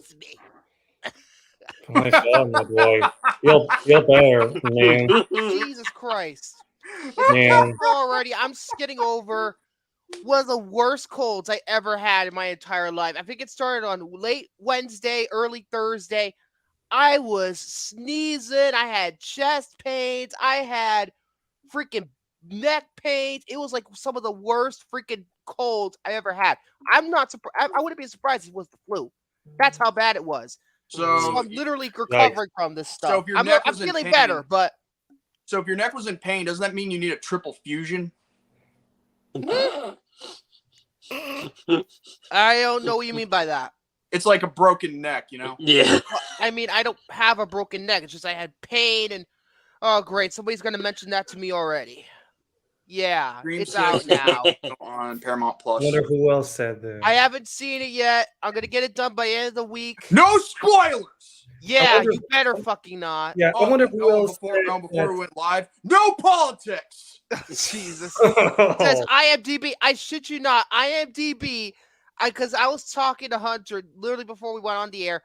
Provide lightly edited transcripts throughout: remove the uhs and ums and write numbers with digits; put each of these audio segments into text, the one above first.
Excuse me. My God, my boy. You're better, man. Jesus Christ. Man. Already, I'm getting over one of the worst colds I ever had in my entire life. I think it started on late Wednesday, early Thursday. I was sneezing. I had chest pains. I had freaking neck pains. It was like some of the worst freaking colds I ever had. I'm not surprised. I wouldn't be surprised if it was the flu. That's how bad it was. So I'm literally recovering from this stuff. So if your neck I'm was in feeling pain, better, but so if your neck was in pain, doesn't that mean you need a triple fusion? I don't know what you mean by that. It's like a broken neck, you know? Yeah. I mean, I don't have a broken neck. It's just I had pain and oh, great. Somebody's going to mention that to me already. Yeah, Dream it's out now. On Paramount Plus. I wonder who else said that. I haven't seen it yet. I'm going to get it done by the end of the week. No spoilers! Yeah, you better fucking not. Yeah, I wonder who else before we went live. No politics! Jesus. It says IMDb. I shit you not. IMDb, because I was talking to Hunter literally before we went on the air.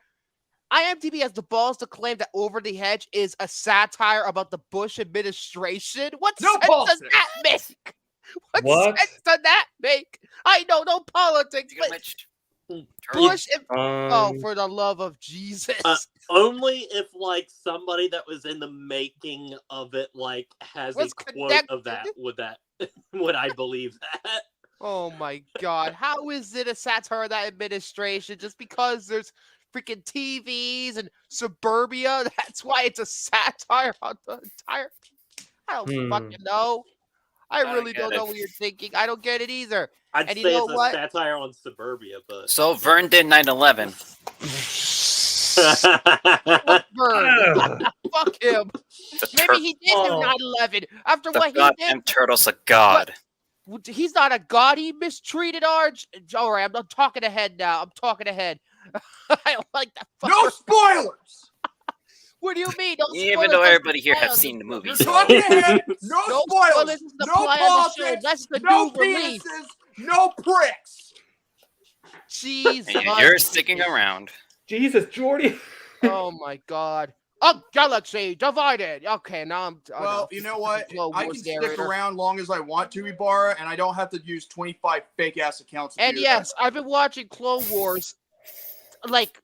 IMDb has the balls to claim that Over the Hedge is a satire about the Bush administration. What sense does that make? What sense does that make? I know, no politics. Bush, for the love of Jesus. Only if like somebody that was in the making of it like has a quote of that would I believe that. Oh my God. How is it a satire of that administration? Just because there's freaking TVs and suburbia, that's why it's a satire on the entire. I don't fucking know. I really don't know what you're thinking. I don't get it either. I'd say it's a satire on suburbia, but so Vern did 9/11. Fuck Vern. Fuck him. Maybe he did do 9/11 after what he did. Goddamn turtle's a god. But he's not a god. He mistreated Arj. All right, I'm talking ahead now. I'm talking ahead. I don't like that. No spoilers. What do you mean? No spoilers? Even though everybody here has seen the movie. You're talking ahead. No spoilers. No politics. That's the no new release. penises. No pricks. Jeez. And you're sticking around. Jesus, Jordy. Oh my God. Oh, galaxy divided. Okay, now I'm. Well, you know what? I can stick around long as I want to, Ibarra, and I don't have to use 25 fake ass accounts. And yes, I've been watching Clone Wars like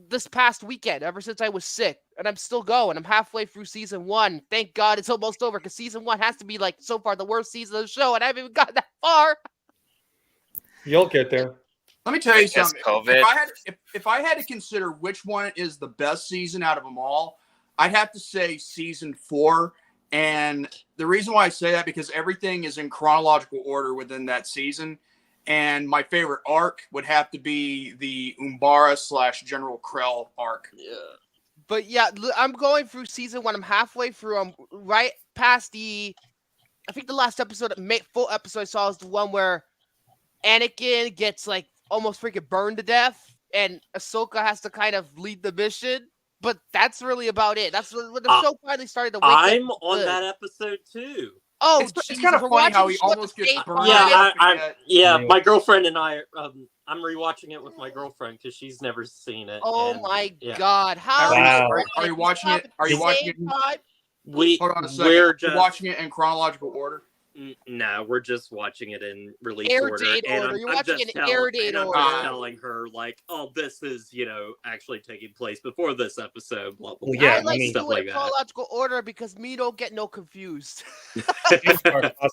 this past weekend, ever since I was sick, and I'm still going. I'm halfway through season 1. Thank God it's almost over, because season 1 has to be like so far the worst season of the show, and I haven't even gotten that far. You'll get there. Let me tell you something. COVID. If I had to consider which one is the best season out of them all, I'd have to say season 4. And the reason why I say that, because everything is in chronological order within that season. And my favorite arc would have to be the Ibarra / General Krell arc. Yeah. But yeah, I'm going through season 1. I'm halfway through. I'm right past I think the last episode, full episode I saw is the one where Anakin gets like almost freaking burned to death, and Ahsoka has to kind of lead the mission. But that's really about it. That's when the show finally started to wake up. I'm on that episode too. Oh, it's kind of funny how he almost gets burned. Yeah, my girlfriend and I. I'm rewatching it with my girlfriend because she's never seen it. Oh my God! How are you watching it? Are you watching it? Hold on a second. We're watching it in chronological order. No, we're just watching it in release order. You're watching it in air date order. I'm telling her like, oh, this is actually taking place before this episode. Blah blah. Well, yeah, I like stuff like that. Chronological order because me don't get no confused.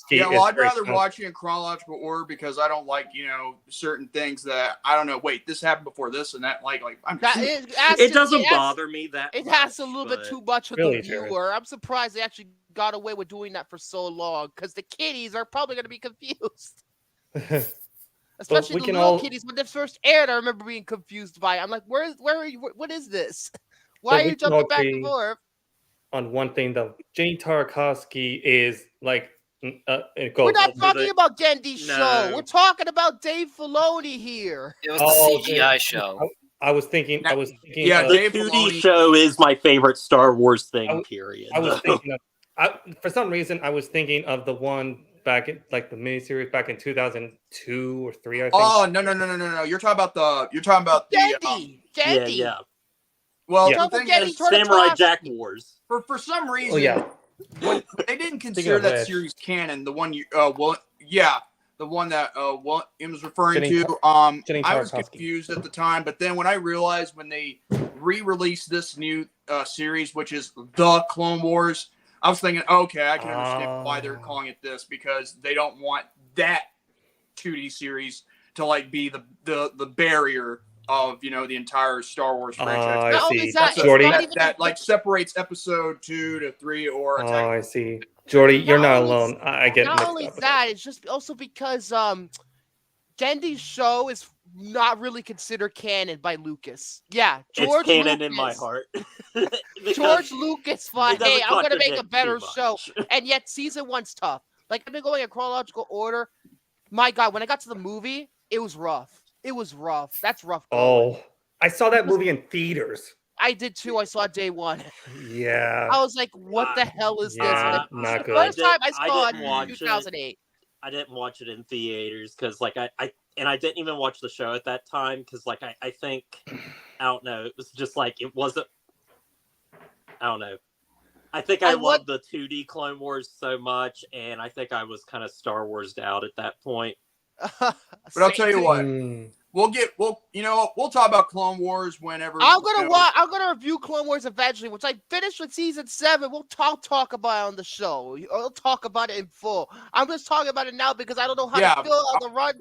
Yeah, well, I'd rather watch it in chronological order because I don't like certain things that I don't know. Wait, this happened before this and that. It doesn't bother me that it has a little bit too much with the viewer. I'm surprised they actually got away with doing that for so long because the kiddies are probably going to be confused. Especially the little kiddies. When this first aired, I remember being confused by it. I'm like, where are you? What is this? Why are you jumping back and forth? On one thing, though, Jenny Tarkovsky is like... We're not talking about Gendy's show. We're talking about Dave Filoni here. It was the CGI show. I was thinking. Yeah, the 2D show is my favorite Star Wars thing. Period. I was thinking of. For some reason, I was thinking of the one back in like the miniseries back in 2002 or 3, I think. Oh no! You're talking about the Gendy. Yeah. Well, Yeah. the thing Gendy is, Samurai Tornatoski. Jack Wars. for some reason, Oh yeah. when they didn't consider of that which. series canon. The one you the one that William was referring Jenny to. Jenny I was Tarkovsky. confused at the time, but then when I realized when they re-released this new series, which is the Clone Wars, I was thinking, okay, I can understand why they're calling it this, because they don't want that 2D series to like be the barrier of the entire Star Wars franchise. I Not only see. is that, it's Jordy. not even That like separates episode 2 to 3 or Oh, Attack. I see. Jordy, you're Not not only- alone. I get not mixed only up. that, it's just also because Gendy's show is not really considered canon by Lucas. Yeah, George It's canon Lucas, in my heart. George Lucas thought, it doesn't hey, I'm gonna make a contradict better too show, much. and yet season 1's tough. Like, I've been going in chronological order. My God, when I got to the movie, it was rough. It was rough. That's rough going. Oh, I saw that movie in theaters. I did too. I saw day 1. Yeah. I was like, what the hell is this? Yeah, And not the good. first time I I saw didn't it watch in it. 2008. I didn't watch it in theaters because, like, I didn't even watch the show at that time because, like, I think, I don't know, it was just like it wasn't. I don't know. I think I loved the 2D Clone Wars so much, and I think I was kind of Star Wars'd out at that point. But I'll tell you what, Mm. we'll talk about Clone Wars whenever. I'm gonna review Clone Wars eventually. Once I finish with season 7, we'll talk about it on the show. We'll talk about it in full. I'm just talking about it now because I don't know how to feel on the runtime.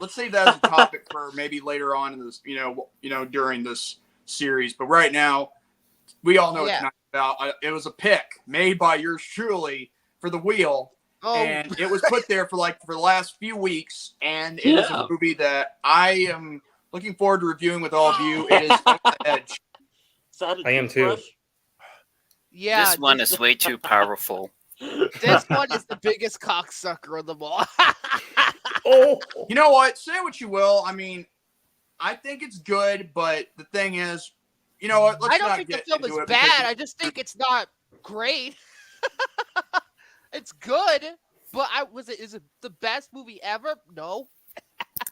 Let's save that as a topic for maybe later on in this, during this series. But right now, we all know what it's about. It was a pick made by yours truly for the wheel. Oh. And it was put there for the last few weeks, and it is a movie that I am looking forward to reviewing with all of you. It is Hedge. I am too. Yeah, This one is way too powerful. This one is the biggest cocksucker of them all. Oh, You know what? Say what you will. I mean, I think it's good, but the thing is, you know what? Let's I don't not think the get film into is it because bad. I just think it's not great. It's good, but is it the best movie ever? No.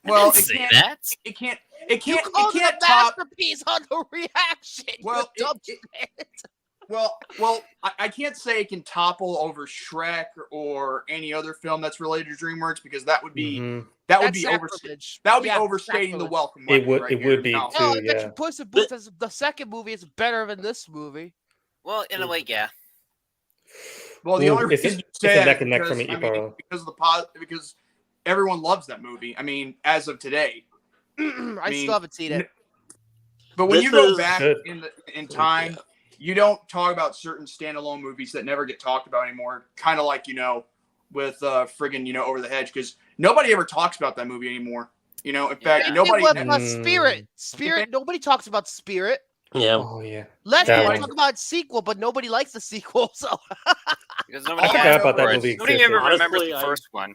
well, I didn't say that. it can't You called it a top. masterpiece on the reaction. Well, you dumb it- shit. Well, I can't say it can topple over Shrek or any other film that's related to DreamWorks because that would be mhm. that would That's be sacrilege. overstating the sacrilege. welcome. It would- right it here. would be No. too. No, yeah. Puss in Boots, the second movie is better than this movie. Well, in a way, yeah. Well, the Ooh, only it's reason you a say that neck is and neck for because, me, I mean, Ibarra. because everyone loves that movie. I mean, as of today. I mean, still haven't seen it. But when This you go is back good. in time, you don't talk about certain standalone movies that never get talked about anymore. Kind of like with friggin' Over the Hedge, because nobody ever talks about that movie anymore. In fact, Same nobody. thing with Spirit. Spirit. Nobody talks about Spirit. Yeah. Oh yeah. Less That people one. talk about sequel, but nobody likes the sequel. So Because I nobody forgot has about that or movie nobody ever existed. remembers Honestly, the I- first one.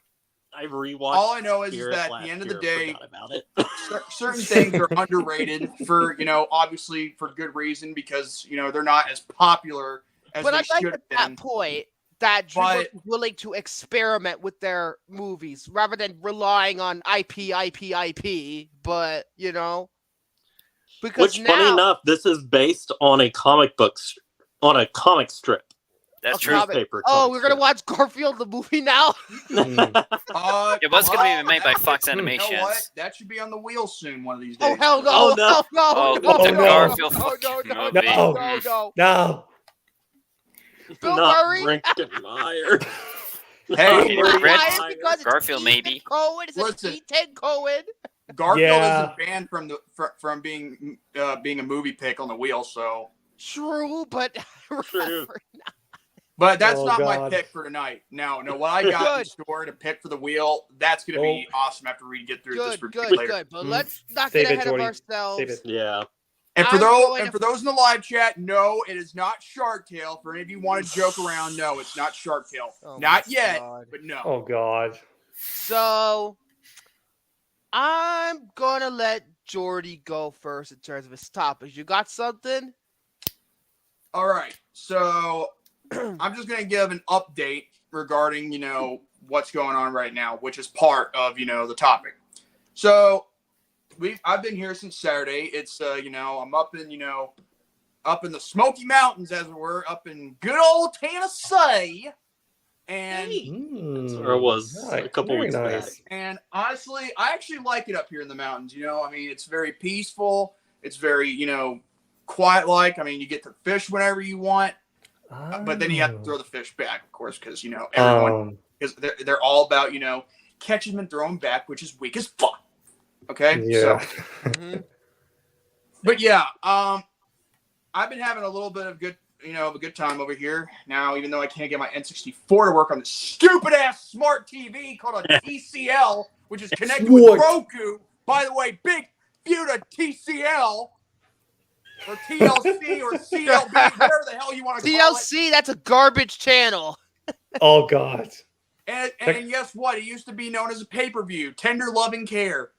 I rewatched. All I know is Spirit that at last the end of year the and day, forgot about it. certain things are underrated for obviously for good reason because they're not as popular as but they I like should at have that been. point that DreamWorks But- is willing to experiment with their movies rather than relying on IP. But because Which, funny enough, this is based on a comic strip. That's A true. comic- Newspaper oh, comic we're gonna strip. watch Garfield the movie now. It was going to be made by Fox You know Animations. what? That should be on the wheel soon one of these Oh days. hell no! Oh, no. Hell no! Oh, no, the no, Garfield no, fucking no, no, movie. no, no, no. No. Bill Not Murray? Brinkenmeyer. Hey, Peter Why? Rich, It's because it's Garfield, Ethan maybe. Cohen. It's Listen. Ethan Cohen. Garfield Yeah. isn't banned from being a movie pick on the wheel. So, True, but True. but that's Oh, not my God. pick for tonight. No, what I got in Good. store to pick for the wheel. That's gonna be awesome after we get through this good, review good, later. good. But Mm. let's not Save get it, ahead of Jordy. ourselves. Save it. Yeah. And for I'm going to- those in the live chat, no, it is not Shark Tale. For any of you want to joke around, no, it's not Shark Tale. Oh Not my yet, God. but no. Oh God. So I'm gonna let Jordy go first in terms of his topics. You got something? All right, so I'm just gonna give an update regarding what's going on right now, which is part of the topic. So I've been here since Saturday. It's I'm up in the Smoky Mountains, as it were, up in good old Tennessee. And or it was a couple weeks back. And honestly, I actually like it up here in the mountains. It's very peaceful. It's very, quiet like. I mean, you get to fish whenever you want. But then you have to throw the fish back, of course, because, everyone, because they're all about, catch them and throw them back, which is weak as fuck. Okay? Yeah. So, but yeah, I've been having a little bit of a good time over here. Now, even though I can't get my N64 to work on this stupid-ass smart TV called a TCL, which is connected with Roku. By the way, big view to TCL. Or TLC or CLB, whatever the hell you want to call it. TLC, that's a garbage channel. Oh, God. And guess what? It used to be known as a pay-per-view, Tender Loving Care.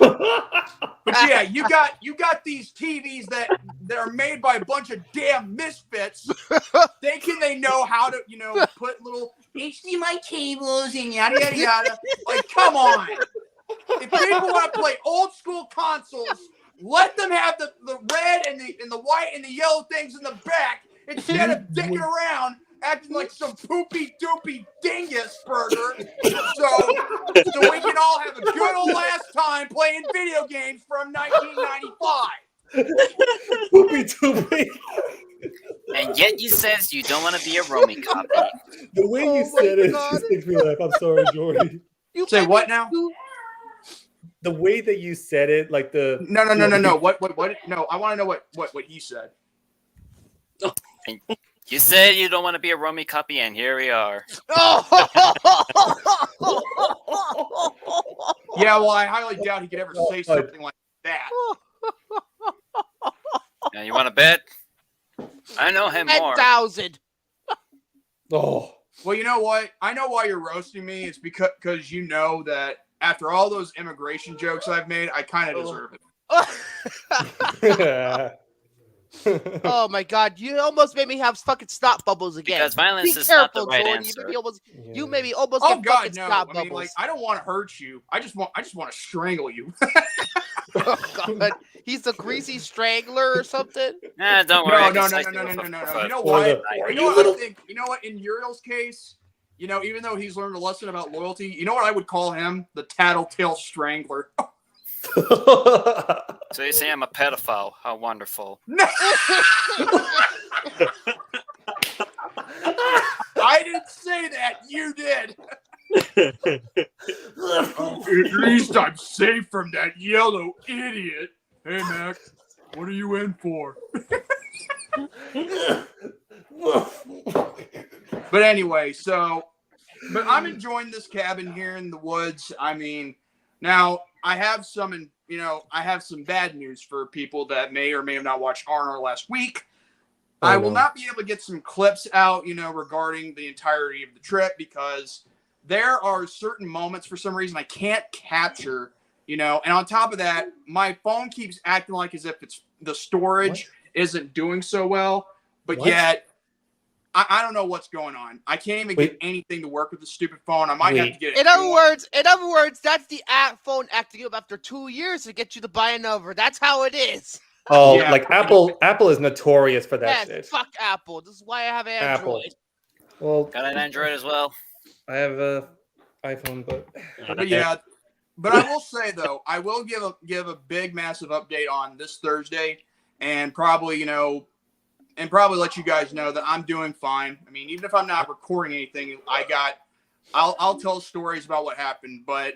But yeah, you got these TVs that are made by a bunch of damn misfits. They know how to, put little HDMI cables and yada yada yada. Like, come on. If people want to play old school consoles, let them have the red and the white and the yellow things in the back instead of dicking around acting like some poopy doopy dingus burger. So we can all have a good old last time playing video games from 1995. Poopy doopy. And yet you says you don't want to be a Romy copy. The way you said it just makes me laugh. I'm sorry, Jordy. You say what now? The way that you said it, like the no. What? No, I want to know what he said. And you said you don't want to be a Romy copy, and here we are. Yeah, well, I highly doubt he could ever say something like that. Now you want to bet? I know him more. 10,000. Oh. Well, you know what? I know why you're roasting me. It's because you know that after all those immigration jokes I've made, I kind of deserve it. Oh my God! You almost made me have fucking snot bubbles again. Because violence Be is careful, not the right Jordy. answer. You made me almost Oh get God, fucking no! snot I bubbles. mean, like, I don't want to hurt you. I just want to strangle you. Oh God, he's a greasy strangler or something. Nah, don't worry. No. You know what? I think? You know what? In Uriel's case, even though he's learned a lesson about loyalty, you know what I would call him? The tattletale strangler. So you say I'm a pedophile. How wonderful. No. I didn't say that. You did. At least I'm safe from that yellow idiot. Hey, Mac, what are you in for? But anyway, but I'm enjoying this cabin here in the woods. I mean, now I have some bad news for people that may or may have not watched R&R last week. I will not be able to get some clips out, regarding the entirety of the trip because there are certain moments for some reason I can't capture, and on top of that, my phone keeps acting like as if it's the storage isn't doing so well, but yet I don't know what's going on. I can't even get anything to work with the stupid phone. I might have to get it. In other words, that's the phone acting up after 2 years to get you to buy another. That's how it is. Oh, yeah. Like Apple is notorious for that shit. Fuck Apple. This is why I have Android. Apple. Well, got an Android as well. I have a iPhone, but yeah. But I will say though, I will give a big massive update on this Thursday, and probably let you guys know that I'm doing fine. I mean, even if I'm not recording anything, I'll tell stories about what happened. But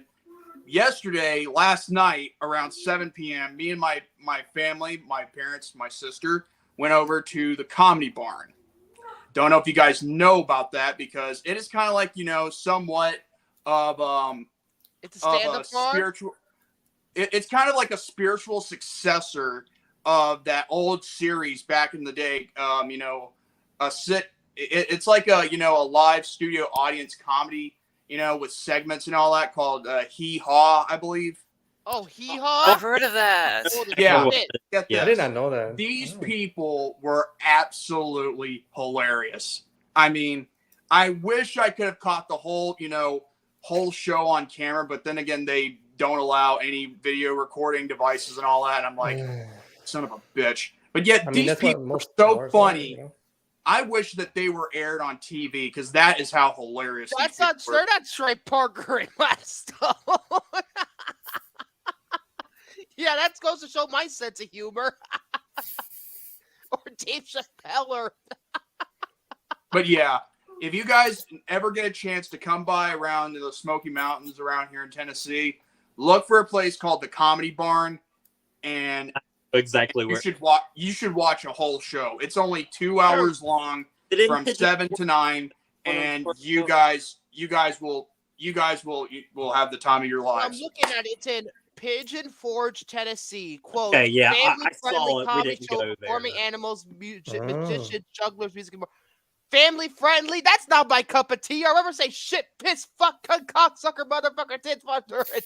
last night around 7 p.m., me and my family, my parents, my sister, went over to the Comedy Barn. Don't know if you guys know about that because it is kind of like, somewhat of it's a stand-up spiritual. It's kind of like a spiritual successor of that old series back in the day. It's like a live studio audience comedy, with segments and all that called Hee Haw, I believe. Oh, Hee Haw? I've heard of that. Yeah. I did not know that. These people were absolutely hilarious. I mean, I wish I could have caught the whole show on camera, but then again, they don't allow any video recording devices and all that. And I'm like, son of a bitch. But yet these people are so funny. I wish that they were aired on TV because that is how hilarious. That's not they're not Trey Parker and Gladstone. Yeah, that goes to show my sense of humor. Or Dave Chappelle. But yeah, if you guys ever get a chance to come by around the Smoky Mountains around here in Tennessee, look for a place called the Comedy Barn, and exactly where you should watch a whole show. It's only 2 hours long, from 7 to 9, and you guys will have the time of your lives. I'm looking at it. It's in Pigeon Forge, Tennessee. Quote, okay, yeah, I family-friendly saw it. We comedy didn't show go there. performing animals, magicians, jugglers, music, and more. Family friendly? That's not my cup of tea. I ever say shit, piss, fuck, cunt, cocksucker, motherfucker, tit, fucker, and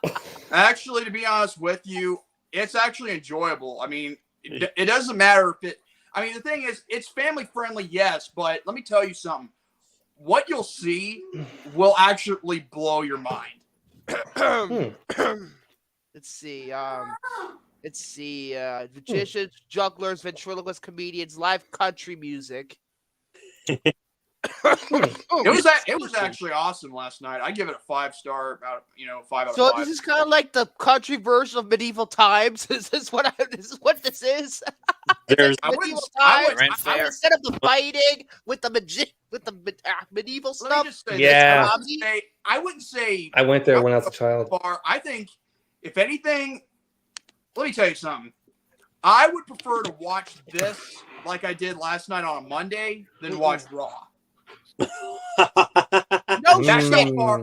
twat. Actually, to be honest with you, it's actually enjoyable. I mean, it doesn't matter if it. I mean, the thing is, it's family friendly, yes, but let me tell you something. What you'll see will actually blow your mind. Let's see. Magicians, jugglers, ventriloquists, comedians, live country music. It was actually awesome last night. I give it a 5-star, about 5 out of 5. So this is kind of like the country version of medieval times. Is this what this is? There's medieval times. Instead of the fighting with the medieval Let stuff. me just say Yeah. this. I wouldn't say I went there when I was a child. I think, if anything, let me tell you something. I would prefer to watch this like I did last night on a Monday than watch Raw. No That's shit. how far.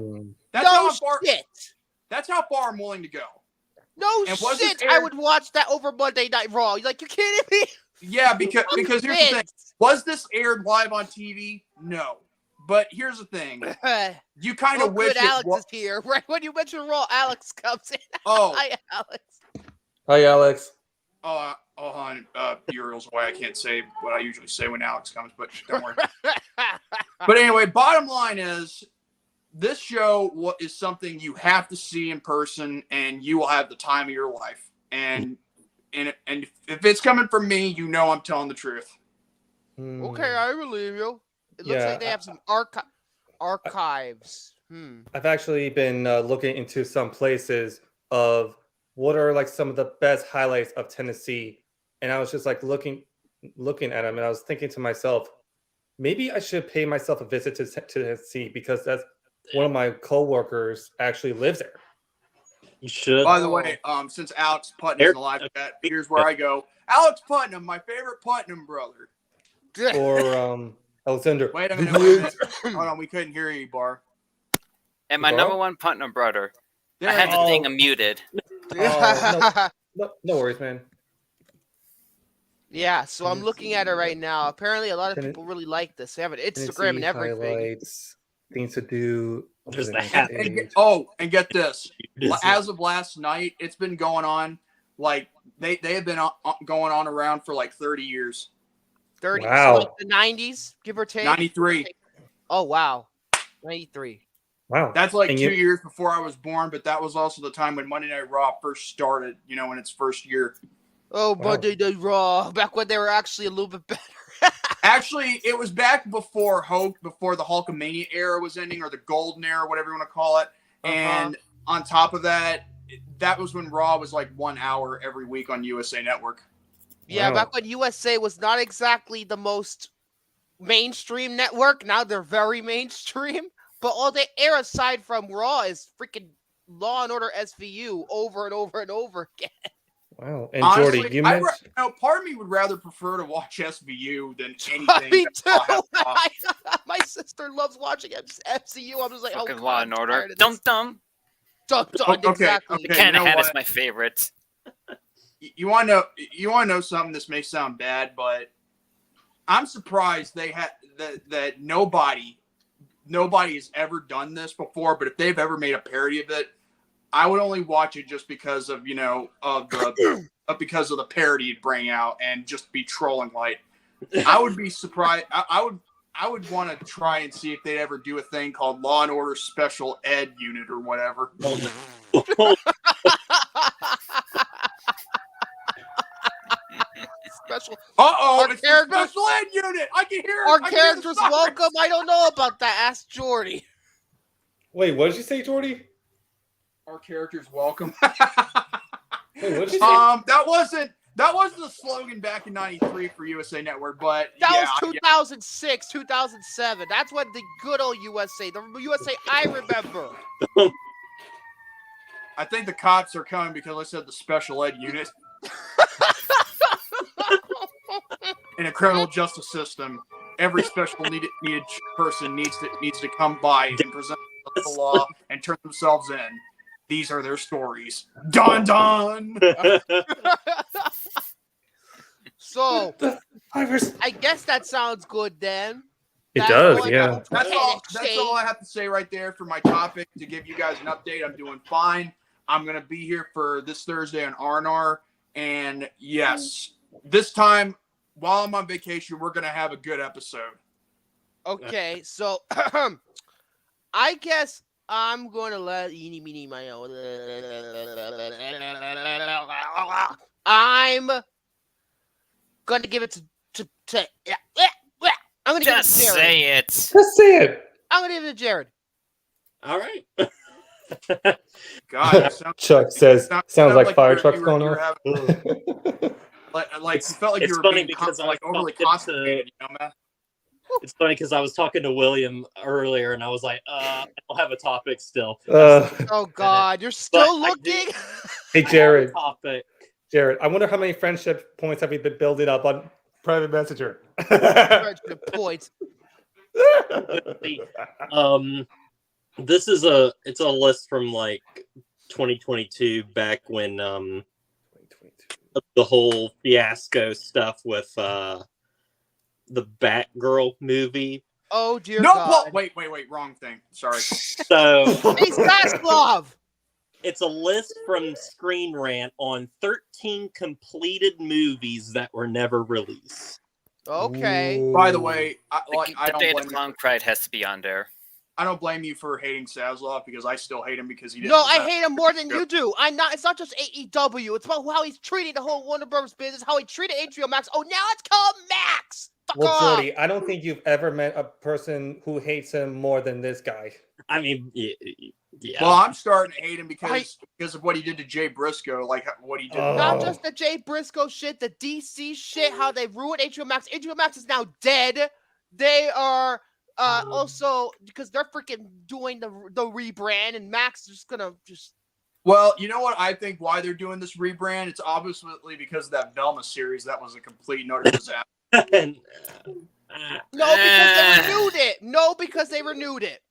That's how far I'm willing to go. No And was shit. it I aired- would watch that over Monday Night Raw. You're like, you kidding me? Yeah, because here's the thing. Was this aired live on TV? No. But here's the thing. You kind of wish good Alex it is here. Right when you mention Raw, Alex comes in. Oh. Hi, Alex. Hi, Alex. On Uriel's away. I can't say what I usually say when Alex comes, but don't worry. But anyway, bottom line is, this show is something you have to see in person, and you will have the time of your life. And if it's coming from me, you know I'm telling the truth. Okay, I believe you. It looks like they have some archives. I've actually been looking into some places of what are like some of the best highlights of Tennessee, and I was just like looking at them, and I was thinking to myself, maybe I should pay myself a visit to Tennessee, because that's one of my coworkers actually lives there. You should. By the way, since Alex Putnam is in the live chat, here's where I go. Alex Putnam, my favorite Putnam brother. Or Alexander. Wait a minute. Hold on, we couldn't hear you, Bar. And my Ibarra? number one Putnam brother. There I had you the go. thing muted. No worries, man. Yeah, so I'm looking at it right now. Apparently, a lot of Tenn- people really like this. They have an Instagram Tennessee and everything. highlights, things to do. Just What is the hat. it? And get this. As of last night, it's been going on like they have been going on around for like 30 years. 30. Wow. So like the 90s, give or take. 93. Oh, wow. 93. Wow. That's like And 2 years before I was born, but that was also the time when Monday Night Raw first started, in its first year. Oh, Wow. Monday Night Raw. Back when they were actually a little bit better. Actually, it was back before the Hulkamania era was ending, or the Golden era, whatever you want to call it. And on top of that, that was when Raw was like 1 hour every week on USA Network. Yeah, Wow. back when USA was not exactly the most mainstream network. Now they're very mainstream. But all they air aside from Raw is freaking Law and Order SVU over and over and over again. Wow. And Honestly, Jordy, you mentioned part of me would rather prefer to watch SVU than anything. Me that too. Raw has to offer. My sister loves watching FCU. I'm just like, Fucking oh, Law God, and I'm Order. tired of Dum this. dum. Dum, dum, Okay, exactly. okay. Ken you know Head is what? my favorite. You want to know something? This may sound bad, but I'm surprised they had that nobody has ever done this before. But if they've ever made a parody of it, I would only watch it just because of because of the parody it'd bring out and just be trolling light. I would be surprised. I would want to try and see if they'd ever do a thing called Law and Order Special Ed Unit or whatever. Special. Uh-oh, Our it's the character- Special Ed Unit. I can hear Our I can hear the characters sirens. welcome. I don't know about that. Ask Jordy. Wait, what did you say, Jordy? Our characters welcome. Wait, what did you say? That wasn't the slogan back in '93 for USA Network, but That yeah, was 2006, 2007. That's what the good old USA, the USA I remember. I think the cops are coming because I said the Special Ed Unit. In a criminal justice system, every special needed person needs to come by and present the law and turn themselves in. These are their stories. Dun dun. So, I guess that sounds good then. It That's does, going yeah. to That's NXT. all I have to say right there for my topic. To give you guys an update, I'm doing fine. I'm gonna be here for this Thursday on R&R, and yes, this time while I'm on vacation, we're gonna have a good episode. Okay, so I guess I'm going to let eeny, meeny, my own. I'm going to give it to I'm going to give it Just to Jared. say it. Just say it. I'm going to give it to Jared. All right. God, it Chuck says, sounds like fire you were- trucks you were- going you were off. having- Like It's- you felt like it's you were funny being because I was overly talking to- constipated, you know, man. It's funny because I was talking to William earlier, and I was like, I don't have a topic still. Oh, God. You're still But I did- looking? Hey, Jared. Topic. Jared, I wonder how many friendship points have we been building up on private messenger? Friendship points. This is a list from like 2022, back when the whole fiasco stuff with the Batgirl movie. Oh, dear No, God. wait, wrong thing. Sorry. So Hey, Saslov! it's a list from Screen Rant on 13 completed movies that were never released. Okay. By the way, I The don't Day the blame you. Clown Cried has to be on there. I don't blame you for hating Saslov because I still hate him because he didn't. No, I hate him more than you do. It's not just AEW. It's about how he's treating the whole Warner Brothers business, how he treated HBO Max. Oh, now it's called Max. Fuck Well, off. Jordy, I don't think you've ever met a person who hates him more than this guy. I mean, yeah. Well, I'm starting to hate him because of what he did to Jay Briscoe, like what he did. Not just the Jay Briscoe shit, the DC shit, how they ruined HBO Max. HBO Max is now dead. They are also because they're freaking doing the rebrand, and Max is just gonna just. Well, you know what? I think why they're doing this rebrand. It's obviously because of that Velma series. That was a complete and utter disaster. No, because they renewed it. No, because they renewed it.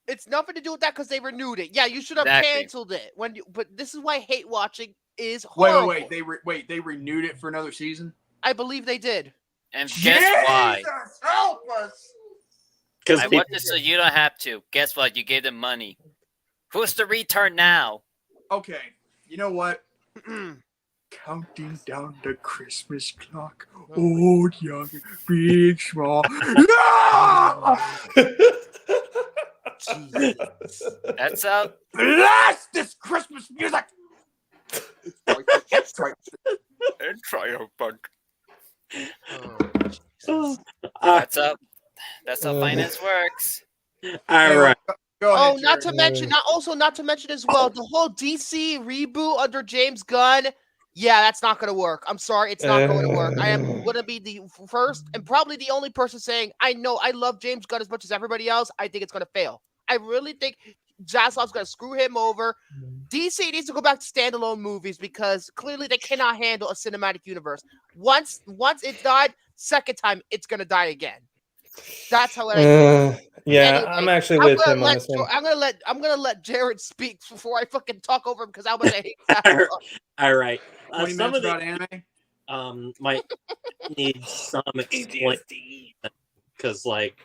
It's nothing to do with that because they renewed it. Yeah, you should have Exactly. canceled it but this is why hate watching is horrible. Wait. They renewed it for another season. I believe they did. And guess why? Jesus, help us! Because I watched it so you don't have to. Guess what? You gave them money. Who's the retard now? Okay, you know what? Counting down the Christmas clock. Old, young, big, small. No! Jesus. That's up. Blast this Christmas music! It's right. And triumphant. Oh, That's up. That's how finance works. all right. Go Oh, ahead, not Jared. to mention as well, the whole DC reboot under James Gunn. Yeah, that's not going to work. I'm sorry, it's not going to work. I am going to be the first and probably the only person saying, I love James Gunn as much as everybody else. I think it's going to fail. I really think Zaslav's going to screw him over. DC needs to go back to standalone movies because clearly they cannot handle a cinematic universe. Once it died, second time it's going to die again. That's how Yeah, Anyway, I'm actually with him on this one. I'm gonna let Jared speak before I fucking talk over him because how much I hate that. All right. 20 Some minutes of the about anime. might need some explain because like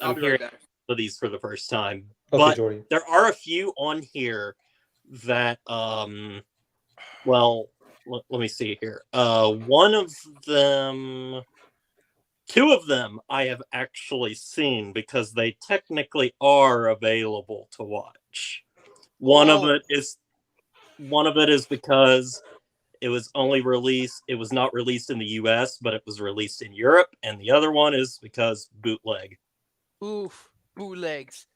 I'll I'm be hearing right back. some of these for the first time. Okay, But Jordy. there are a few on here that well let me see here. One of them 2 of them I have actually seen because they technically are available to watch. One of it is because it was not released in the US, but it was released in Europe, and the other one is because bootleg. Oof, bootlegs.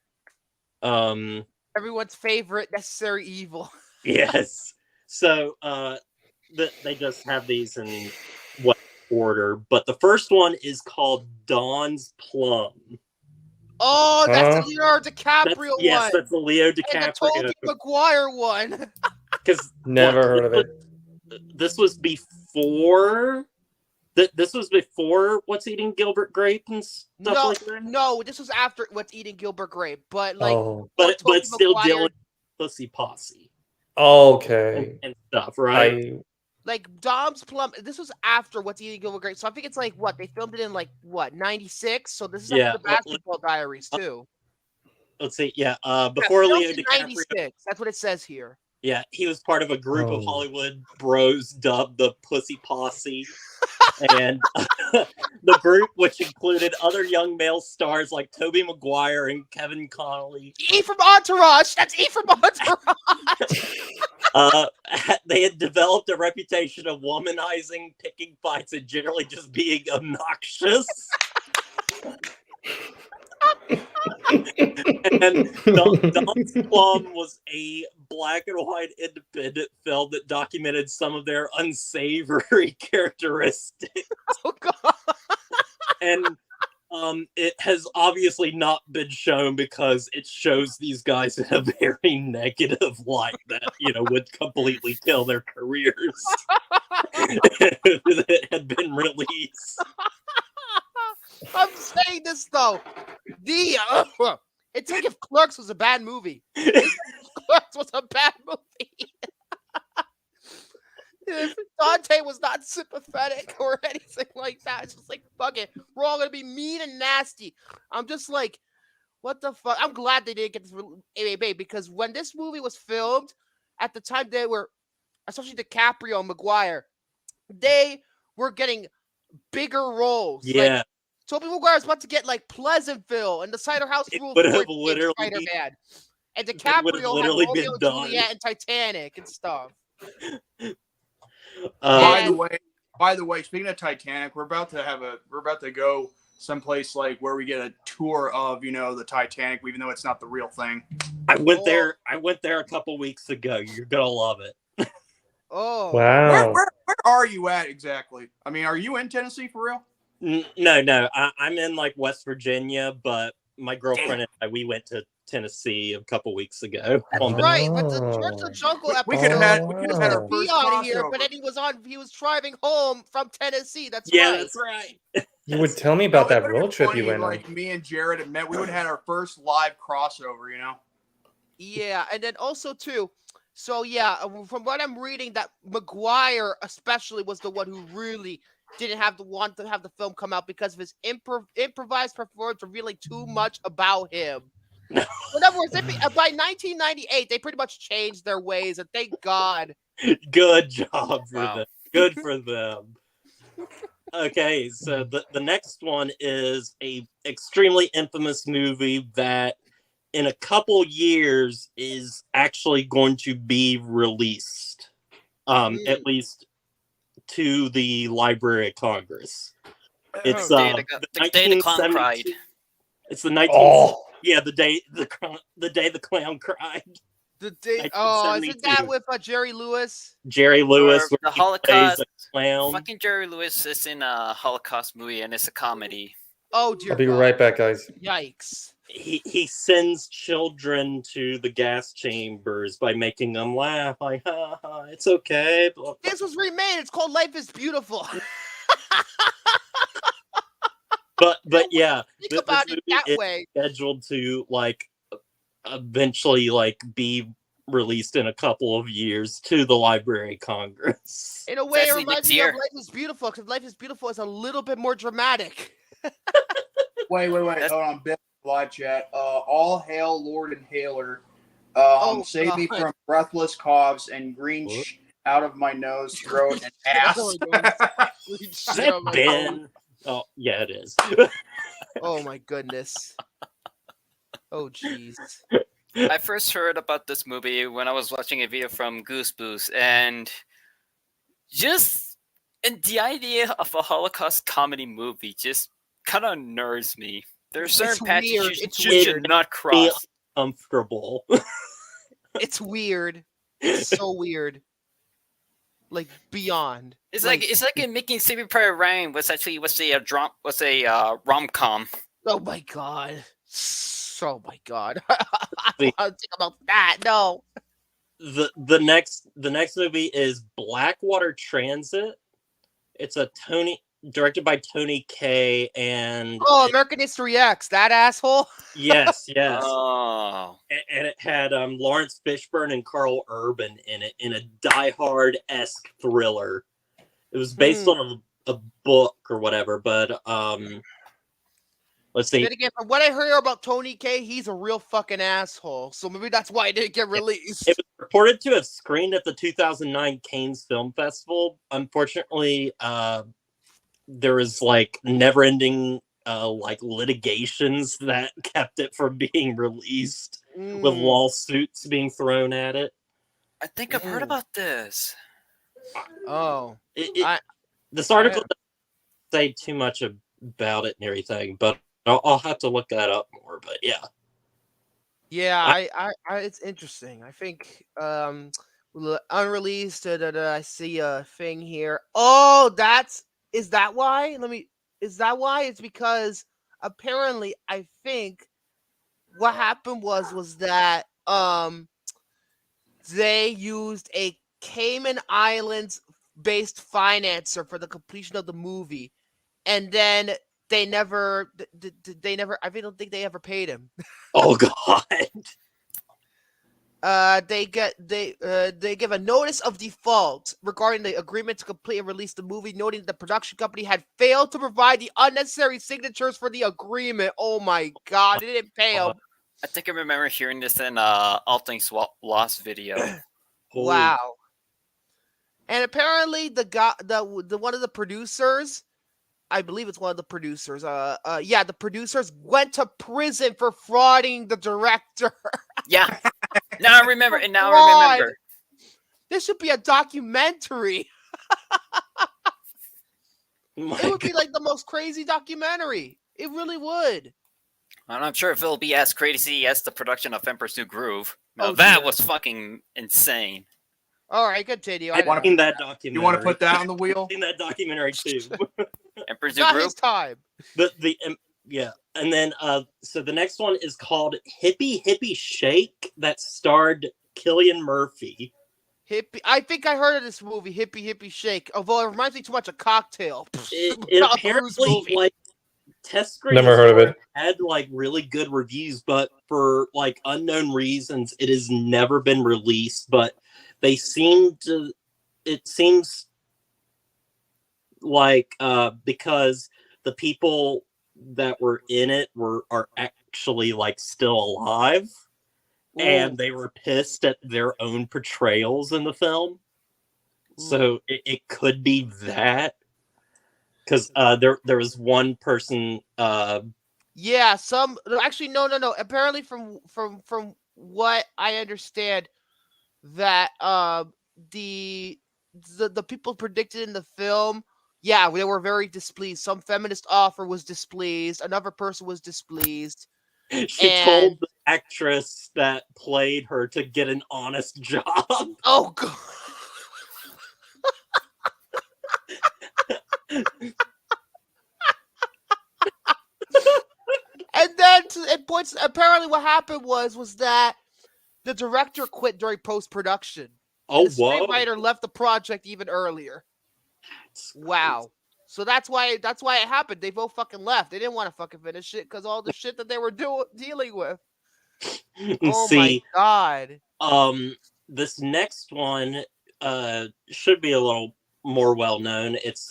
Um Everyone's favorite necessary evil. yes. So they just have these in what order, but the first one is called Dawn's Plum. Oh, that's the Leonardo DiCaprio Yes, one. that's the Leo And the DiCaprio. Tobey Maguire one. Because Never heard of it. This was before. This was before What's Eating Gilbert Grape and stuff like that. No, this was after What's Eating Gilbert Grape, but like, but Tobey still Maguire, dealing with Pussy Posse. Okay. And stuff, right? Like Dom's Plum. This was after What's Eating Gilbert Grape, so I think it's like what they filmed it in like what 96. So this is after the Basketball Diaries too. Let's see. Yeah, before Leo DiCaprio. 96. That's what it says here. Yeah, he was part of a group of Hollywood bros dubbed the Pussy Posse. And the group, which included other young male stars like Tobey Maguire and Kevin Connolly. E from Entourage! That's E from Entourage! They had developed a reputation of womanizing, picking fights, and generally just being obnoxious. And Dawn's Plum was a black and white independent film that documented some of their unsavory characteristics. Oh God! And it has obviously not been shown because it shows these guys in a very negative light that would completely kill their careers that had been released. I'm saying this though. It's like if Clerks was a bad movie. Clerks was a bad movie. If Dante was not sympathetic or anything like that, it's just like, fuck it. We're all gonna be mean and nasty. I'm just like, what the fuck? I'm glad they didn't get this ABA because when this movie was filmed, at the time they were, especially DiCaprio and Maguire, they were getting bigger roles. Yeah. Like, Tobey Maguire was about to get like Pleasantville and the Cider House Rules Spider-Man. And DiCaprio had Romeo and Juliet and Titanic and stuff. By the way, speaking of Titanic, we're about to go someplace like where we get a tour of the Titanic, even though it's not the real thing. I went there a couple weeks ago. You're gonna love it. Oh wow! Where are you at exactly? I mean, are you in Tennessee for real? No. I'm in like West Virginia, but my girlfriend and I, we went to Tennessee a couple weeks ago. Right, but the George the Jungle episode. We could have had our first on here, but then he was driving home from Tennessee. That's right. You would tell me about that road trip you went on. Like me and Jared had met. We would have had our first live crossover. Yeah, and then also too. So yeah, from what I'm reading, that Maguire especially was the one who really didn't want to have the film come out because of his improvised performance revealing too much about him. In other words, by 1998, they pretty much changed their ways, and thank God. Good job for them. Good for them. Okay, so the next one is a extremely infamous movie that in a couple years is actually going to be released, at least to the Library of Congress. It's the day the clown cried. It's the 19. Yeah, the day the clown cried. The day. Oh, isn't that with Jerry Lewis? Jerry Lewis, the Holocaust. Clown. Fucking Jerry Lewis is in a Holocaust movie, and it's a comedy. Oh dear. I'll be right back, guys. Yikes. He sends children to the gas chambers by making them laugh. Like, ha ha, it's okay. This was remade. It's called Life is Beautiful. But yeah, think about it that way. Scheduled to eventually be released in a couple of years to the Library of Congress. In a way, it reminds me of Life is Beautiful because Life is Beautiful is a little bit more dramatic. Wait. Hold on, live chat. All hail Lord Inhaler. Save me from breathless coughs and green out of my nose, throat, and ass. Ben. Oh, yeah, it is. Oh my goodness. Oh jeez. I first heard about this movie when I was watching a video from Goose Boost, and the idea of a Holocaust comedy movie just kind of nerves me. There are certain It's patches weird. you It's should weird. not Be cross. uncomfortable. It's weird. It's so weird. Like beyond. It's like in making Saving Private Ryan was a rom com. Oh my god. Oh my god. I don't want to think about that. No. The next movie is Blackwater Transit. It's directed by Tony Kaye, and Oh, American History X. That asshole. yes, Oh. and it had Lawrence Fishburne and Carl Urban in it in a Die Hard-esque thriller. It was based on a book or whatever, but let's see. Then again, from what I heard about Tony Kaye, he's a real fucking asshole. So maybe that's why it didn't get released. It was reported to have screened at the 2009 Cannes Film Festival. Unfortunately, there was like never-ending like litigations that kept it from being released, with lawsuits being thrown at it. I think I've heard about this. Oh. This article doesn't say too much about it and everything, but I'll have to look that up more. But yeah. Yeah, I it's interesting. I think unreleased. I see a thing here. Oh, is that why? Is that why? It's because apparently I think what happened was that they used a Cayman Islands based financer for the completion of the movie, and then they never I don't think they ever paid him. Oh God. They give a notice of default regarding the agreement to complete and release the movie, noting the production company had failed to provide the unnecessary signatures for the agreement. Oh my God, they didn't pay them. I think I remember hearing this in All Things Lost video. Wow. And apparently the one of the producers, I believe it's one of the producers. The producers went to prison for frauding the director. Yeah. Now I remember. And now I remember. This should be a documentary. It would be like the most crazy documentary. It really would. And I'm sure if it'll be as crazy as the production of Emperor's New Groove. Now Oh, that dear. was fucking insane. All right, continue. I've seen that documentary. You want to put that on the wheel? I've seen that documentary too. Emperor's New Not Groove. his time. Yeah, and then so the next one is called Hippie Hippie Shake, that starred Cillian Murphy. I think I heard of this movie, Hippie Hippie Shake. Although it reminds me too much of Cocktail. It Tom Cruise apparently movie. like test screenings Never heard of it. had like really good reviews, but for like unknown reasons, it has never been released. But they seem to. It seems like because the people that were in it are actually like still alive. Ooh. And they were pissed at their own portrayals in the film. So it could be that. Because there was one person. Yeah, actually no. Apparently, from what I understand, that the people predicted in the film, yeah, they were very displeased. Some feminist author was displeased. Another person was displeased. She told the actress that played her to get an honest job. Oh God. And then it points. Apparently, what happened was that the director quit during post-production. Oh, the whoa! screenwriter left the project even earlier. Wow. So that's why it happened. They both fucking left. They didn't want to fucking finish it because all the shit that they were dealing with. Oh my God. This next one should be a little more well known. It's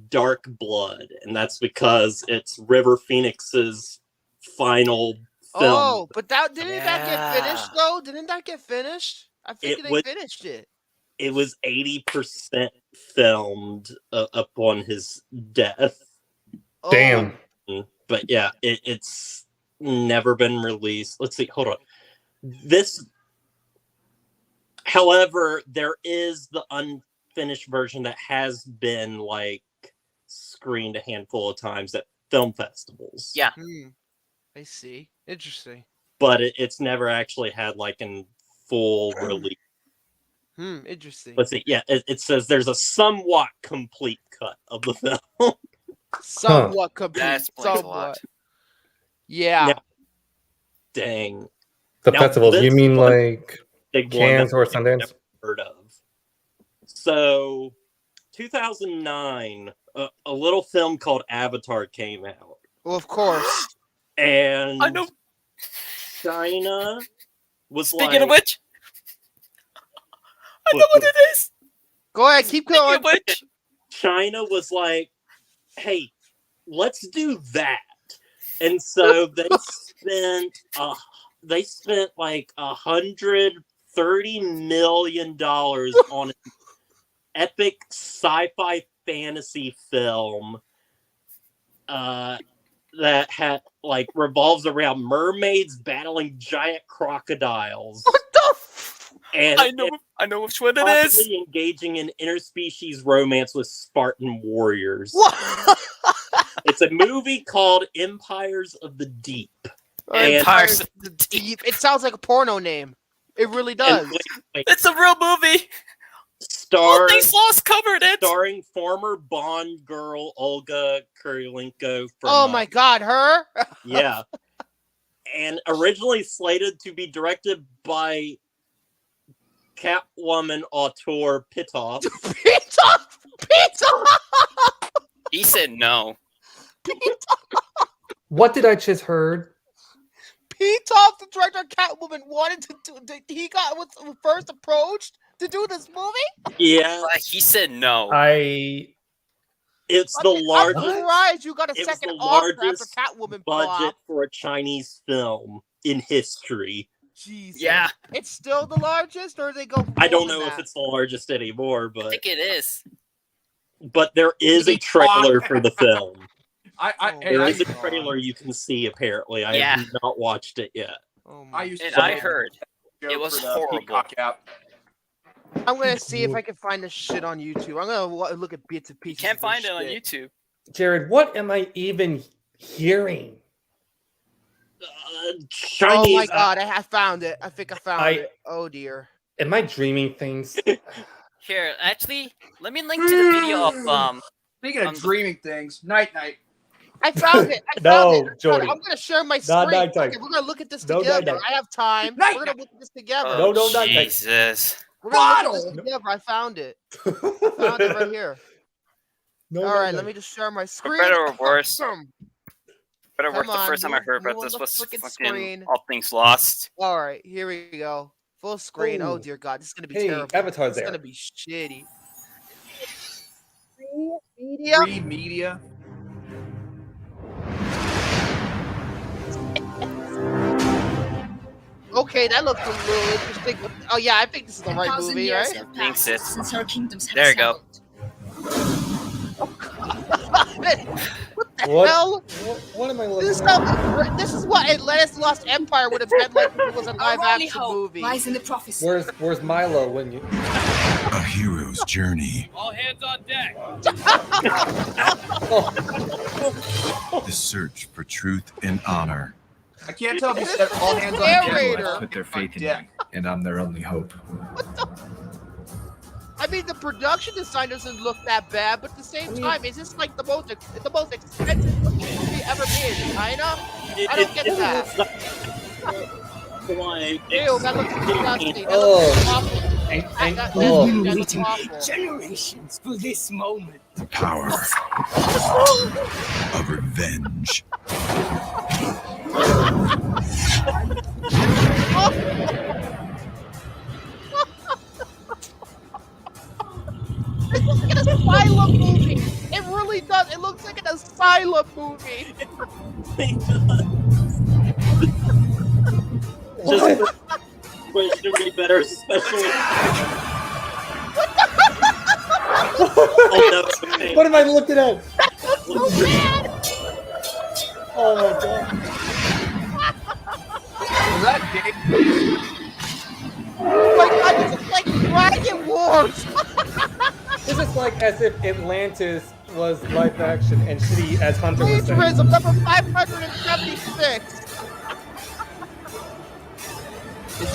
Dark Blood, and that's because it's River Phoenix's final film. Oh, but that didn't that get finished though? Didn't that get finished? I think they finished it. It was 80% filmed upon his death. Damn. But yeah, it's never been released. Let's see. Hold on. However, there is the unfinished version that has been like screened a handful of times at film festivals. Yeah. I see. Interesting. But it's never actually had like a full release. Interesting. Let's see. Yeah, it says there's a somewhat complete cut of the film. Somewhat complete. That explains a Somewhat. lot. Yeah. Now, dang. The Now, festivals. You this mean one- like Big one Cannes that or I've Sundance? never heard of. So, 2009, a little film called Avatar came out, Well, of course. and I know. China was Speaking of like, which, I know what it is. Go ahead. Keep Speaking going. of which, China was like, hey, let's do that. And so they spent like $130 million on an epic sci-fi fantasy film that had like revolves around mermaids battling giant crocodiles. What the And I know which one it is. possibly engaging in interspecies romance with Spartan warriors. What? It's a movie called Empires of the Deep. Empires of the Deep. It sounds like a porno name. It really And does. wait, It's a real movie. All things lost covered it. starring former Bond girl Olga Kurylenko from Oh my God, her? yeah. And originally slated to be directed by Catwoman auteur Pitoff. Pizza! He said no. What did I just heard? Pitoff, the director of Catwoman, wanted to do. He was first approached to do this movie. Yeah, He said no. it's the I'm largest surprised you got a it was second the offer after largest Catwoman budget flop. for a Chinese film in history. Jesus. Yeah, It's still the largest, or they go? I don't more than know if that? it's the largest anymore, I think it is. but there is a trailer for the film. There is a God. trailer you can see. Apparently, I Yeah. have not watched it yet. Oh my I used to And I say heard joke it was for the horrible. Peacock app. I'm gonna see if I can find this shit on YouTube. I'm gonna look at bits and You pieces. can't of find this it on shit. YouTube. Jared, what am I even hearing? Chinese. Oh my God, I found it. I think I found it. Oh dear. Am I dreaming things? Here, actually, let me link to the video of Speaking of the- dreaming things, night. I found it. I No, found it. I found it. Jordy. I'm gonna share my No, screen. nighttime. Okay, we're gonna look at this No, together. nighttime. I have time. Night, We're gonna look at this together. Oh, No, no, not that. Jesus. We're gonna look at Bottle. this together. I found it. I found it right here. No, All no, right, no. let me just share my For screen. better or worse, Come better or worse, the on, first time I heard you about on this the was frickin' fucking screen. All Things Lost. All right, here we go. Full screen. Oh Ooh. dear God, this is gonna be Hey, terrible. Avatar's This is there. gonna be shitty. Media. Free media. Okay, that looks a little interesting. Oh yeah, I think this is the right movie, right? Have Thanks, passed sis. since our kingdoms have There you go. assembled. What the What? hell? What am I This looking at? this is what Atlantis Lost Empire would have been like if it was a live Our only action hope movie. lies in the prophecy. Where's Milo when you? A hero's journey. All hands on deck. The search for truth and honor. I can't tell if you said all hands on Narrator. deck. Put their faith in deck. me, and I'm their only hope. I mean, the production design doesn't look that bad, but at the same time, is this like the most expensive movie ever made in China? I don't get that. Like, Ew, that looks disgusting. That Oh. looks awful. That oh. looks awful. Generations for this moment. The power of revenge. It looks like an asylum movie. It really does. It looks like an asylum movie. just questionably better special. Oh, no, okay. What am I looking at? So bad. Oh my god. Was that Dave? Oh my god, this is like Dragon Wars! This is like as if Atlantis was live action and shitty, as Hunter was saying. Plagiarism number 576. Is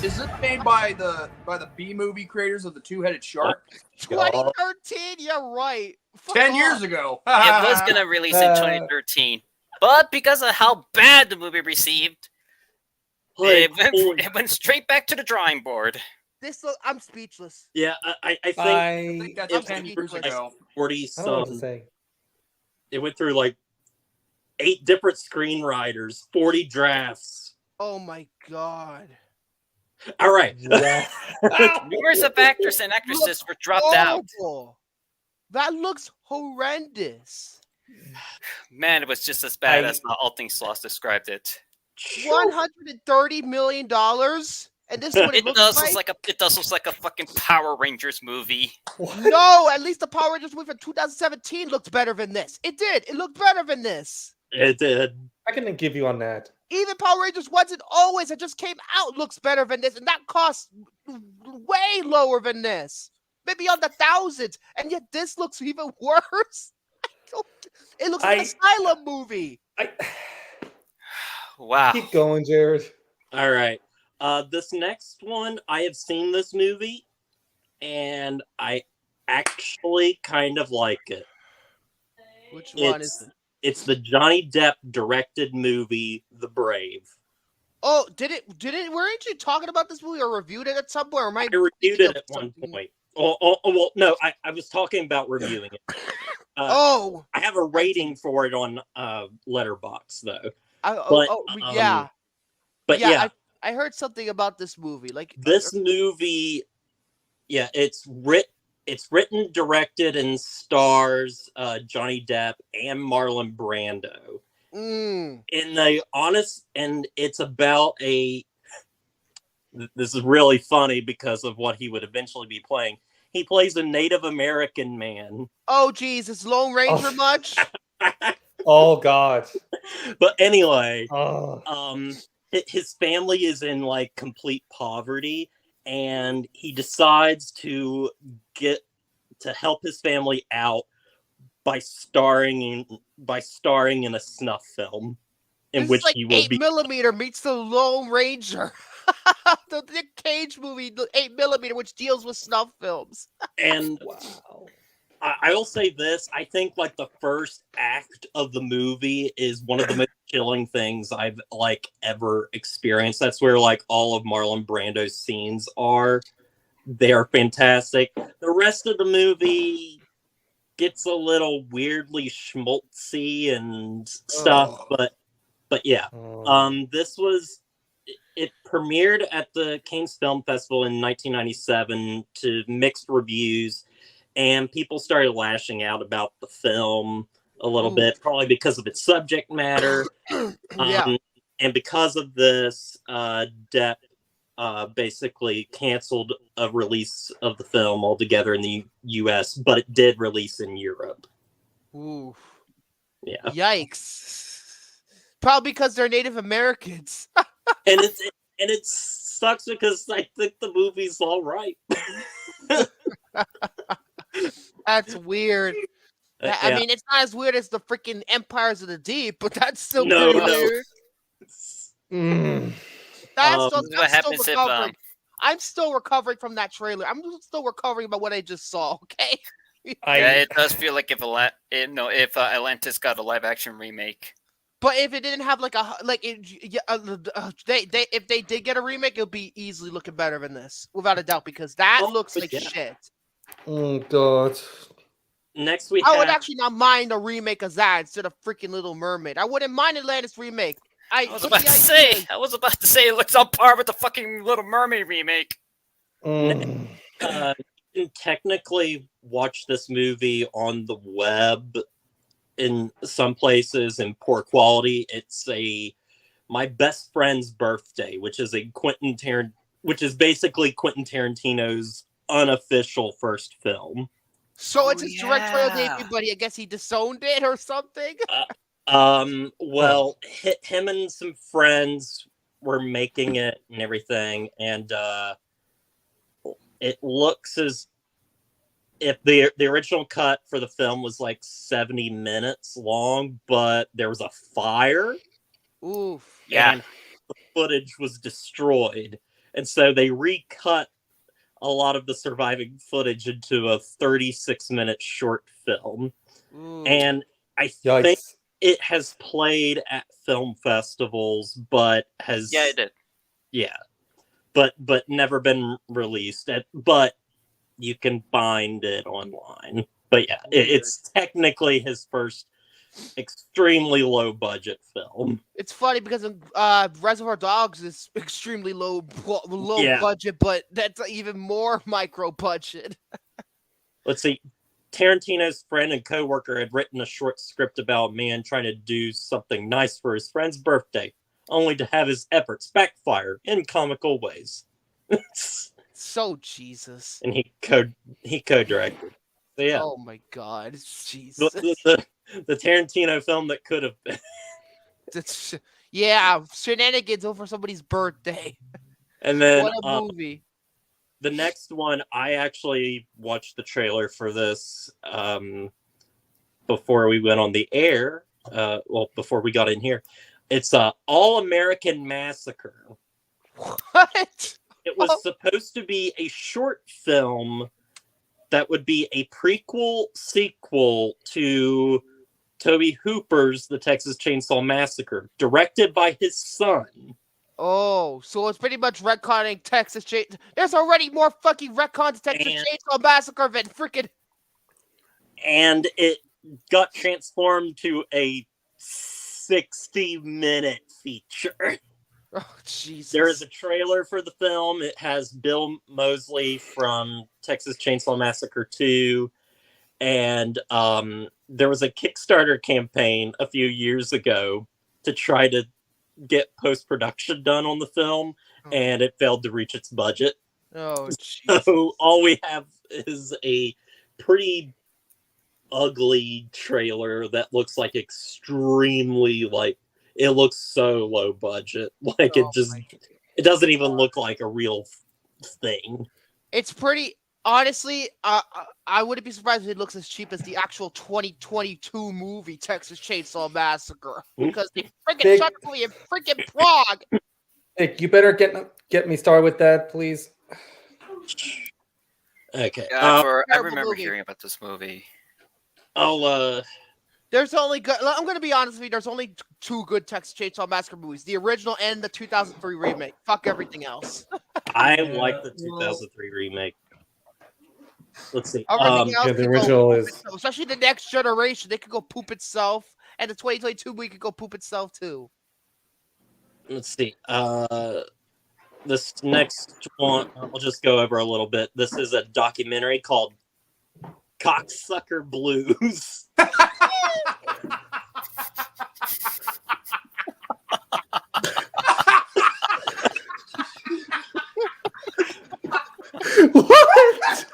this made by the B movie creators of the Two-Headed Shark? 2013, you're right. Fuck 10 off. years ago. It was gonna release in 2013, but because of how bad the movie received, it went straight back to the drawing board. I'm speechless. Yeah, I think I think that's I'm 10 years speechless. ago. Jordy, I don't know what to say. it went through like 8 different screenwriters, 40 drafts. Oh my god. All right. Yeah. Numerous of actors and actresses were dropped out. Horrible. That looks horrendous. Man, it was just as bad as All Things Lost described it. $130 million? And this is what it looks like? It does look like a fucking Power Rangers movie. No, at least the Power Rangers movie from 2017 looked better than this. It did. It looked better than this. It did. I can give you on that. Even Power Rangers Once and Always that just came out looks better than this, and that costs way lower than this. Maybe on the thousands, and yet this looks even worse. It looks like an Asylum movie. Wow. Keep going, Jared. All right. This next one, I have seen this movie, and I actually kind of like it. Which one is it? It's the Johnny Depp directed movie, The Brave. Oh, did it? Weren't you talking about this movie or reviewed it at some point? Or am I reviewed it at one point. Well, no, I was talking about reviewing it. I have a rating for it on Letterboxd though. Yeah. But yeah, I heard something about this movie. Like this movie, yeah, it's written, directed, and stars Johnny Depp and Marlon Brando. And it's about this is really funny because of what he would eventually be playing. He plays a Native American man. Oh, geez, is Lone Ranger much? Oh, God. But anyway, Oh. His family is in like complete poverty, and he decides to help his family out by starring in a snuff film in This which is like he will 8mm meets the Lone Ranger. The Nick Cage movie, the 8mm, which deals with snuff films. And Wow. I will say this: I think like the first act of the movie is one of the most chilling things I've like ever experienced. That's where like all of Marlon Brando's scenes are. They are fantastic. The rest of the movie gets a little weirdly schmaltzy and stuff, but yeah. It premiered at the Cannes Film Festival in 1997 to mixed reviews, and people started lashing out about the film a little bit, probably because of its subject matter. Yeah. And because of this, Depp basically canceled a release of the film altogether in the US, but it did release in Europe. Ooh. Yeah. Yikes. Probably because they're Native Americans. And it sucks because I think the movie's all right. That's weird. I mean, it's not as weird as the freaking Empires of the Deep, but that's still pretty weird. That's what happens still recovering. I'm still recovering from that trailer. I'm still recovering about what I just saw. Okay. Yeah, it does feel like if Atlantis got a live action remake. But if it didn't have if they did get a remake, it'll be easily looking better than this, without a doubt, because that looks like shit. Oh God. Next we I would actually not mind a remake of that instead of freaking Little Mermaid. I wouldn't mind Atlantis remake. I was about to say it looks on par with the fucking Little Mermaid remake. Mm. You can technically watch this movie on the web in some places in poor quality. It's My Best Friend's Birthday, which is basically Quentin Tarantino's unofficial first film. So it's his directorial debut, but I guess he disowned it or something. Well, him and some friends were making it and everything, and it looks as if the original cut for the film was like 70 minutes long, but there was a fire. Oof. Yeah. And the footage was destroyed, and so they recut a lot of the surviving footage into a 36-minute short film. Ooh. And I Yikes. think it has played at film festivals, but has Yeah, it did. yeah, but never been released. But you can find it online. But yeah, it's technically his first extremely low budget film. It's funny because Reservoir Dogs is extremely low Yeah. budget, but that's even more micro budget. Let's see. Tarantino's friend and coworker had written a short script about a man trying to do something nice for his friend's birthday, only to have his efforts backfire in comical ways. So Jesus. And he co-directed. So yeah, Oh my God, Jesus. the Tarantino film that could have been. Yeah, shenanigans over somebody's birthday. And then What a movie. the next one, I actually watched the trailer for this before we went on the air. Well, before we got in here. It's All American Massacre. What? It was supposed to be a short film that would be a sequel to Tobe Hooper's The Texas Chainsaw Massacre, directed by his son. Oh, so it's pretty much retconning Texas Chainsaw. There's already more fucking retcons to Texas Chainsaw Massacre than freaking. And it got transformed to a 60-minute feature. Oh, Jesus. There is a trailer for the film. It has Bill Moseley from Texas Chainsaw Massacre 2. And there was a Kickstarter campaign a few years ago to try to get post-production done on the film, and it failed to reach its budget. Oh, Jesus. So all we have is a pretty ugly trailer that looks like extremely it looks so low budget. It doesn't even look like a real thing. It's pretty. Honestly, I wouldn't be surprised if it looks as cheap as the actual 2022 movie Texas Chainsaw Massacre, because they freaking shot the movie in freaking Prague. Nick, you better get me started with that, please. Okay. I Terrible remember movie. hearing about this movie. There's only good. I'm gonna be honest with you. There's only two good Texas Chainsaw Massacre movies: the original and the 2003 remake. Fuck everything else. I like the 2003 remake. Let's see. Everything else the could go original poop is- itself, especially the next generation. They could go poop itself, and the 2022 movie could go poop itself too. Let's see. This next one, I'll just go over a little bit. This is a documentary called Cocksucker Blues. What?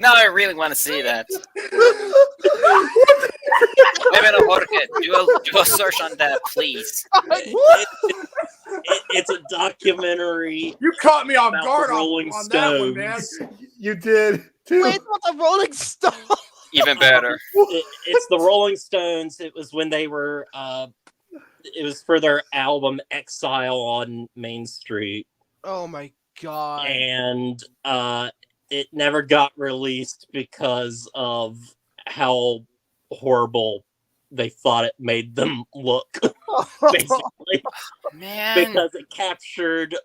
Now I really want to see that. Wait a minute, Jorge. Do a search on that, please. It's a documentary. You caught me off About guard the on, Rolling on that one, man. Stones. You did too. Wait, it's not the Rolling Stone. Even better. It's the Rolling Stones. It was when they were. It was for their album Exile on Main Street, Oh my God. and it never got released because of how horrible they thought it made them look. Basically, Man. because it captured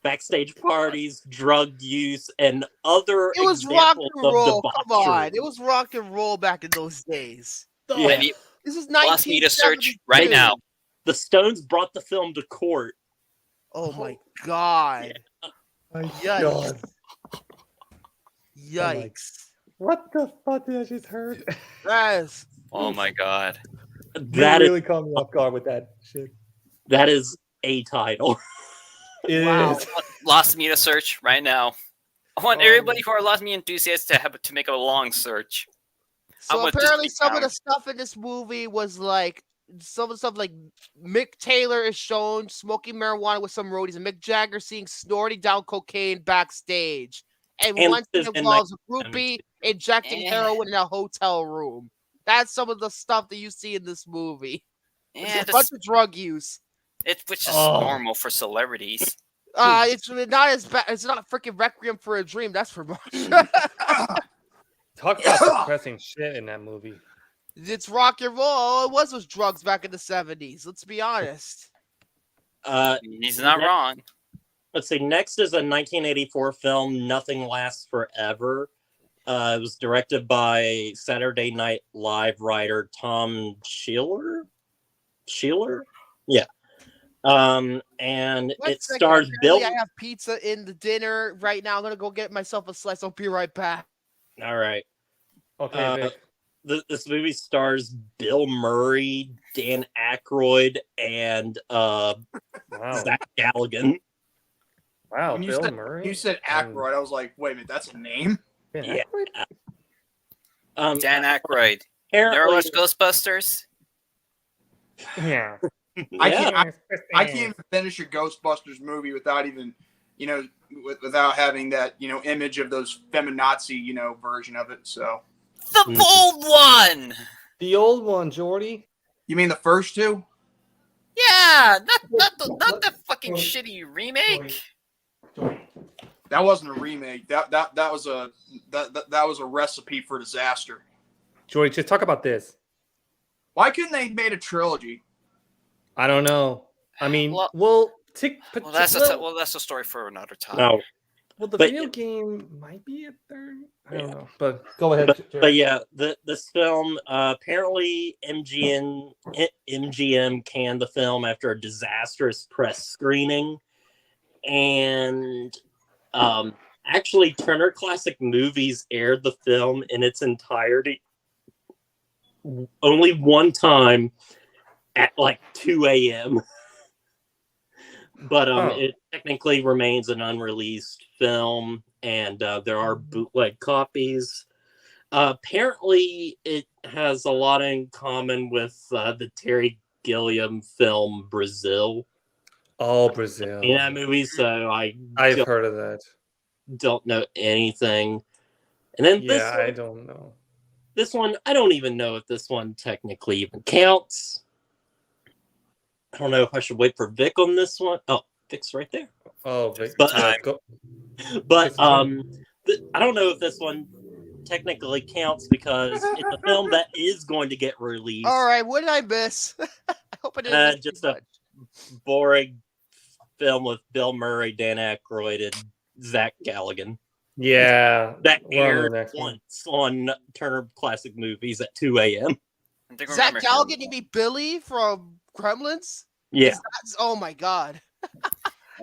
backstage parties, drug use, and other It was rock examples and of roll. debauchery. Come on, it was rock and roll back in those days. Yeah. When you This is lost me to search 1972. right now. The Stones brought the film to court. Oh my God. My Yikes. God. Yikes. What the fuck did I just heard? That's Oh my God. That you is really caught me off guard with that shit. that is a title. It Wow. is. Lost me to search right now. I want everybody who are Lost Me enthusiasts to make a long search. I So want this apparently, to be some of the found. stuff in this movie was like some of the stuff like Mick Taylor is shown smoking marijuana with some roadies, and Mick Jagger seeing snorting down cocaine backstage, and And one this thing is in involves a 1972. groupie injecting heroin in a hotel room. That's some of the stuff that you see in this movie. Yeah, It's a bunch of drug use. which is Oh. normal for celebrities. It's not as bad. It's not freaking Requiem for a Dream. That's for much. Talk about depressing shit in that movie. It's rock and roll. All it was drugs back in the 70s. Let's be honest. He's not next- wrong. Let's see. Next is a 1984 film, Nothing Lasts Forever. It was directed by Saturday Night Live writer Tom Sheeler. Yeah. And One it second, stars Bill. apparently I have pizza in the dinner right now. I'm gonna go get myself a slice. I'll be right back. All right. Okay, Vic. This movie stars Bill Murray, Dan Aykroyd, and Wow. Zach Galligan. Wow, When you Bill said, Murray. You said Aykroyd. I was like, wait a minute, that's a name? Yeah. Dan Aykroyd. Apparently, Never watched Ghostbusters? Yeah. I yeah, can't even finish a Ghostbusters movie without even, without having that, image of those feminazi, version of it. So The bold one! The old one, Jordy. you mean the first two? Yeah, not the fucking shitty remake. That wasn't a remake. That was a recipe for disaster. Jordy, just talk about this. Why couldn't they made a trilogy? I don't know. I mean, Well- well, That's a story for another time. no. well, the but- video game might be a third. I don't know, but go ahead. But Jordy. yeah, this film apparently MGM canned the film after a disastrous press screening, and actually Turner Classic Movies aired the film in its entirety only one time at like 2 a.m. But it technically remains an unreleased film, and there are bootleg copies. Apparently, it has a lot in common with the Terry Gilliam film Brazil. Oh, Brazil. In that movie, so I've heard of that. don't know anything. And then Yeah, I don't know. this one, I don't even know if this one technically even counts. I don't know if I should wait for Vic on this one. Oh, Vic's right there. Oh, Vic, But- go. But I don't know if this one technically counts because it's a film that is going to get released. All right, what did I miss? I hope I didn't miss Just too a much. boring film with Bill Murray, Dan Aykroyd, and Zach Galligan Yeah, that we're on to the aired next one. once on Turner Classic Movies at 2 a.m. I think I Zach remember Galligan, him. you mean Billy from Gremlins? Yeah, Oh my god.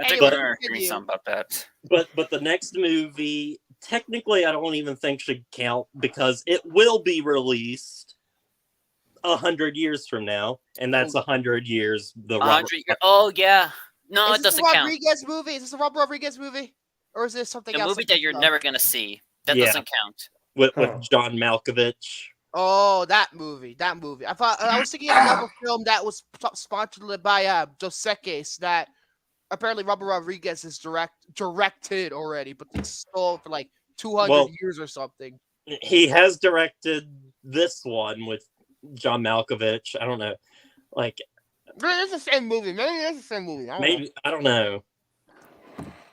I think Anyway, I remember continue. hearing something about that. but the next movie technically I don't even think should count because it will be released 100 years from now, and that's 100 years. The Robert, Oh yeah, no, Is it this doesn't a count. Rodriguez movie? Is this a Rob Rodriguez movie? Or is this something The else? movie that you're never gonna see. That Yeah. doesn't count. with Huh. John Malkovich. Oh, that movie. That movie. I was thinking of another film that was sponsored by Dos Equis that apparently Robert Rodriguez has directed already, but they stole for like 200 Well- years or something. He has directed this one with John Malkovich. I don't know, like Maybe it's the same movie. Maybe it's the same movie. I don't know. maybe I don't know,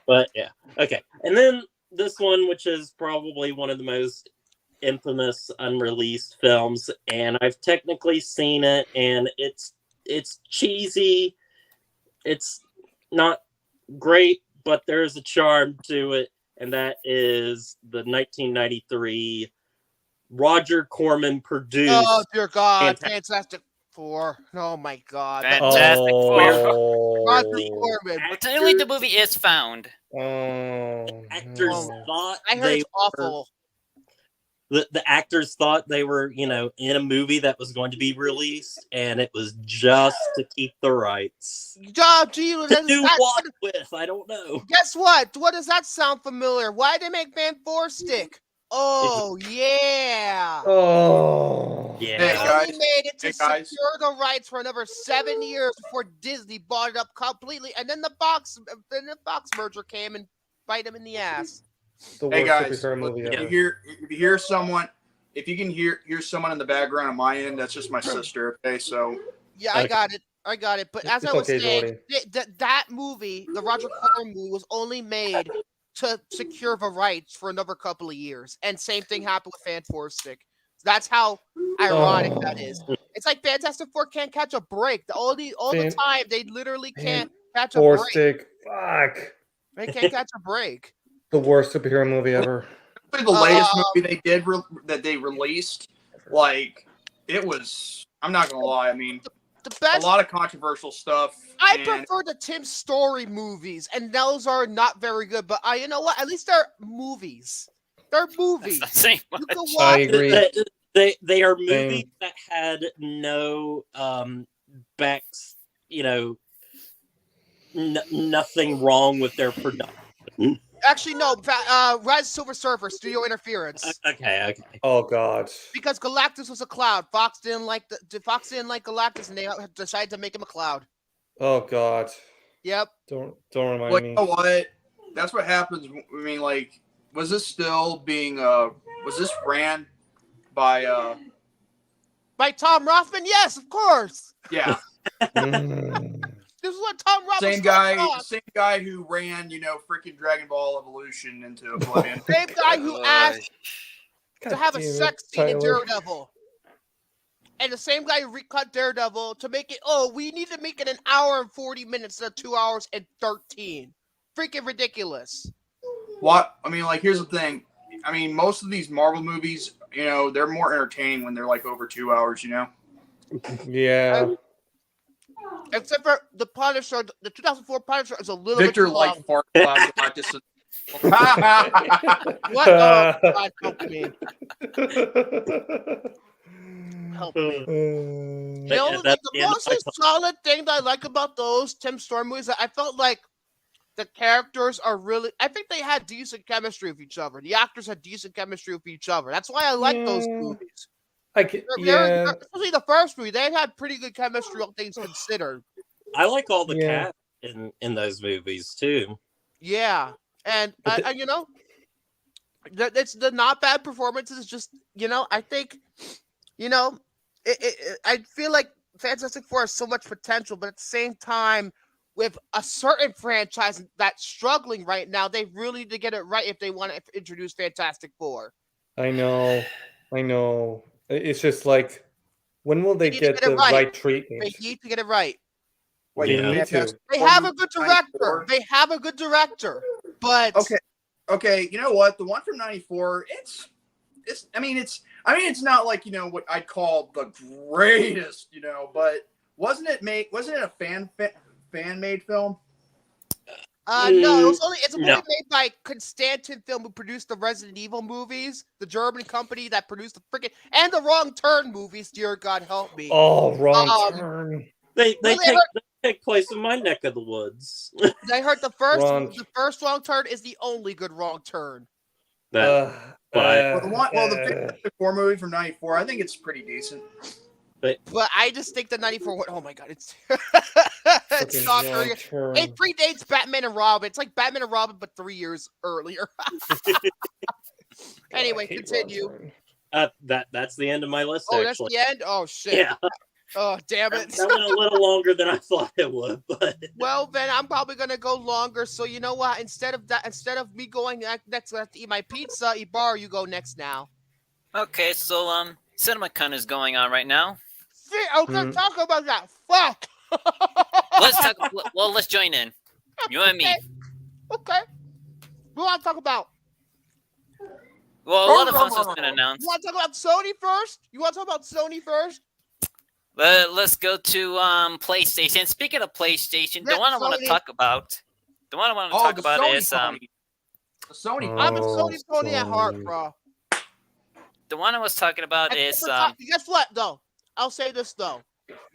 but yeah, okay. And then this one, which is probably one of the most infamous unreleased films, and I've technically seen it, and it's cheesy. It's not great, but there's a charm to it, and that is the 1993 Roger Corman produced. Oh dear God! Fantastic. Fantastic Four. Oh my God! Fantastic Oh, Roger Corman. But technically, the movie is found. Oh, Actors no. thought I heard they it's awful. the actors thought they were, in a movie that was going to be released, and it was just to keep the rights. Gee, To do what with? I don't know. guess what? What does that sound familiar? Why did they make Fan 4 stick? Oh, yeah. Oh. Yeah. They Hey, only made it to Hey, guys. secure the rights for another 7 years before Disney bought it up completely, and then the Fox merger came and bite them in the ass. The Hey worst guys, superhero movie if ever. you hear someone, if you can hear someone in the background on my end, that's just my sister. Okay, so Yeah, I Okay. got it. But as It's I was okay, saying, Jordy. that movie, the Roger Corman movie, was only made to secure the rights for another couple of years. And same thing happened with Fan 4 Stick. That's how ironic that is. It's like Fantastic Four can't catch a break. All the time, they literally can't catch a Four break. stick. Fuck. They can't catch a break. The worst superhero movie ever. the latest movie they did that they released, like it was. I'm not gonna lie. I mean, The a best. lot of controversial stuff. I and prefer the Tim Story movies, and those are not very good. But you know what? At least they're movies. They're movies. That's not saying You much. can I watch. agree. They are movies that had no backs, nothing wrong with their production. Actually, no. Rise Silver Surfer, studio interference. Okay. Oh God. Because Galactus was a cloud. Fox didn't like Galactus, and they decided to make him a cloud. Oh God. Yep. Don't remind Well, me. you know what? That's what happens. I mean, like, was this still being was this ran by By Tom Rothman? Yes, of course. yeah, Mm. This is what Tom Rothman same guy who ran, freaking Dragon Ball Evolution into oblivion. Same guy who asked God to have a damn it, sex scene in Tyler. Daredevil. And the same guy who recut Daredevil to make it, we need to make it an hour and 40 minutes instead of 2 hours and 13. Freaking ridiculous. What? I mean, like, here's the thing. I mean, most of these Marvel movies, they're more entertaining when they're like over 2 hours, Yeah. Except for the Punisher, the 2004 Punisher is a little Victor bit too like long. fart cloud Galactus. What? Oh, God, help me. Help me. Mm. You know, Yeah, like, that's the the end of most my talk. solid thing that I like about those Tim Storm movies, I felt like the characters are really, I think they had decent chemistry with each other. The actors had decent chemistry with each other. That's why I like those Yeah. movies. Yeah. Especially the first movie, they had pretty good chemistry, all things considered. I like all the Yeah. cast in those movies too. Yeah, and But it's the not bad performances. Just I think, I feel like Fantastic Four has so much potential, but at the same time, with a certain franchise that's struggling right now, they really need to get it right if they want to introduce Fantastic Four. I know. It's just like, when will they need to get get it the right. right treatment? They need to get it right. Wait, They Yeah. need to. Fantastic They Four have a movie good 94? director. They have a good director, but Okay, you know what? The one from '94, it's not like what I'd call the greatest, but wasn't it a fan made film? no, it's a movie No. made by Constantin Film, who produced the Resident Evil movies, the German company that produced the freaking and the Wrong Turn movies. Dear God, help me. Oh, wrong Um, turn. They Well, they take place in my neck of the woods. I heard the first Wrong. Wrong Turn is the only good Wrong Turn. But The Fantastic Four movie from '94, I think it's pretty decent. But I just think the '94 one. Oh my God, it's it's fucking not wrong very. turn. It predates Batman and Robin. It's like Batman and Robin, but 3 years earlier. Anyway, I hate continue. wrong turn. that's the end of my list. Oh, that's actually, the end. Oh shit. yeah, Oh damn that it. went a little longer than I thought it would. But Well, then I'm probably gonna go longer. So you know what? Instead of me going next, I have to eat my pizza. Ibarra, you go next now. Okay, so CinemaCon is going on right now. Okay, talk about that. Fuck. Let's talk. Well, let's join in. You and me. Okay. We want to talk about. Well, a lot of fun stuff's been announced. You want to talk about Sony first? Let's go to PlayStation. Speaking of PlayStation, the Yeah, one I want Sony. to talk about. The one I want to Oh, talk the about Sony is pony. The Sony. Oh. I'm a Sony pony at heart, Sony. bro. The one I was talking about is Guess what though? I'll say this though.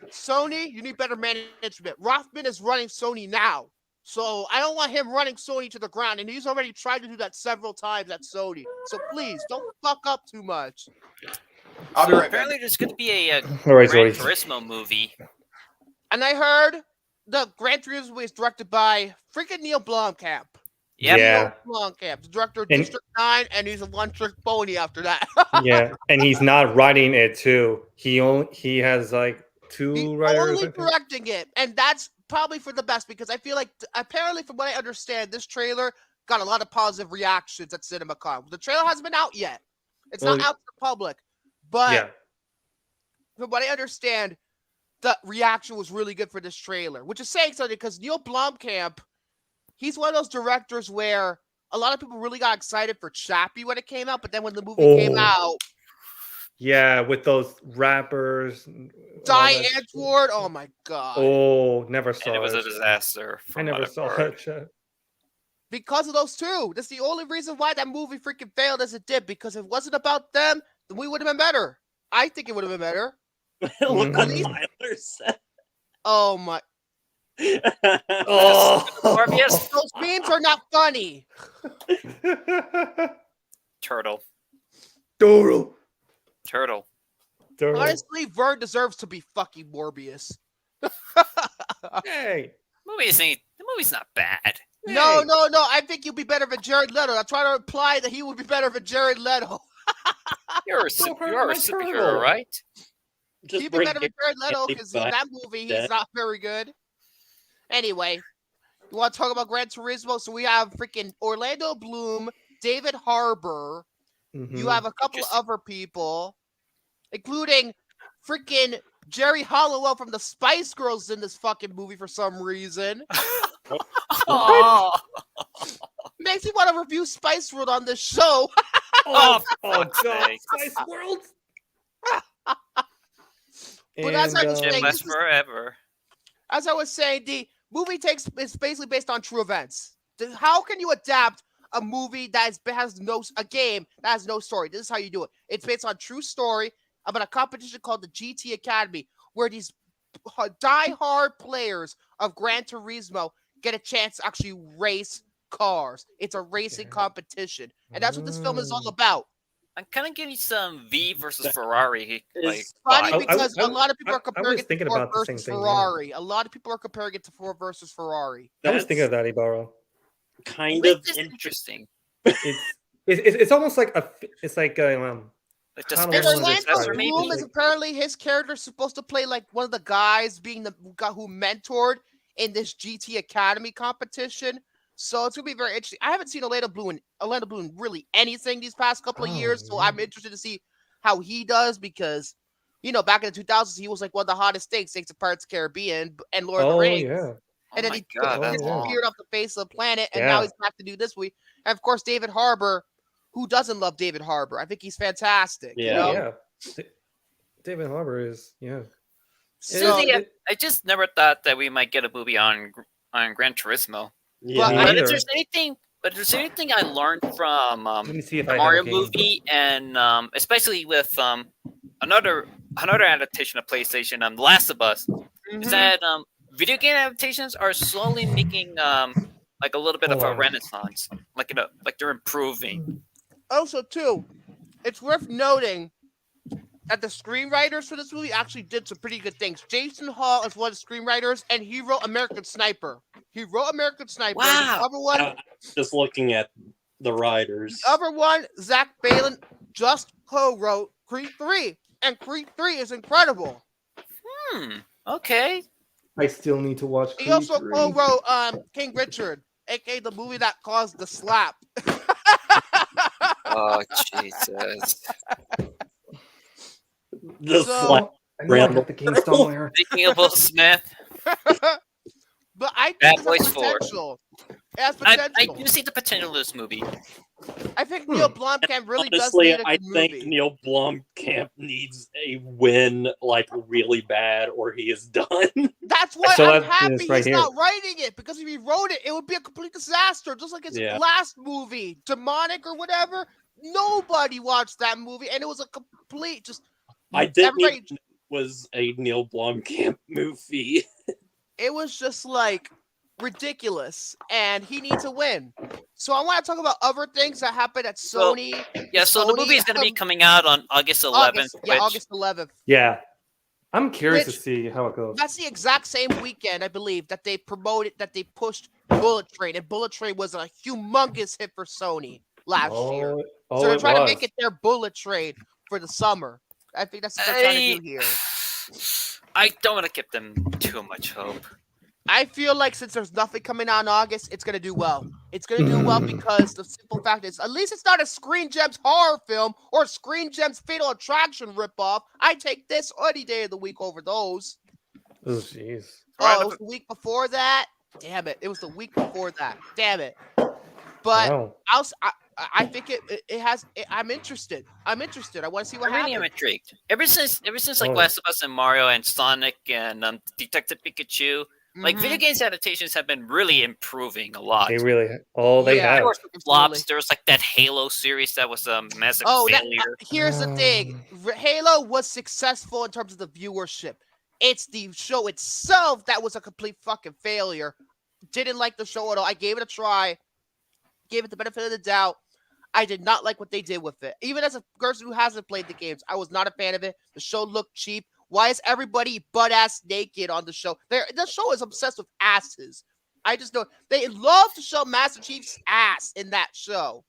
Sony, you need better management. Rothman is running Sony now. So I don't want him running Sony to the ground, and he's already tried to do that several times at Sony. So please don't fuck up too much. I'll be right back. apparently there's going to be a All right, Gran Jordy. Turismo movie. And I heard the Gran Turismo is directed by freaking Neil Blomkamp. Yep. Yeah, Neil Blomkamp, the director of And- District 9, and he's a one-trick pony after that. yeah, and he's not writing it too. He has like two He's writers. only I think. directing it, and that's probably for the best because I feel like apparently, from what I understand, this trailer got a lot of positive reactions at CinemaCon. The trailer hasn't been out yet; it's not Well, out to the public. But Yeah, from what I understand, the reaction was really good for this trailer, which is saying something because Neil Blomkamp, he's one of those directors where a lot of people really got excited for Chappie when it came out, but then when the movie came Oh. out, yeah, with those rappers. and all Die that shit. Antwoord, oh my god. Oh, never saw And it was a it. disaster. I from never what I've saw heard. that shit. Because of those two. That's the only reason why that movie freaking failed as it did. Because if it wasn't about them, then we would have been better. I think it would have been better. Look what Mhm. Tyler said. Oh my. Oh, Morbius, Those memes are not funny. Turtle. Doro. Turtle. Honestly, Vern deserves to be fucking Morbius. Hey, The movie's not bad. No. hey. I think you'd be better than Jared Leto. I'm trying to imply that he would be better than Jared Leto. You're a, Don't hurt you're a my superhero, turtle. right? Just He'd be bring better than Jared Leto Andy because in back that movie he's then. not very good. Anyway, you want to talk about Gran Turismo? So we have freaking Orlando Bloom, David Harbour. You Mhm. have a couple of other people, including freaking Jerry Hollowell from the Spice Girls in this fucking movie for some reason. Oh, Makes me want to review Spice World on this show. Oh, oh, oh fuck's God, sake. Spice World. But as I was And, saying, Last this is- forever. as I was saying, the movie is basically based on true events. How can you adapt a movie that a game that has no story? This is how you do it. It's based on true story about a competition called the GT Academy, where these die-hard players of Gran Turismo get a chance to actually race cars. It's a racing Yeah. competition, and that's what this film is all Mm. about. I'm kind of getting some V versus Ferrari like Is- Funny vibes. because a lot of people I- are I comparing was it to thinking Ford about the same versus thing, yeah. Ferrari. A lot of people are comparing it to Ford versus Ferrari. I was thinking of that, Ibarra. kind Which of is interesting. interesting. It's almost like it's like Like the How do And I Spirit wanna Orlando describe successor, it? maybe. Bloom is apparently his character supposed to play like one of the guys being the guy who mentored in this GT Academy competition. So it's gonna be very interesting. I haven't seen Orlando Bloom really anything these past couple of Oh, years, so yeah. I'm interested to see how he does because back in the 2000s he was like one of the hottest things thanks to Pirates of the Caribbean and Lord of the oh Rings. yeah. And then my he God, oh, that's yeah. long. disappeared off the face of the planet, and now Yeah. he's back to do this week. And of course, David Harbour, who doesn't love David Harbour? I think he's fantastic. Yeah. You know? Yeah. David Harbour is So, Susie, I just never thought that we might get a movie on Gran Turismo. Yeah. But Me But neither. if there's anything I learned from Let me see if the I Mario have a game. movie, and especially with another adaptation of PlayStation, The Last of Us, mhm. is that video game adaptations are slowly making like a little bit of Hold a on. renaissance, like they're improving. Also, too, it's worth noting that the screenwriters for this movie actually did some pretty good things. Jason Hall is one of the screenwriters, and he wrote American Sniper. Wow. The other one, Just looking at the writers. Zach Balin just co-wrote Creed 3, and Creed 3 is incredible. Okay. I still need to watch. He Creed also 3. co-wrote King Richard, aka the movie that caused the slap. Oh Jesus. The So- slap. I know I have the game somewhere. Speaking of Will Smith, But I Bad think it Boys has 4. potential. It has I potential. do see the potential of this movie. I think Neil Blomkamp really Honestly, does need a I good think movie. Neil Blomkamp needs a win like really bad, or he is done. That's why still I'm have happy this right he's here. not writing it, because if he wrote it, it would be a complete disaster, just like his Yeah. last movie, Demonic or whatever. Nobody watched that movie, and it was a complete just. I didn't everybody. even know it was a Neil Blomkamp movie. It was just like ridiculous, and he needs a win. So I want to talk about other things that happened at Well, Sony. Yeah, so the Sony, movie is going to be coming out on August 11th. August, yeah, which, August 11th. Yeah. I'm curious to Which- see how it goes. That's the exact same weekend, I believe, that they promoted, that they pushed Bullet Train, and Bullet Train was a humongous hit for Sony last year. So they're trying to make it their Bullet Train for the summer. I think that's what they're trying to do here. I don't want to give them too much hope. I feel like since there's nothing coming out in August, it's gonna do well. It's gonna do well because the simple fact is, at least it's not a Screen Gems horror film or Screen Gems Fatal Attraction ripoff. I take this any day of the week over those. Oh, jeez. Oh, it was the week before that. Damn it! It was the week before that. Damn it! But Wow. I think it has. I'm interested. I want to see what I really happens. am intrigued. Ever since like Oh. Last of Us and Mario and Sonic and Detective Pikachu, like video games adaptations have been really improving a lot. They really. Oh, they Yeah. have. There were some Absolutely. flops. There was like that Halo series that was a massive Oh, failure. here's the thing. Halo was successful in terms of the viewership. It's the show itself that was a complete fucking failure. Didn't like the show at all. I gave it a try. Gave it the benefit of the doubt. I did not like what they did with it. Even as a person who hasn't played the games, I was not a fan of it. The show looked cheap. Why is everybody butt-ass naked on the show? The show is obsessed with asses. I just know they love to show Master Chief's ass in that show.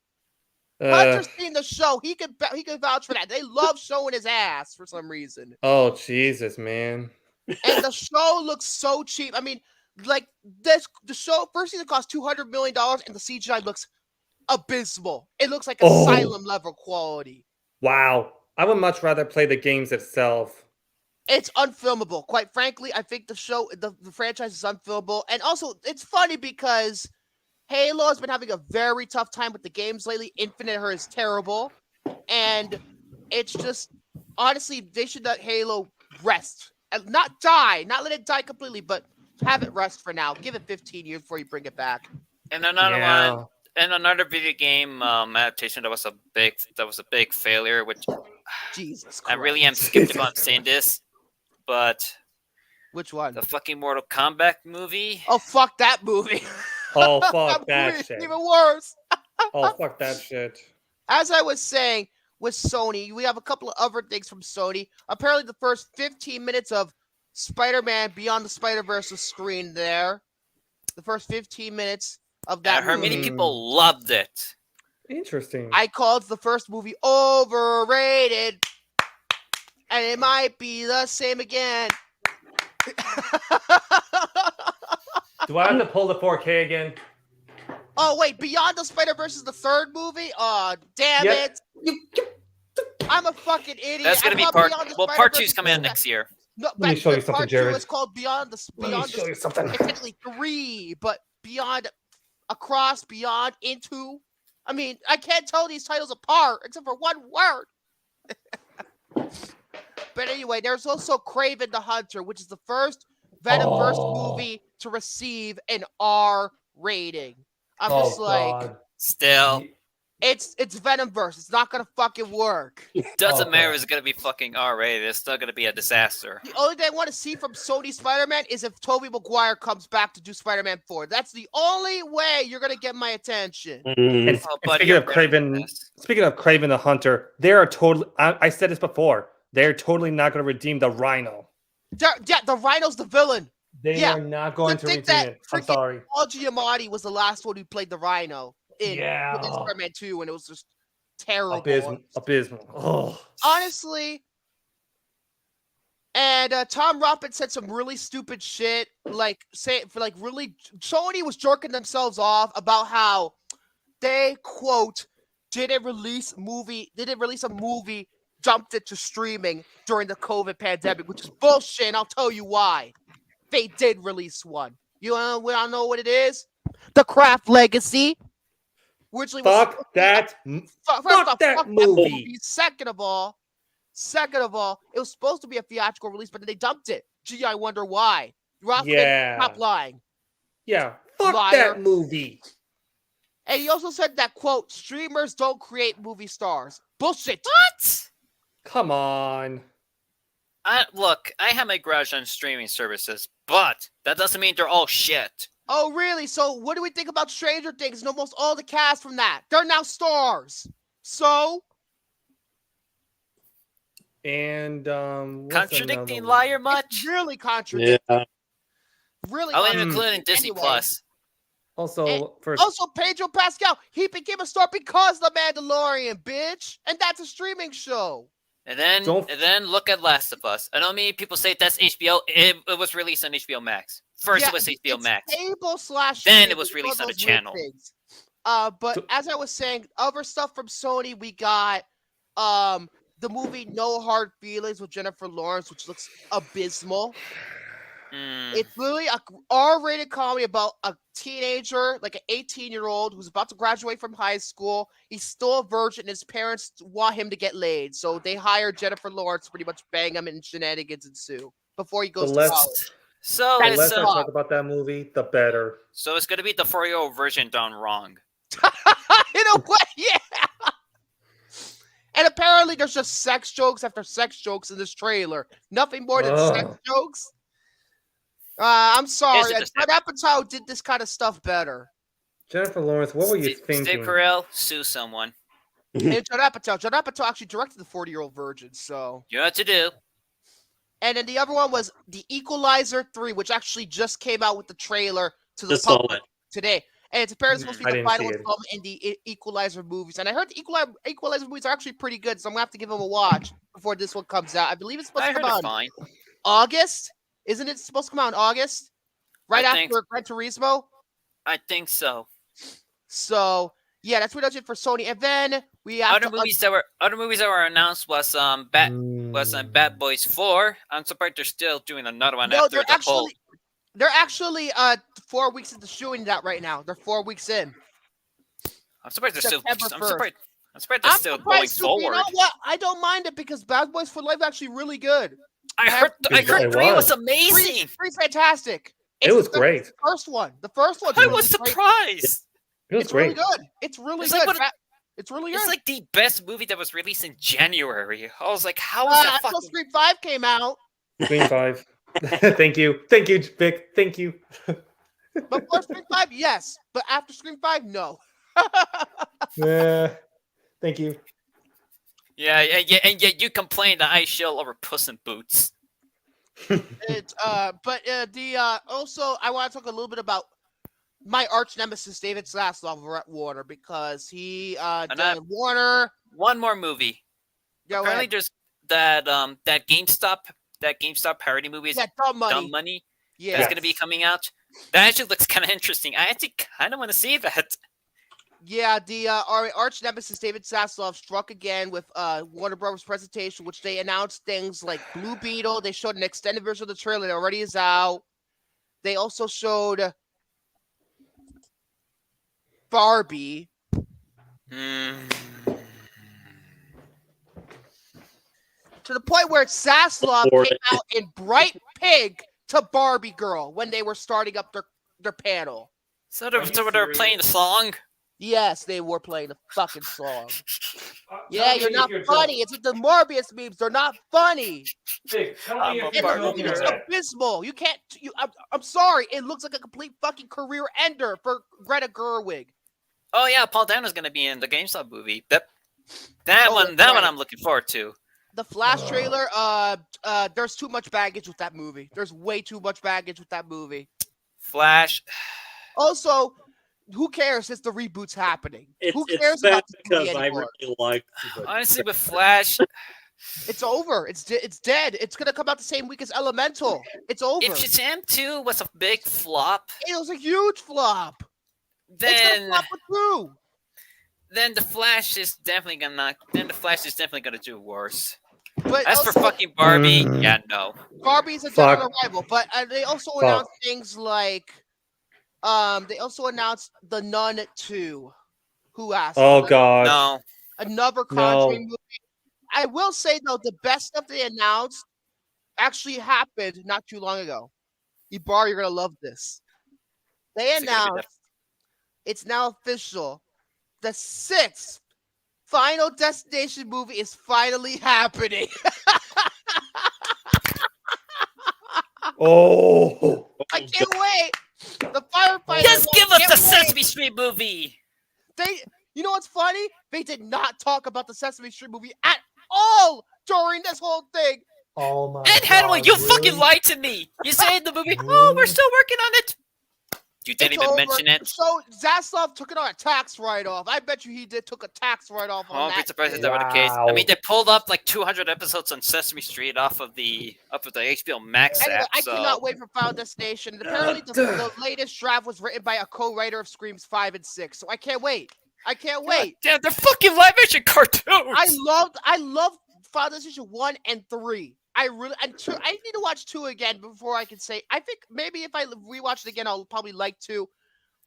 Hunter's seen the show. He could vouch for that. They love showing his ass for some reason. Oh, Jesus, man. And the show looks so cheap. I mean, like the show first season cost $200 million, and the CGI looks abysmal. It looks like Asylum level quality. Wow. I would much rather play the games itself. It's unfilmable. Quite frankly, I think the show, the franchise is unfilmable. And also, it's funny because Halo has been having a very tough time with the games lately. Infinite Her is terrible. And it's just, honestly, they should let Halo rest. And not die. Not let it die completely, but have it rest for now. Give it 15 years before you bring it back. And another one, and another video game adaptation that was a big failure. Which Jesus Christ. I really am skeptical on saying this, but Which one? the fucking Mortal Kombat movie. Oh, fuck that movie. Oh, fuck that movie, shit. Even worse. Oh, fuck that shit. As I was saying, with Sony, we have a couple of other things from Sony. Apparently, the first 15 minutes of Spider-Man Beyond the Spider-Verse was screened there. The first 15 minutes of that I heard movie. many people loved it. Interesting. I called the first movie overrated. And it might be the same again. Do I have to pull the 4K again? Oh, wait. Beyond the Spider-Verse is the third movie? Oh, damn Yep. it. I'm a fucking idiot. That's gonna I be thought part. Beyond the Well, part Spider-Verse 2's was coming out the next year. No, Let me show you something, part Jared. 2 is called Beyond the something. It's technically 3, but Beyond, Across, Beyond, Into. I mean, I can't tell these titles apart except for one word. But anyway, there's also Kraven the Hunter, which is the first Venomverse movie to receive an R rating. I'm just like, Still, it's Venomverse. It's not gonna fucking work. doesn't matter if it's gonna be fucking R-rated. It's still gonna be a disaster. The only thing I want to see from Sony Spider-Man is if Tobey Maguire comes back to do Spider-Man 4. That's the only way you're gonna get my attention. And, Oh, and buddy, speaking you're of better than Kraven, this. speaking of Kraven the Hunter, they are totally. I said this before. They're totally not going to redeem the Rhino. Yeah, the Rhino's the villain. They Yeah, are not going to think redeem that it. I'm freaking sorry. Paul Giamatti was the last one who played the Rhino in Yeah. Spider-Man 2, and it was just terrible. Abysmal. Oh. Honestly. And Tom Roppin said some really stupid shit, like Sony was jerking themselves off about how they quote didn't release a movie, dumped it to streaming during the COVID pandemic, which is bullshit. And I'll tell you why. They did release one. You wanna know what it is? The Craft Legacy. Originally was Fuck that. Fuck Fuck that that movie. Second of all, it was supposed to be a theatrical release, but then they dumped it. Gee, I wonder why. Rothman, Yeah. stop lying. Yeah. Fuck Liar. that movie. And he also said that, quote, streamers don't create movie stars. Bullshit. What? Come on. Look, I have my grudge on streaming services, but that doesn't mean they're all shit. Oh, really? So what do we think about Stranger Things and almost all the cast from that? They're now stars. So? And what's Contradicting another liar one? much? It's really contradictory. Yeah. Really I'll contradictory. even include in Disney Anyway. Plus. Also, for Also, Pedro Pascal, he became a star because of The Mandalorian, bitch. And that's a streaming show. And then look at Last of Us. I know many people say that's HBO. It was released on HBO Max. First, it was HBO it's Max. Cable/. Then it was streaming, released one on of the those weird channel. things. But as I was saying, other stuff from Sony, we got the movie No Hard Feelings with Jennifer Lawrence, which looks abysmal. It's literally a R-rated comedy about a teenager, like an 18-year-old who's about to graduate from high school. He's still a virgin, and his parents want him to get laid, so they hire Jennifer Lawrence to pretty much bang him, and shenanigans ensue before he the goes to less college. So the That's less I not- talk about that movie, the better. So it's gonna be the 4-year-old version done wrong. In a way, yeah. And apparently, there's just sex jokes after sex jokes in this trailer. Nothing more than sex Ugh. jokes. I'm sorry. Is it Judd Apatow did this kind of stuff better. Jennifer Lawrence, what were you Steve thinking? Carell, sue someone. And Judd Apatow actually directed the 40-year-old virgin. So, You know what to do. and then the other one was The Equalizer 3, which actually just came out with the trailer to the Just saw public it. today. And it's apparently supposed to I be the didn't final see it. installment in the Equalizer movies. And I heard the Equalizer movies are actually pretty good, so I'm gonna have to give them a watch before this one comes out. I believe it's supposed I to heard come it out in fine. August. Isn't it supposed to come out in August? Right I think- after Gran Turismo. I think so. So yeah, that's what does it for Sony. And then we have Other movies that were announced was Bad Boys 4. I'm surprised they're still doing another one No, after the whole. they're actually 4 weeks into shooting that right now. They're 4 weeks in. I'm surprised they're still. September I'm 1st. surprised they're still going surprised, too, but forward. You know what? I don't mind it because Bad Boys for Life is actually really good. I heard It 3 was was. amazing. Three's fantastic. It was the great. First one. The first one's I really was great. surprised. It was It's great. really good. It's really It's good. like It's really It's good. like the best movie that was released in January. I was like, how is that Until fucking? Scream 5 came out. Scream 5. Thank you, Vic. Thank you. Before Scream 5, yes. But after Scream 5, no. Yeah. Thank you. Yeah, and yet you complain that I shill over Puss in Boots. Also I want to talk a little bit about my arch nemesis David Zaslav over at Warner because he did Warner. One more movie. Go Apparently, ahead. there's that GameStop parody movie is Yeah, Dumb Money. Dumb Money. Yeah. That's gonna be coming out. That actually looks kind of interesting. I actually kind of want to see that. Yeah, our arch nemesis David Zaslav struck again with Warner Brothers presentation, which they announced things like Blue Beetle. They showed an extended version of the trailer that already is out. They also showed Barbie. To the point where Zaslav Afford came it. out in Bright Pig to Barbie Girl when they were starting up their panel. So they're playing the song. Yes, they were playing the fucking song. Yeah, you're not funny. It's like the Morbius memes. They're not funny. I'm a It's Barbie it's girl. abysmal. You can't. I'm sorry. It looks like a complete fucking career ender for Greta Gerwig. Oh yeah, Paul Dano's gonna be in the GameStop movie. That Oh, one that's right. I'm looking forward to. The Flash trailer. There's too much baggage with that movie. There's way too much baggage with that movie. Flash. Also, who cares if the reboot's happening? Who It's cares sad about this movie because I anymore? really like. Honestly, with Flash, It's over. It's dead. It's gonna come out the same week as Elemental. It's over. if Shazam 2 was a big flop, It was a huge flop. It's gonna then flop with two. then the Flash is definitely gonna do worse. But As for also, fucking Barbie, yeah, no. Barbie's a Fuck. dead arrival. But they also Fuck. announced things like, they also announced The Nun 2. Who asked? Oh God. No. Another Conjuring movie. I will say though, the best stuff they announced actually happened not too long ago. Ibarra, you're gonna love this. They Is it gonna be announced It's now official. The 6th Final Destination movie is finally happening. Oh, I can't wait. The firefighters. Just give us can't the wait. Sesame Street movie. You know what's funny? They did not talk about the Sesame Street movie at all during this whole thing. oh my Ed Hathaway, you God, fucking really? lied to me. You say in the movie, oh, we're still working on it. You didn't It's even over. mention it. So Zaslav took it on a tax write-off. I bet you he took a tax write-off I on won't be that. surprised if shit. that were the case. I mean, Wow. they pulled up like 200 episodes on Sesame Street off of the HBO Max Anyway, app. I So cannot wait for Final Destination. And apparently, the latest draft was written by a co-writer of Screams 5 and 6. So I can't wait. I can't wait. damn, they're fucking live action cartoons. I loved Final Destination 1 and 3. I need to watch 2 again before I can say. I think maybe if I rewatch it again, I'll probably like 2.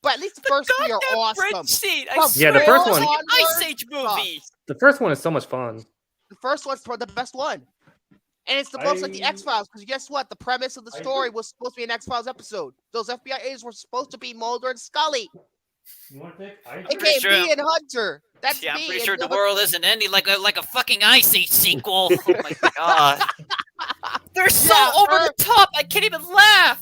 But at least the first 3 are goddamn awesome. bridge scene. I From swear, Yeah, the first it's one- like an Ice onward, Age movie. The first one is so much fun. The first one's the best one. And it's the most like the X-Files, because guess what? The premise of the story was supposed to be an X-Files episode. Those FBI agents were supposed to be Mulder and Scully. You want to pick? AKA sure- me and Hunter. That's Yeah, I'm me. pretty and sure the other- world isn't ending like a fucking Ice Age sequel. Oh my god. They're so Yeah, over the top, I can't even laugh.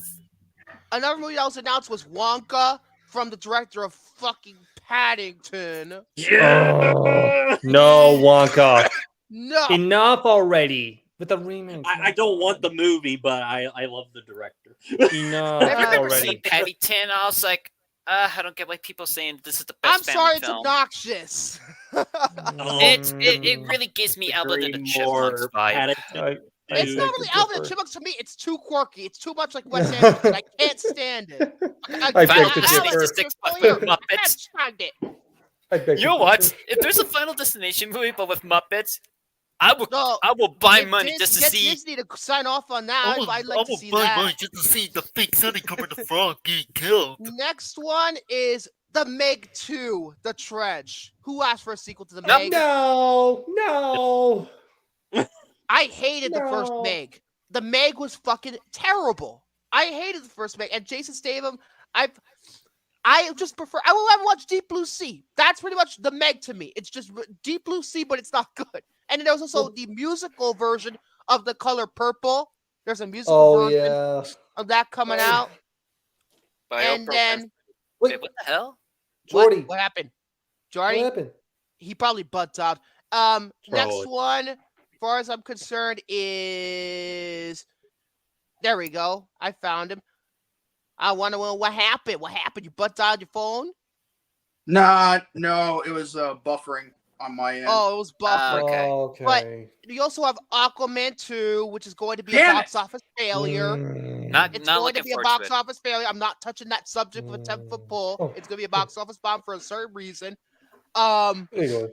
Another movie that was announced was Wonka from the director of fucking Paddington. Oh, no, Wonka. No. Enough already with the remake. I don't want the movie, but I love the director. Enough I remember already. seeing Paddington, I was like, I don't get why people saying this is the best I'm sorry, family it's film. obnoxious. It really gives me Alvin and the Chipmunks vibe. It's not really Alvin and Chipmunks to me. It's too quirky. It's too much like Wes Anderson. I can't stand it. I Final beg to Destination differ. 6 Oh, with yeah. Muppets. Can't stand it. I beg You know to what? differ. If there's a Final Destination movie but with Muppets, I No, will buy get money Dis- just to get see. Disney to sign off on that. I'd like to see that. just to see the fake Sonny cover the frog getting killed. Next one is The Meg 2, The Dredge. Who asked for a sequel to The Meg? No. I hated the first No. Meg. The Meg was fucking terrible. I hated the first Meg. And Jason Statham, I just prefer. I will ever watch Deep Blue Sea. That's pretty much the Meg to me. It's just Deep Blue Sea, but it's not good. And then there was also the musical version of The Color Purple. There's a musical version of that coming out. And then Wait, what the hell? Jordy. what happened? What Jordy? happened? He probably butt topped. Next one, as far as I'm concerned, is there we go. I found him. I want to know what happened. What happened? You butt dialed your phone? No, it was buffering on my end. Oh, it was buffering. Okay. Okay. But you also have Aquaman 2, which is going to be Damn a it! box office failure. Not It's not going to looking be a forward box to it. office failure. I'm not touching that subject with a 10-foot pole. Oh. It's going to be a box office bomb for a certain reason. There you go.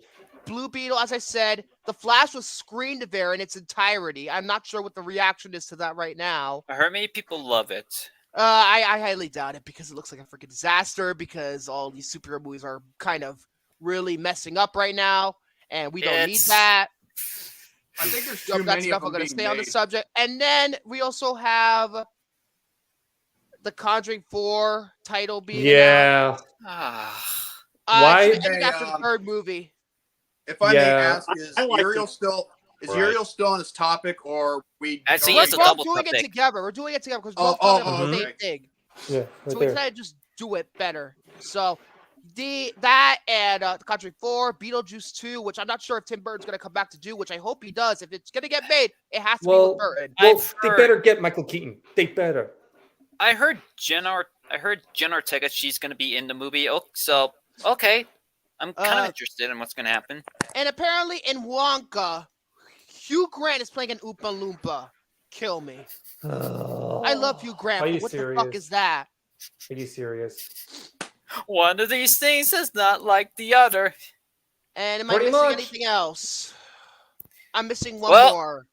Blue Beetle, as I said, The Flash was screened there in its entirety. I'm not sure what the reaction is to that right now. I heard many people love it. I highly doubt it because it looks like a freaking disaster because all these superhero movies are kind of really messing up right now, and we don't need It's- that. I think there's So too that's many enough. of I'm them going to being stay on the made. subject. And then we also have The Conjuring 4 title being announced. Yeah. Ah, Why- It ended Hey, after the third movie. If I may Yeah. ask, is I like Uriel this. still Right. Uriel still on this topic, or we? I'd say or- he has We're a both double doing it topic. together. We're doing it together because Oh, both talking oh, about the okay. same thing. Yeah, right So we there. decided to just do it better. So that and The Conjuring 4, Beetlejuice 2, which I'm not sure if Tim Burton's going to come back to do, which I hope he does. If it's going to get made, it has to be Well, with Burton. Well, I've they heard- better get Michael Keaton. They better. I heard Jen Ortega. She's gonna be in the movie. Oh, so okay, I'm kind of interested in what's gonna happen. And apparently in Wonka, Hugh Grant is playing an Oompa Loompa. Kill me. I love Hugh Grant, Are but you what the serious? fuck is that? Are you serious? One of these things is not like the other. And am I Pretty missing much. anything else? I'm missing one Well- more.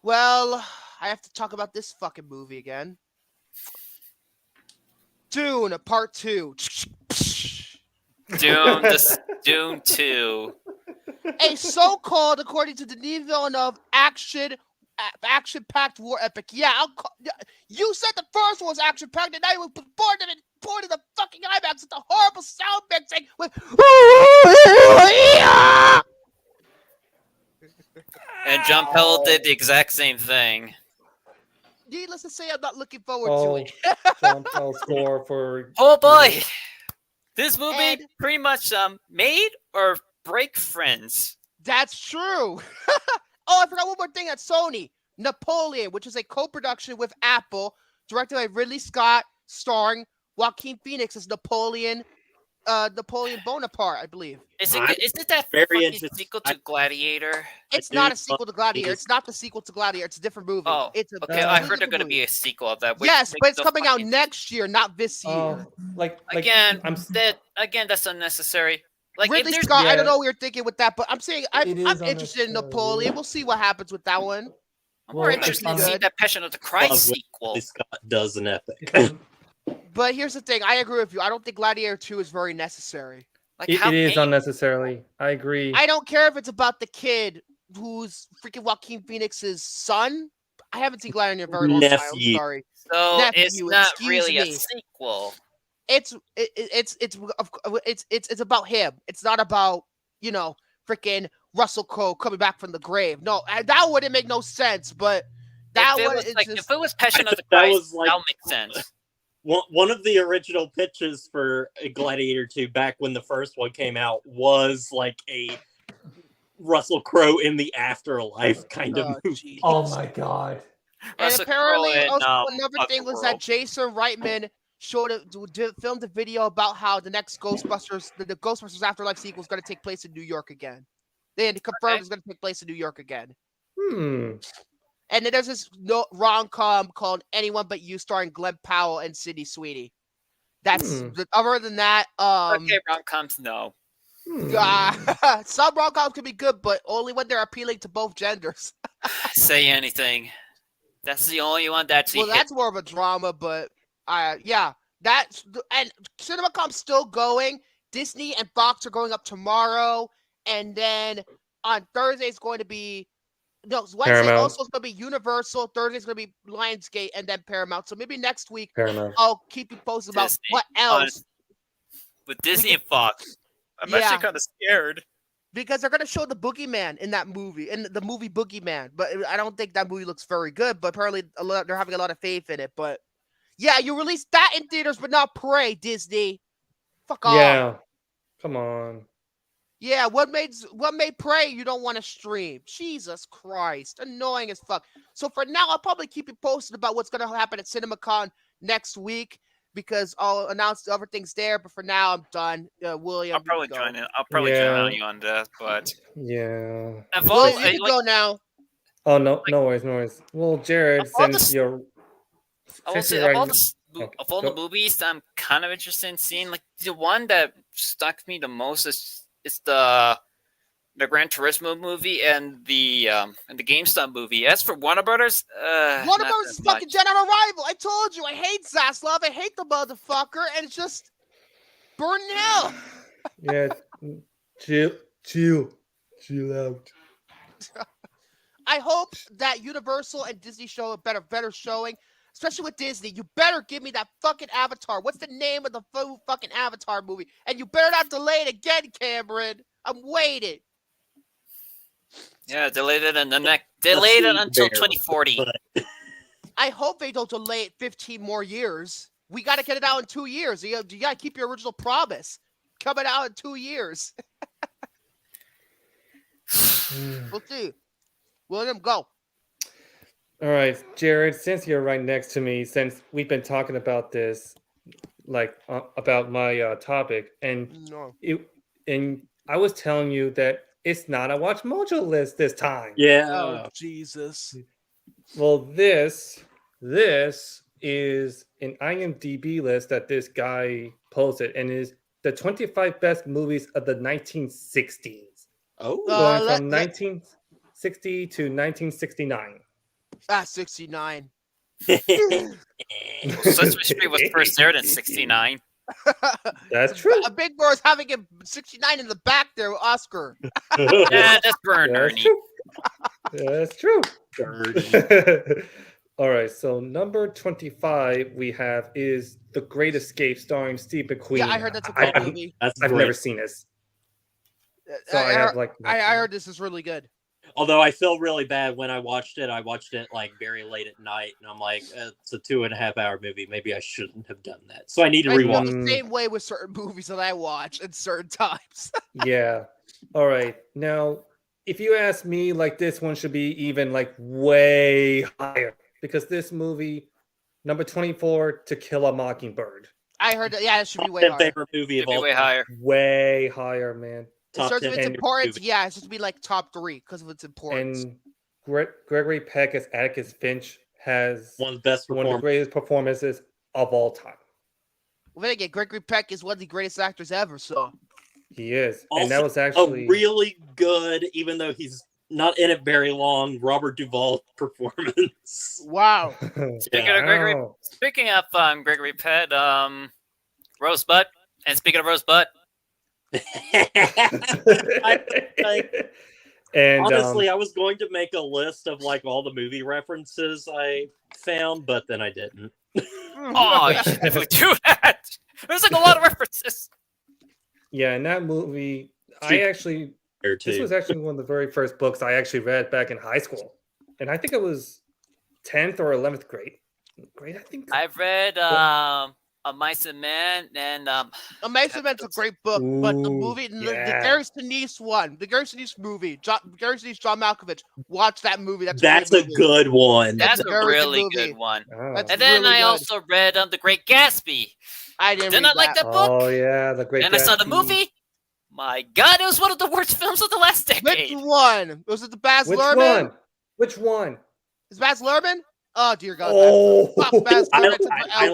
Well, I have to talk about this fucking movie again. Dune Part 2. Dune 2. A so-called, according to Denis Villeneuve, action-packed war epic. Yeah, you said the first one was action-packed, and now you put more than it disappointed in the fucking IMAX with the horrible sound mixing with. And John Pell did the exact same thing. Needless to say, I'm not looking forward to Oh, it. John Pell score for. Oh boy, this movie And- pretty much made or break Friends. That's true. Oh, I forgot one more thing at Sony. Napoleon, which is a co-production with Apple, directed by Ridley Scott, starring Joaquin Phoenix as Napoleon Bonaparte, I believe. Is I'm it that very fucking interested- sequel to Gladiator? It's do not a love sequel to Gladiator. these- It's not the sequel to Gladiator. It's a different movie. Oh, It's a okay. I completely heard there's different gonna movie. be a sequel of that. which Yes, but makes it's no coming out fucking- next year, not this year. Like Again, I'm that's unnecessary. Like if Ridley there's Scott, I Yeah. don't know what you're thinking with that, but I'm saying I'm It is interested in unnecessary. Napoleon. We'll see what happens with that one. I'm more Well, interested in it's seeing good. that Passion of the Christ Love what sequel. This Scott does an epic. But here's the thing. I agree with you. I don't think Gladiator 2 is very necessary. Like it how is can- unnecessarily. I agree. I don't care if it's about the kid who's freaking Joaquin Phoenix's son. I haven't seen Gladiator in a very long time. I'm Nephew. sorry. So it's Nephew, not excuse really a me. sequel. It's about him. It's not about, freaking Russell Crowe coming back from the grave. No, that wouldn't make no sense. But that if it one was is like just if it was Passion I of the thought that Christ, was, like- that'll make sense. One of the original pitches for Gladiator 2 back when the first one came out was like a Russell Crowe in the afterlife kind of movie. jeez. Oh my god. And Russell apparently, Crowe in, also another thing was that Otherworld. Jason Reitman filmed a video about how the next Ghostbusters, the Ghostbusters Afterlife sequel, is going to take place in New York again. They had confirmed it's going to take place in New York again. And then there's this rom-com called Anyone But You, starring Glenn Powell and Sydney Sweeney. That's other than that. Okay, rom-coms, no. Some rom-coms can be good, but only when they're appealing to both genders. Say anything. That's the only one that's Well, that's more of a drama, but yeah, and CinemaCon's still going. Disney and Fox are going up tomorrow, and then on Thursday it's going to be Wednesday Paramount. also is going to be Universal. Thursday is going to be Lionsgate, and then Paramount. So maybe next week Paramount. I'll keep you posted about Disney. what else, with Disney and Fox. I'm Yeah. actually kind of scared. because they're going to show the Boogeyman in that movie, in the movie Boogeyman. But I don't think that movie looks very good. But apparently they're having a lot of faith in it. But yeah, you released that in theaters, but not Prey, Disney. Fuck off. Yeah. Come on. Yeah, what made Prey you don't want to stream? Jesus Christ, annoying as fuck. So for now, I'll probably keep you posted about what's gonna happen at CinemaCon next week because I'll announce the other things there. But for now, I'm done. William, I'll probably you can go. join in. I'll probably join Yeah. on you on that, but Yeah. of Well, all, you can go now. Oh no, no worries. Well, Jared, Of all the since s- you're I will since say you're of all, writing- of all the movies I'm kind of interested in seeing, like the one that stuck me the most is the Gran Turismo movie and the GameStop movie. As for Warner Brothers, Warner not Brothers that is fucking much. Dead on Arrival. I told you, I hate Zaslav. I hate the motherfucker, and it's just burn in hell. yeah, chill out. I hope that Universal and Disney show a better showing, especially with Disney. You better give me that fucking Avatar. What's the name of the fucking Avatar movie? And you better not delay it again, Cameron. I'm waiting. Yeah, delayed it until Bear, 2040. but- I hope they don't delay it 15 more years. We got to get it out in 2 years. You got to keep your original promise. Coming out in 2 years. We'll see. William, go. All right, Jared, since you're right next to me, since we've been talking about this, like about my topic, and No. I was telling you that it's not a Watch Mojo list this time. Yeah. Oh, Jesus. Well, this is an IMDb list that this guy posted, and is the 25 best movies of the 1960s, Oh. going from 1960 to 1969. 69. Sesame Street was first aired in '69. That's true. A Big Bird having a 69 in the back there, Oscar. Yeah, that's Burn That's Ernie. true. That's true. Dirty. All right, so number 25 we have is The Great Escape, starring Steve McQueen. Yeah, I heard that's a great I've, movie. That's I've great. never seen this, so I have like. I heard this is really good. Although I feel really bad when I watched it. I watched it like very late at night, and I'm like, it's a 2.5-hour movie. Maybe I shouldn't have done that. So I need to I feel rewatch. the same way with certain movies that I watch at certain times. Yeah. All right. Now, if you ask me, like this one should be even like way higher because this movie, number 24, To Kill a Mockingbird, I heard that. Yeah, it should be Top way 10 higher. favorite movie Should of be all way time. higher. way higher, man. In Top terms of 10 its and- importance, movie. yeah, it's supposed to be like top 3 because of its importance. And Gregory Peck as Atticus Finch has One of the best one of the performances. greatest performances of all time. Well, then again, Gregory Peck is one of the greatest actors ever. So He is, and that Also, was actually A really good, even though he's not in it very long, Robert Duvall performance. wow. Speaking of Gregory, Wow. speaking of Gregory Pett, Rosebud, and speaking of Rosebud, And honestly, I was going to make a list of like all the movie references I found, but then I didn't. oh, you should definitely do that. There's like a lot of references. yeah, in that movie, I Super- actually There this too. was actually one of the very first books I actually read back in high school, and I think it was 10th or 11th grade. I think. I've read A Mice and Men and Amazing Man's a great book, but the Ooh, movie, the yeah. Gary Sinise one, the Gary Sinise movie, Gary Sinise, John Malkovich, watch that movie. That's That's a a great movie. good one. that's a very good really movie. good one. Ah. That's- And then really I good. also read The Great Gatsby. I didn't Didn't read I like that book? Oh yeah, the great. And I saw the Gatsby. movie. My God, it was one of the worst films of the last Which decade. one? Was it the Baz Which Luhrmann? one? Which one? Is Baz Luhrmann? Oh dear God! Oh, Fuck Baz I, Luhrmann. I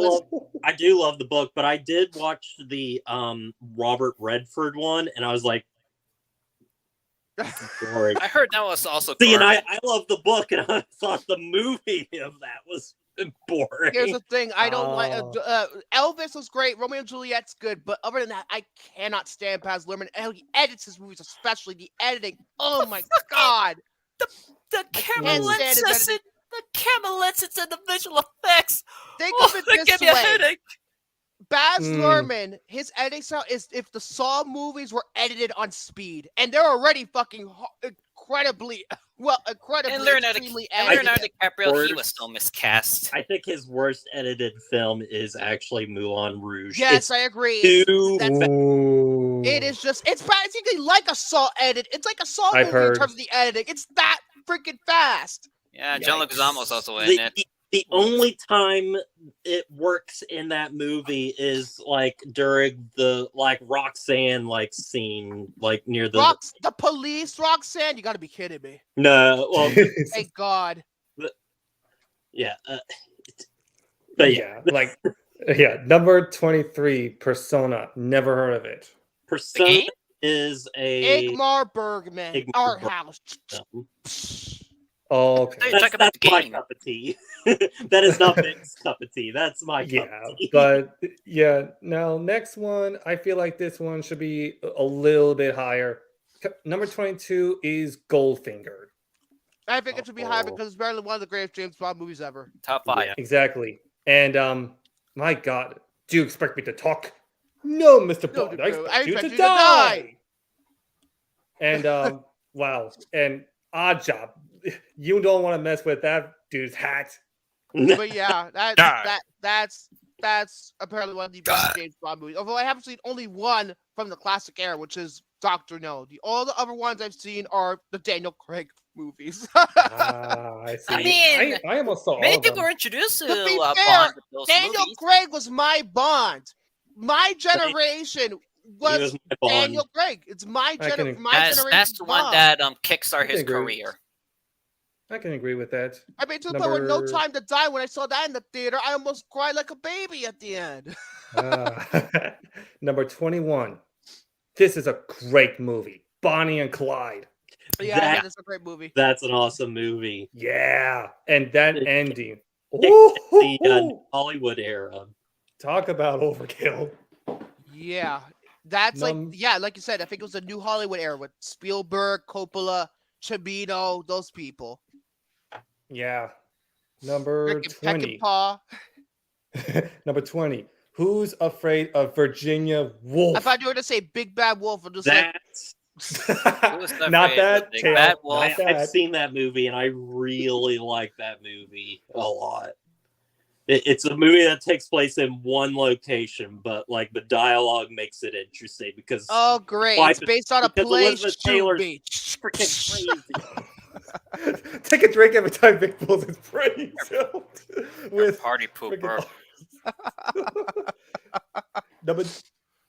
I do love the book, but I did watch the Robert Redford one, and I was like, boring. I heard that was also. See, and garbage. I love the book, and I thought the movie of that was boring. Here's the thing: I don't like Oh. Elvis was great, Romeo and Juliet's good, but other than that, I cannot stand Baz Luhrmann. And he edits his movies, especially the editing. Oh my God! The camera can't stand his lenses, editing. the camera lenses, and the visual effects. Think Oh, of it they this give me a way: headache. Baz Mm. Luhrmann, his editing style is if the Saw movies were edited on speed, and they're already fucking incredibly And Leonardo, extremely and edited. Leonardo DiCaprio, he was Worst. so miscast. I think his worst edited film is actually Moulin Rouge. Yes, I agree. It's too That's- Ooh. It is just, it's basically like a Saw edit. It's like a Saw I've movie in heard. terms of the editing. It's that freaking fast. Yeah, John Leguizamo's also in the, it. the only time it works in that movie is like during the like Roxanne like scene like near the The police, Roxanne, you gotta be kidding me. no well Thank God. yeah but yeah like number 23, Persona. Never heard of it. Persona game? is a Igmar Bergman, Igmar Art Bergman. House. Oh, okay. You're talking about that's the my game. cup of tea. That is not Vic's cup of tea. That's my cup Yeah, of tea. but yeah. Now, next one, I feel like this one should be a little bit higher. Number 22 is Goldfinger. I think it should be high Oh. because it's barely one of the greatest James Bond movies ever. Top 5. Yeah. Exactly. And my God, do you expect me to talk? No, Mr. No, Bond, no, I no, expect you to die. die. And wow, and Odd Job, you don't want to mess with that dude's hat. But yeah, Die. that's apparently one of the best James Bond movies. Although I haven't seen only one from the classic era, which is Doctor No. All the other ones I've seen are the Daniel Craig movies. I see. I mean, I almost saw all Many of people them. were introduced to, To be Bond fair, with those Daniel movies. Craig was my Bond. My generation He was was my Bond. Daniel Craig. It's my I can- generation. That's the one that kickstarted his I agree. career. I can agree with that. I mean, to the point where No Number- Time to Die, when I saw that in the theater, I almost cried like a baby at the end. Number 21. This is a great movie. Bonnie and Clyde. Yeah, That- it's a great movie. That's an awesome movie. Yeah. And that It- ending. The Ooh, Hollywood era. talk about overkill. Yeah, that's like Num- like you said, I think it was a new Hollywood era with Spielberg, Coppola, Cimino, those people. Yeah. Number Rick and Peck and 20. Paw. Number 20. Who's Afraid of Virginia Woolf? I thought you were going to say Big Bad Wolf. I'm just like, That's Who's Not afraid that. of Big Tail, Bad not Wolf? I've that. seen that movie, and I really like that movie a lot. It's a movie that takes place in one location, but like the dialogue makes it interesting because oh, great. Why? It's based on a Because play. Elizabeth Shoot Taylor's me. freaking crazy. Take a drink every time Vic pulls his brains out. With Party pooper.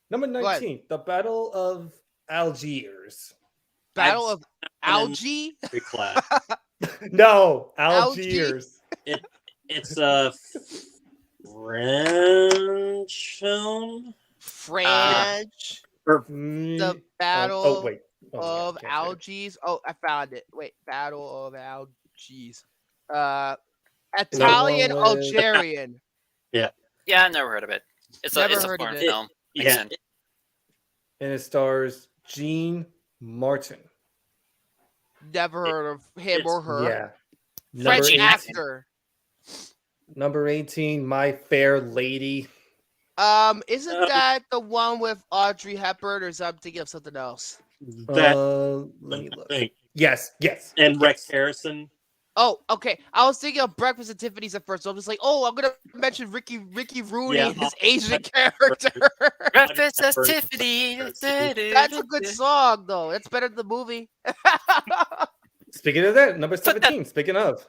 number 19, the Battle of Algiers. Battle of Algae? Very class. No, Algae? Algiers. It's a French film. French. The Battle Oh, wait. Oh, yeah, of can't say it. Algies. Oh, I found it. Wait, Battle of Algies. Italian, one with- Algerian. Yeah, I never heard of it. It's a Never heard of foreign it. film. Makes Yeah, sense. And it stars Jean Martin. Never heard of him or her. Yeah. French 18. actor. Number 18, My Fair Lady. Isn't that the one with Audrey Hepburn, or is I'm thinking of something else? that Let me look. thing. Yes. And Rex Harrison. Oh, okay. I was thinking of Breakfast at Tiffany's at first, so I'm just like, oh, I'm gonna mention Ricky Rooney, Yeah, his Asian character. Breakfast at Tiffany. That's a good song, though. That's better than the movie. Speaking of that, number 17. Speaking of.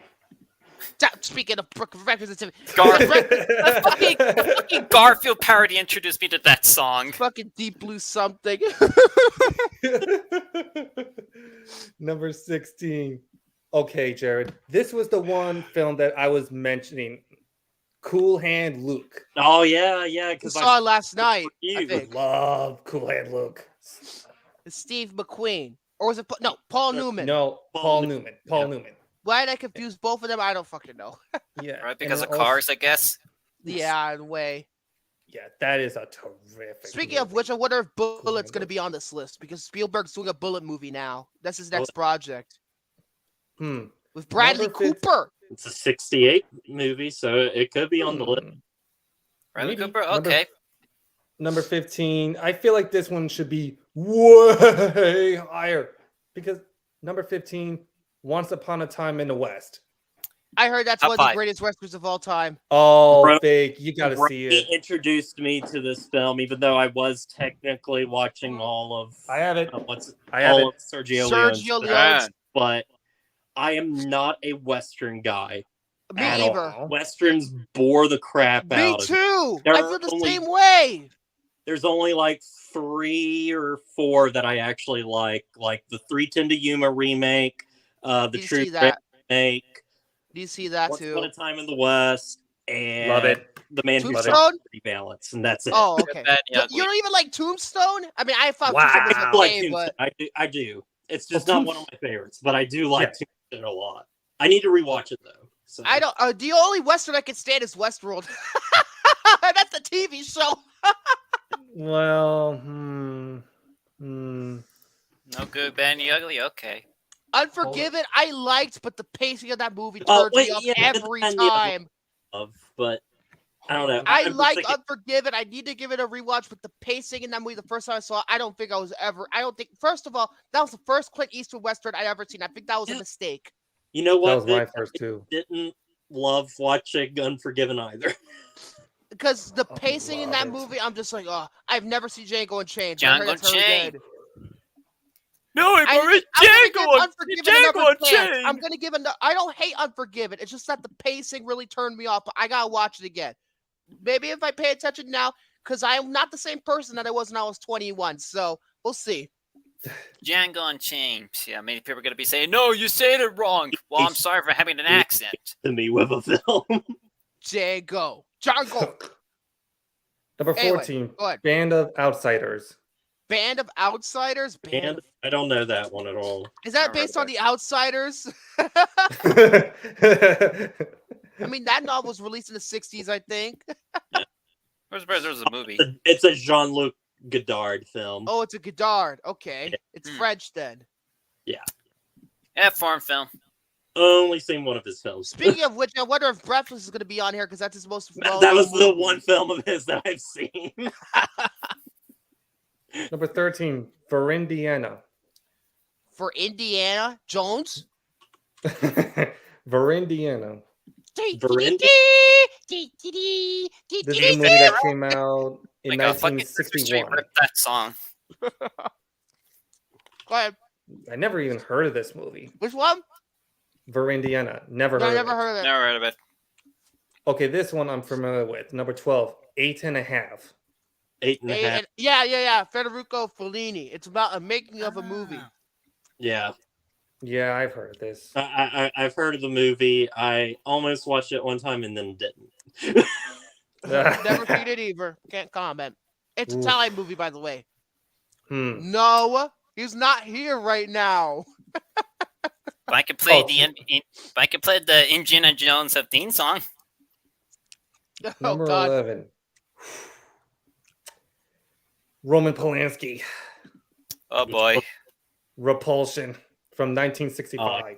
Speaking of Breakfast at Tiffany, The fucking Garfield parody introduced me to that song. fucking Deep Blue something. Number 16. Okay, Jared. This was the one film that I was mentioning. Cool Hand Luke. Oh yeah, We because saw it last night. I you. think Love Cool Hand Luke. it's Steve McQueen, or was it Paul Newman? No, Paul Newman. Paul Yeah. Newman. Why did I confuse both of them? I don't fucking know. Yeah. Right, and because of then also- cars, I guess. Yeah, in a way. Yeah, that is a terrific. Speaking of movie. which, I wonder if Bullet's Hand going to Luke. be on this list because Spielberg's doing a Bullet movie now. That's his next project with Bradley Number 15. Cooper. It's a '68 movie, so it could be on the list. Bradley Maybe. Cooper. Okay. Number 15. I feel like this one should be way higher because number 15, Once Upon a Time in the West. I heard that's Top one of the five. greatest westerns of all time. Oh, Bro- fake. You got to Ray see it. introduced me to this film, even though I was technically watching all of I have it. what's I have all it. of Sergio Sergio Leone's Leone's. but I am not a Western guy. Me at either. all. Westerns bore the crap Me out of me. too. There I are feel the only- same way. There's only like 3 or 4 that I actually like the 310 to Yuma remake, the Did you True see that? remake, Do you see that Once too? Upon a Time in the West, and Love it. The Man Who Tombstone? Shot Balance, and that's it. Oh, okay. Bad and You Ugly. don't even like Tombstone? I mean, I thought Wow. Tombstone I was like okay, Tombstone. but I do. It's just Well, not one of my favorites, but I do like Yeah. Tombstone a lot. I need to rewatch it though. So. I don't. The only Western I can stand is Westworld. That's the TV show. Well, No good, bad, and the ugly. Okay. Unforgiven, I liked, but the pacing of that movie Oh, turned wait, me off yeah, every and the other time. But I don't know. I I'm just like thinking- Unforgiven. I need to give it a rewatch, but the pacing in that movie, the first time I saw it, I don't think I was ever. I don't think. First of all, that was the first Clint Eastwood Western I ever seen. I think that was a Yeah. mistake. You know that what? was my first too. Didn't love watching Unforgiven either. Because the Oh, pacing in that love it. movie, I'm just like, oh, I've never seen Django Unchained. Django I heard that's really Unchained. good. No, I'm gonna give Unforgiven another chance. I'm gonna give it. I don't hate Unforgiven. It's just that the pacing really turned me off. But I gotta watch it again. Maybe if I pay attention now, because I am not the same person that I was when I was 21. So we'll see. Django Unchained. Yeah, many people are going to be saying, no, you said it wrong. Well, I'm sorry for having an accent. To me with a film. Django. Number Anyway, 14, go ahead. Band of Outsiders. Band of Outsiders. And I don't know that one at all. Is that I based read on The Outsiders? I mean, that novel was released in the 60s, I think. There's a movie. It's a Jean-Luc Godard film. Oh, it's a Godard. Okay. It's Hmm. French then. Yeah, foreign film. only seen one of his films. Speaking of which, I wonder if Breathless is going to be on here because that's his most That was the one film of his that I've seen. Number 13, Verindiana. For Indiana Jones. Verindiana. Verendi- This is a movie that came out in Like a fucking Christmas tree 1961. ripped that song. Go ahead. I never even heard of this movie. Which one? Verindiana. Never No, I heard never of it. heard of it. Never heard of it. Okay, this one I'm familiar with. Number 12, 8.5. 8.5. Yeah. Federico Fellini. It's about a making of a movie. Yeah. Yeah, I've heard of this. I've heard of the movie. I almost watched it one time and then didn't. Never seen it either. Can't comment. It's an Oof. Italian movie, by the way. Hmm. He's not here right now. But I could play Oh. I could play the Indiana Jones theme song. Oh Number God. 11, Roman Polanski. Oh boy. Repulsion from 1965.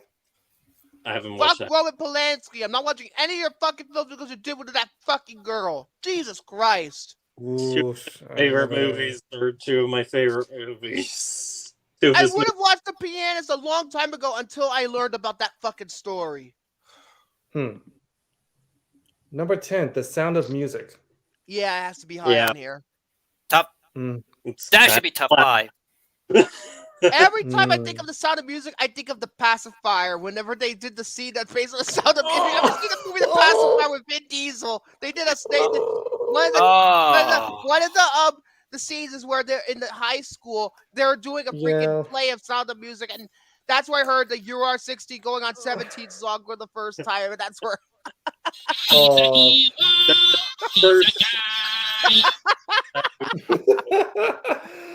I haven't watched Fuck that. Roman Polanski. I'm not watching any of your fucking films because you did with that fucking girl. Jesus Christ. Ooh, Favorite movies. They're two of my favorite movies. Two of I his would have watched The Pianist a long time ago until I learned about that fucking story. Number 10, The Sound of Music. Yeah, it has to be high Yeah. on here. Top. It's That should be top 5. Every time I think of The Sound of Music, I think of The Pacifier. Whenever they did the scene that's based on The Sound of Music, I ever seen the movie The Pacifier with Vin Diesel? They did one of the scenes is where they're in the high school. They're doing a freaking play of Sound of Music, and that's where I heard the UR60 going on 17 song for the first time, and that's where. Oh.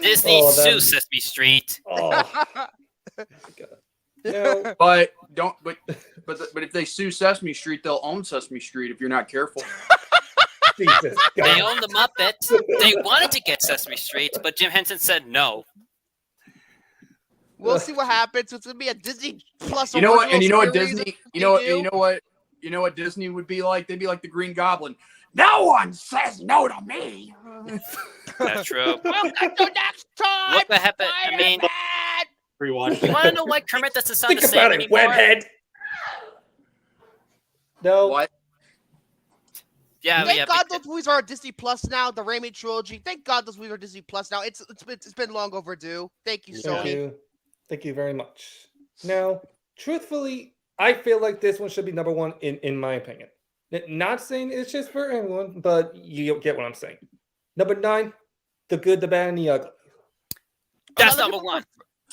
Disney Oh, sue that- Sesame Street. Oh. No. But don't. But if they sue Sesame Street, they'll own Sesame Street if you're not careful. Jesus They God. own the Muppets. They wanted to get Sesame Street, but Jim Henson said no. We'll see what happens. It's gonna be a Disney Plus. You know what? And you know what original Disney? series You know what? they do? You know what Disney would be like? They'd be like the Green Goblin. No one says no to me. That's true. Welcome to next time. What happened? I mean, Spider-Man! Rewatched you it. want to know why Kermit doesn't sound Think the same about it, anymore? webhead. No. What? Yeah, Thank yeah. God those movies are on Disney Plus now. The Raimi trilogy. Thank God those movies are Disney Plus now. It's been long overdue. Thank you, Thank Sony. you. Thank you very much. Now, truthfully, I feel like this one should be number 1 in my opinion. Not saying it's just for everyone, but you get what I'm saying. Number 9, The Good, the Bad, and the Ugly. That's A lot of number people 1.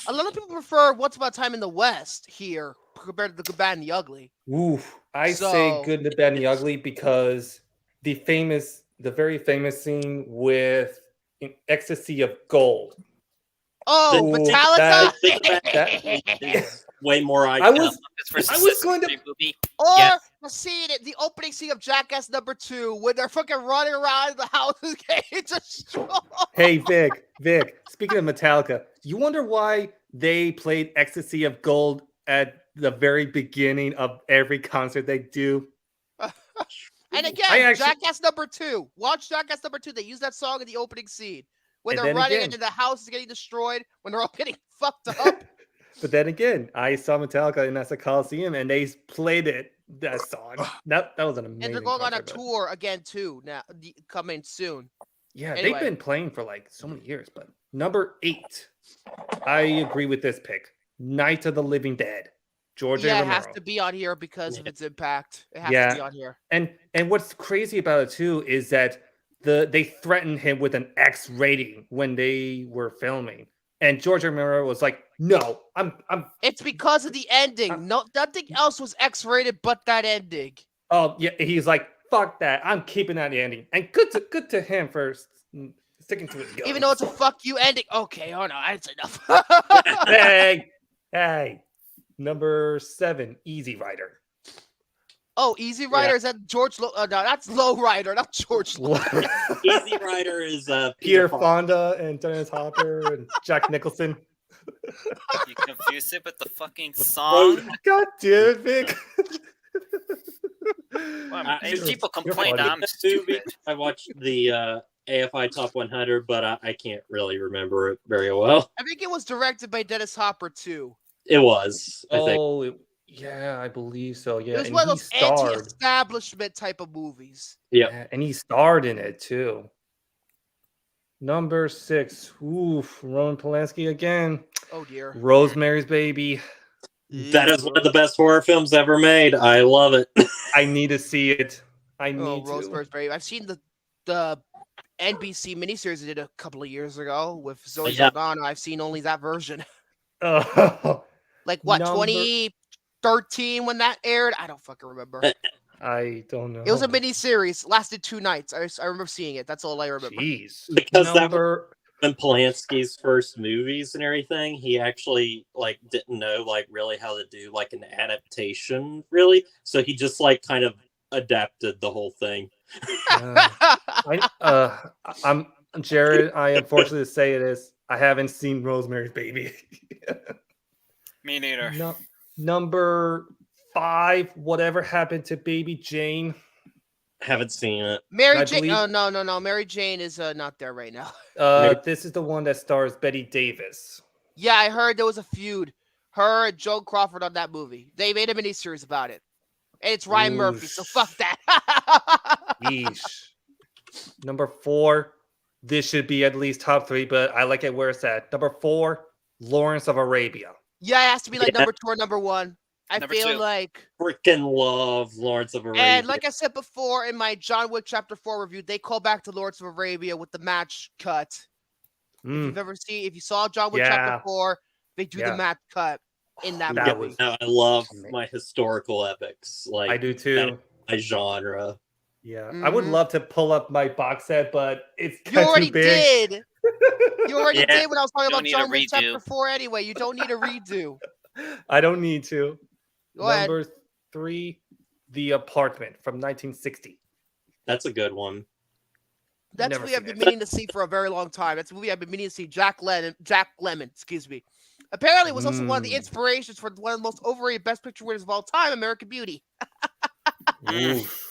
A lot of people prefer Once Upon a Time in the West here compared to The Good, Bad, and the Ugly. Oof. I So- say Good, the Bad, and the Ugly because the very famous scene with Ecstasy of Gold. Oh, Ooh, Metallica. It's way more I iconic. was going to- movie. Or Yes. the scene, the opening scene of Jackass number 2, when they're fucking running around the house and getting destroyed. Hey, Vic, speaking of Metallica, you wonder why they played Ecstasy of Gold at the very beginning of every concert they do? And again, I actually- Jackass number 2. Watch Jackass number 2. They use that song in the opening scene. When And they're then running again- and the house is getting destroyed, when they're all getting fucked up. But then again, I saw Metallica in the Coliseum and they played that song. That was an amazing And they're going on a concert, but- tour again too now, coming soon. Yeah, Anyway. they've been playing for like so many years. But number 8, I agree with this pick. Night of the Living Dead. George A. Yeah, it Romero. has to be on here because of its impact. It has Yeah. to be on here. And what's crazy about it too is that they threatened him with an X rating when they were filming, and George Romero was like, "No, I'm." It's because of the ending. No, nothing else was X-rated but that ending. Oh yeah, he's like, "Fuck that! I'm keeping that ending." And good to him for sticking to his guns. Even though it's a fuck you ending. Okay, oh no, that's enough. hey, number 7, Easy Rider. Oh, Easy Rider, is that George? No, that's Low Rider, not George. Easy Rider is Peter Fonda and Dennis Hopper and Jack Nicholson. You confused it with the fucking song. God damn it, Vic. Well, I- and people you're complain funny. I'm Movie, stupid. I watched the AFI Top 100, but I can't really remember it very well. I think it was directed by Dennis Hopper too. It was, I think. Oh, yeah, I believe so. It Yeah, was and one of he those starred. anti-establishment type of movies. Yep. Yeah, and he starred in it too. Number 6. Oof, Roman Polanski again. Oh dear. Rosemary's Baby. That is one of the best horror films ever made. I love it. I need to see it. I Oh, need to. Rosemary's Baby. I've seen the NBC miniseries they did a couple of years ago with Zoe Yeah. Saldana. I've seen only that version. Oh, Like what, Number- 2013 when that aired? I don't fucking remember. I don't know. It was a miniseries, lasted 2 nights. I remember seeing it. That's all I remember. Jeez. Because that Number in Polanski's first movies and everything, he actually like didn't know like really how to do like an adaptation, really. So he just like kind of adapted the whole thing. I'm Jared. I unfortunately to say it is. I haven't seen Rosemary's Baby. Me neither. No, number 5. Whatever happened to Baby Jane? Haven't seen it. Mary I Jane. believe- Oh no. Mary Jane is not there right now. This is the one that stars Betty Davis. Yeah, I heard there was a feud. Her and Joan Crawford on that movie. They made a miniseries about it. And it's Ryan Murphy, so fuck that. Yeesh. Number 4. This should be at least top 3, but I like it where it's at. Number 4, Lawrence of Arabia. Yeah, it has to be like Yeah. number 2 or number 1. I Number feel 2. like, Freaking love Lawrence of Arabia. and like I said before in my John Wick Chapter 4 review, they call back to Lawrence of Arabia with the match cut. Mm, If you saw John Wick Yeah. Chapter 4, they do Yeah. the match cut in that That movie. was- Now, I love my historical epics. Like I do too. my genre. Yeah, I would Mhm. love to pull up my box set, but it's You kinda already too big. did. You already Yeah. did when I was talking Don't about need a John Wick Chapter redo. 4 anyway. You don't need a redo. I don't need to. Go ahead. Number 3, The Apartment from 1960. That's a good one. That's a Never movie I've seen been it. meaning to see for a very long time. That's a movie I've been meaning to see. Jack Lemmon, excuse me. Apparently, it was also one of the Mm. inspirations for one of the most overrated Best Picture winners of all time, American Beauty. Oof.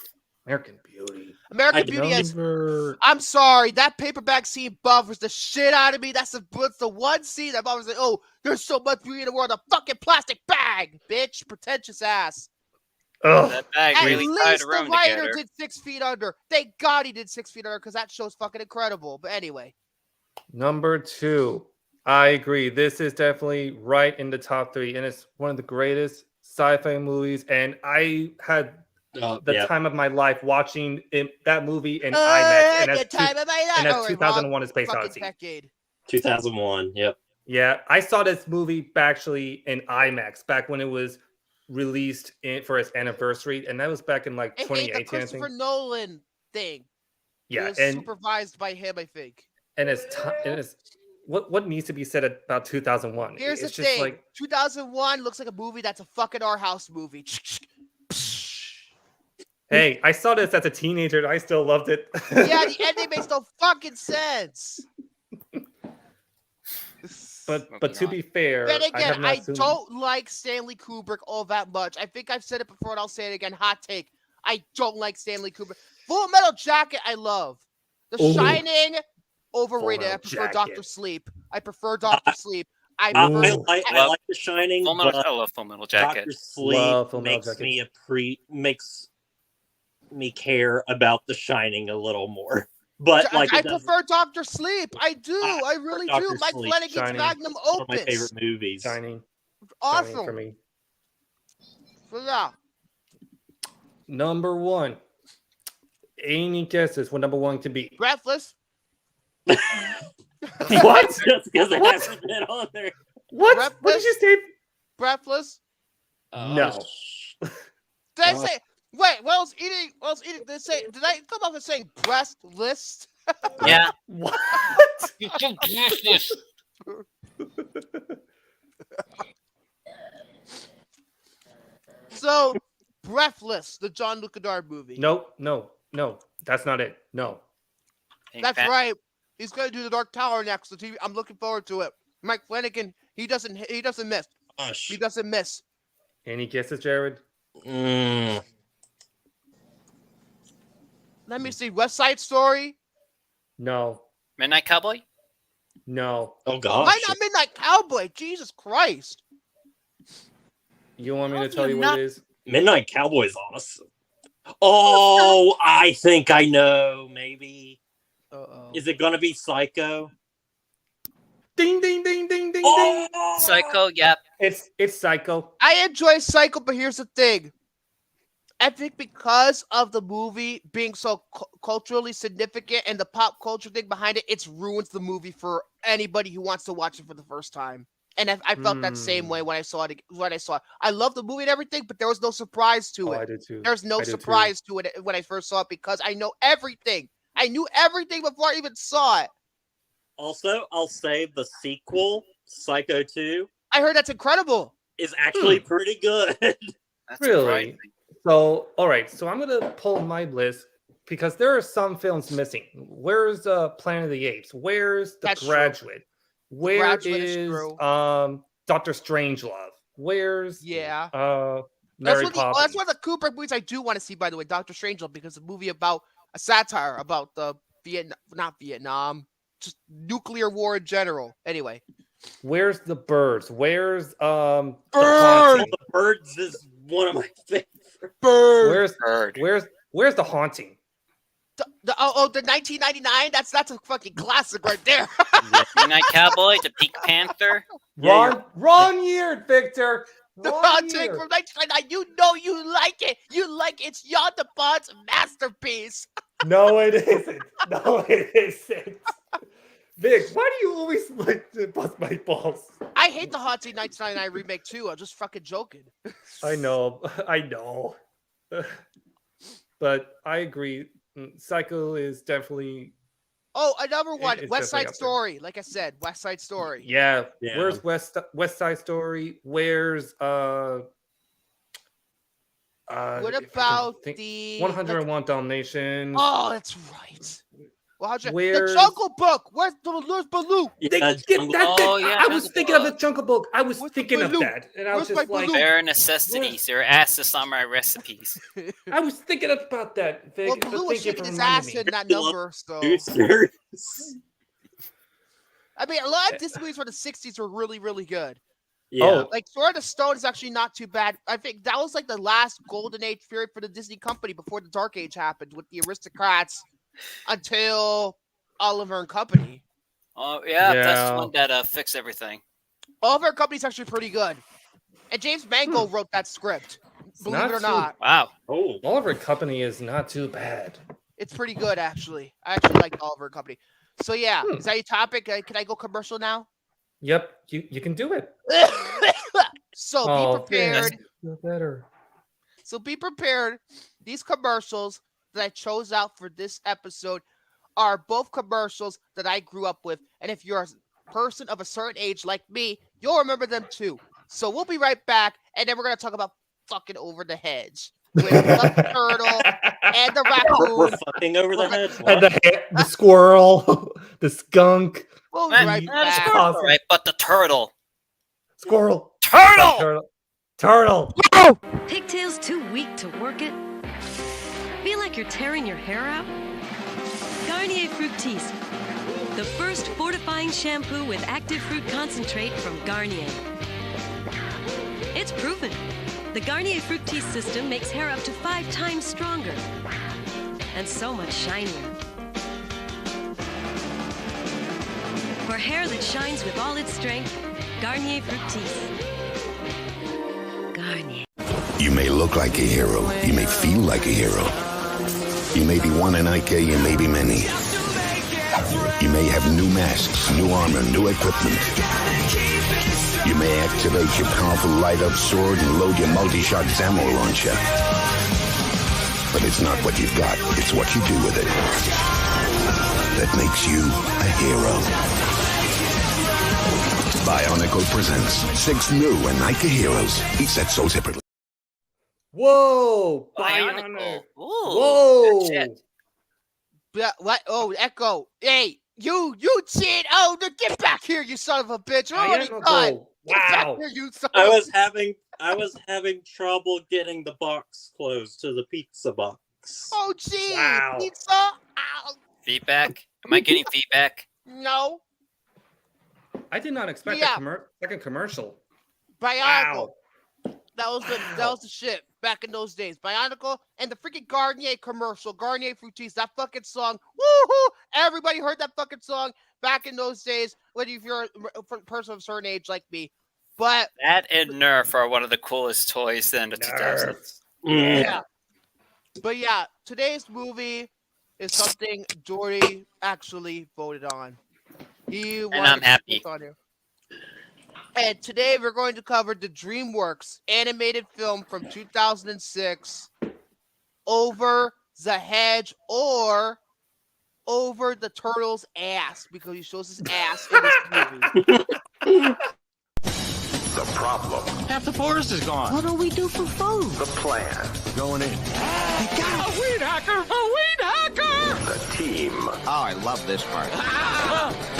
American Beauty. American I Beauty has. Number I'm sorry, that paperback scene buffers the shit out of me. That's the one scene that I was like, oh, there's so much beauty in the world. A fucking plastic bag, bitch, pretentious ass. Ugh. That bag At really tied least a the room writer together. did 6 Feet Under. Thank God he did 6 Feet Under because that show's fucking incredible. But anyway, Number 2. I agree. This is definitely right in the top 3, and it's one of the greatest sci-fi movies. And I had the Yeah. time of my life watching that movie in IMAX, and the that's, time of my life. and that's Oh, wait, 2001: A Space fucking Odyssey. decade. 2001. Yep. Yeah, I saw this movie actually in IMAX back when it was released for its anniversary, and that was back in like I hate the 2018, I Christopher think. Nolan thing. Yeah, it was and supervised by him, I think. it's what needs to be said about 2001. Here's It's the just thing: like 2001 looks like a movie that's a fucking our house movie. hey, I saw this as a teenager and I still loved it. Yeah, the ending makes no fucking sense. but to be fair, Then I again, have not I seen. don't like Stanley Kubrick all that much. I think I've said it before and I'll say it again. Hot take. I don't like Stanley Kubrick. Full Metal Jacket, I love. The Ooh. Shining, overrated. I Metal prefer Doctor Jacket. Sleep. I prefer Doctor Sleep. I I, prefer. I like The Shining, Full Metal, but I love Full Metal Jacket. Doctor Sleep Love Full Metal makes Jacket. makes me care about The Shining a little more. But like, I it doesn't- prefer Doctor Sleep. I do. I I really do. Dr. Mike Sleep, Flanagan's Shining. magnum one of my opus. favorite movies. Shining Awesome. for me. So yeah. Number 1. Any guesses what number 1 could be? Breathless. What? Just because it What? hasn't been on there. What? What did you say? Breathless. No. Did I Oh. say? Wait. What else eating? What else eating? Did I come off as saying breast list? Yeah. What? So, Breathless, the John Luc Godard movie. No. That's not it. No. That's right. He's gonna do the Dark Tower next. The TV. I'm looking forward to it. Mike Flanagan, he doesn't miss. Gosh. He doesn't miss. Any guesses, Jared? Mm. Let me see. West Side Story. No. Midnight Cowboy. No. Oh gosh. Why not Midnight Cowboy? Jesus Christ. You want me How to do tell you you not- what it is? Midnight Cowboy's awesome. Oh, I think I know. Maybe Uh-oh. is it gonna be Psycho? Ding, ding, ding, ding, ding, ding. Oh, Psycho. Yep. It's Psycho. I enjoy Psycho, but here's the thing. I think because of the movie being so culturally significant and the pop culture thing behind it, it ruins the movie for anybody who wants to watch it for the first time. And I felt that same way when I saw it. I love the movie and everything, but there was no surprise to it. I did too. There's no I did too. surprise to it when I first saw it because I know everything. I knew everything before I even saw it. Also, I'll say the sequel, Psycho 2, I heard that's incredible. is actually pretty good. That's Really? surprising. So, all right. So I'm gonna pull my list because there are some films missing. Where's Planet of the Apes? Where's The That's true. Graduate? Where Graduate is is true. Doctor Strangelove? Where's Yeah. Mary That's Poppins? one of the Kubrick movies I do want to see, by the way, Doctor Strangelove, because it's a movie about a satire about the not Vietnam, just nuclear war in general. Anyway. Where's The Birds? Where's The Bird! Haunting? The Birds is one of my favorites. Bird. Where's The Haunting? The 1999. That's a fucking classic right there. Midnight Cowboy. The Pink Panther. Wrong year, Victor. The Wrong Haunting year. from 1999. You know you like it. You like it. It's Jan de Bont's masterpiece. No, it isn't. No, it isn't. Vic, why do you always like to bust my balls? I hate the Haunting 1999 remake too. I'm just fucking joking. I know. But I agree. Psycho is definitely Oh, another one. it's West definitely Side up there. Story. Like I said, West Side Story. yeah. Yeah. Where's West Side Story? Where's What if I can about think- the 101 Dalmatians? Oh, that's right. Well, the Where's- Jungle Book. Where's Baloo? Yeah, Oh, yeah, I was Jungle thinking of Book. the Jungle Book. I was Where's the thinking of Baloo? that, and I was Where's just my like, Baloo? Bare necessities. They're asses on my recipes. I was thinking about that. Vic, Well, but Baloo was thank you shaking for his reminding ass me. in that number, so Are you serious? I mean, a lot of Disney movies from the '60s were really, really good. Yeah. Oh, Like Sword of Stone is actually not too bad. I think that was like the last golden age period for the Disney company before the Dark Age happened with the Aristocrats until Oliver and Company. Oh yeah, that's Yeah. the one that fixed everything. Oliver and Company's actually pretty good. And James Mangold wrote that script. Believe not it or too- not, Wow. Oh. Oliver Company is not too bad. it's pretty good actually. I actually like Oliver and Company. So yeah, Hmm. is that your topic? Can I go commercial now? Yep, you can do it. So Oh, be prepared. Vic, feel better. So be prepared. These commercials that I chose out for this episode are both commercials that I grew up with. And if you're a person of a certain age like me, you'll remember them too. So we'll be right back. And then we're going to talk about fucking Over the Hedge with the turtle and the We're raccoon. fucking over the head. And the squirrel, the skunk, We'll be Man, right that's back. Awesome. all right, but the turtle. squirrel, Turtle! turtle. Pigtails too weak to work it? Feel like you're tearing your hair out? Garnier Fructis, the first fortifying shampoo with active fruit concentrate from Garnier. It's proven. The Garnier Fructis system makes hair up to 5 times stronger and so much shinier. For hair that shines with all its strength, Garnier Fructis. Garnier. You may look like a hero. You may feel like a hero. You may be one in IK, you may be many. You may have new masks, new armor, new equipment. You may activate your powerful light-up sword and load your multi-shot ammo launcher. But it's not what you've got, it's what you do with it that makes you a hero. Bionicle presents 6 new and Nike heroes, each set sold separately. Whoa, Bionicle. Bionic. Ooh, Whoa. good shit. What? Oh, Echo. Hey, You cheat! Oh, get back here, you son of a bitch! You're I already am a done. goal. Get back Wow. here, you son I of a was having trouble getting the box closed to the pizza box. Oh, gee, Wow. pizza. Ow. Feedback? Am I getting feedback? No, I did not expect Yeah. a second commercial. Bionicle. Wow. That was the shit back in those days. Bionicle and the freaking Garnier commercial, Garnier Fructis, that fucking song. Woohoo! Everybody heard that fucking song back in those days. Whether if you're a person of a certain age like me, but That and Nerf are one of the coolest toys in the 2000s. Mm. yeah. But yeah, today's movie is something Jordy actually voted on. He wanted I'm to happy. put on here. And today we're going to cover the DreamWorks animated film from 2006, Over the Hedge, or Over the Turtle's Ass, because he shows his ass in this movie. The problem. Half the forest is gone. What do we do for food? The plan. Going in. A weed hacker! A weed hacker! The team. Oh, I love this part.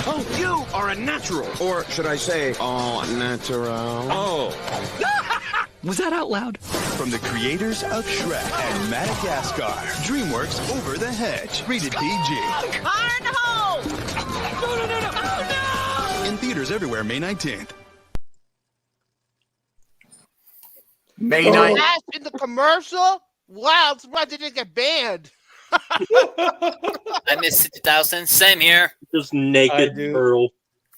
Oh, you are a natural. Or should I say, oh, natural. Oh. Was that out loud? From the creators of Shrek and Madagascar, DreamWorks Over the Hedge, rated PG. Carnival! No! Oh, no! In theaters everywhere, May 19th. May 9th. Ass in the commercial? Wow, I'm surprised it didn't get banned. I missed 2000. Same here. Just naked I do. girl.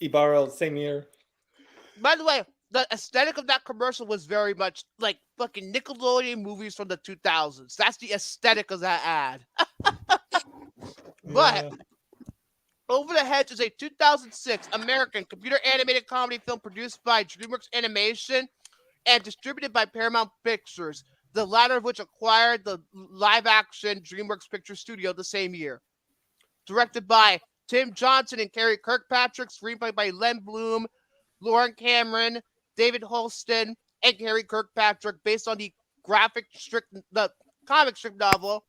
Ibarra, same year. By the way, the aesthetic of that commercial was very much like fucking Nickelodeon movies from the 2000s. That's the aesthetic of that ad. But Yeah. Over the Hedge is a 2006 American computer animated comedy film produced by DreamWorks Animation and distributed by Paramount Pictures, the latter of which acquired the live-action DreamWorks Picture Studio the same year. Directed by Tim Johnson and Carrie Kirkpatrick, screenplay by Len Bloom, Lauren Cameron, David Holston, and Carrie Kirkpatrick, based on the comic strip novel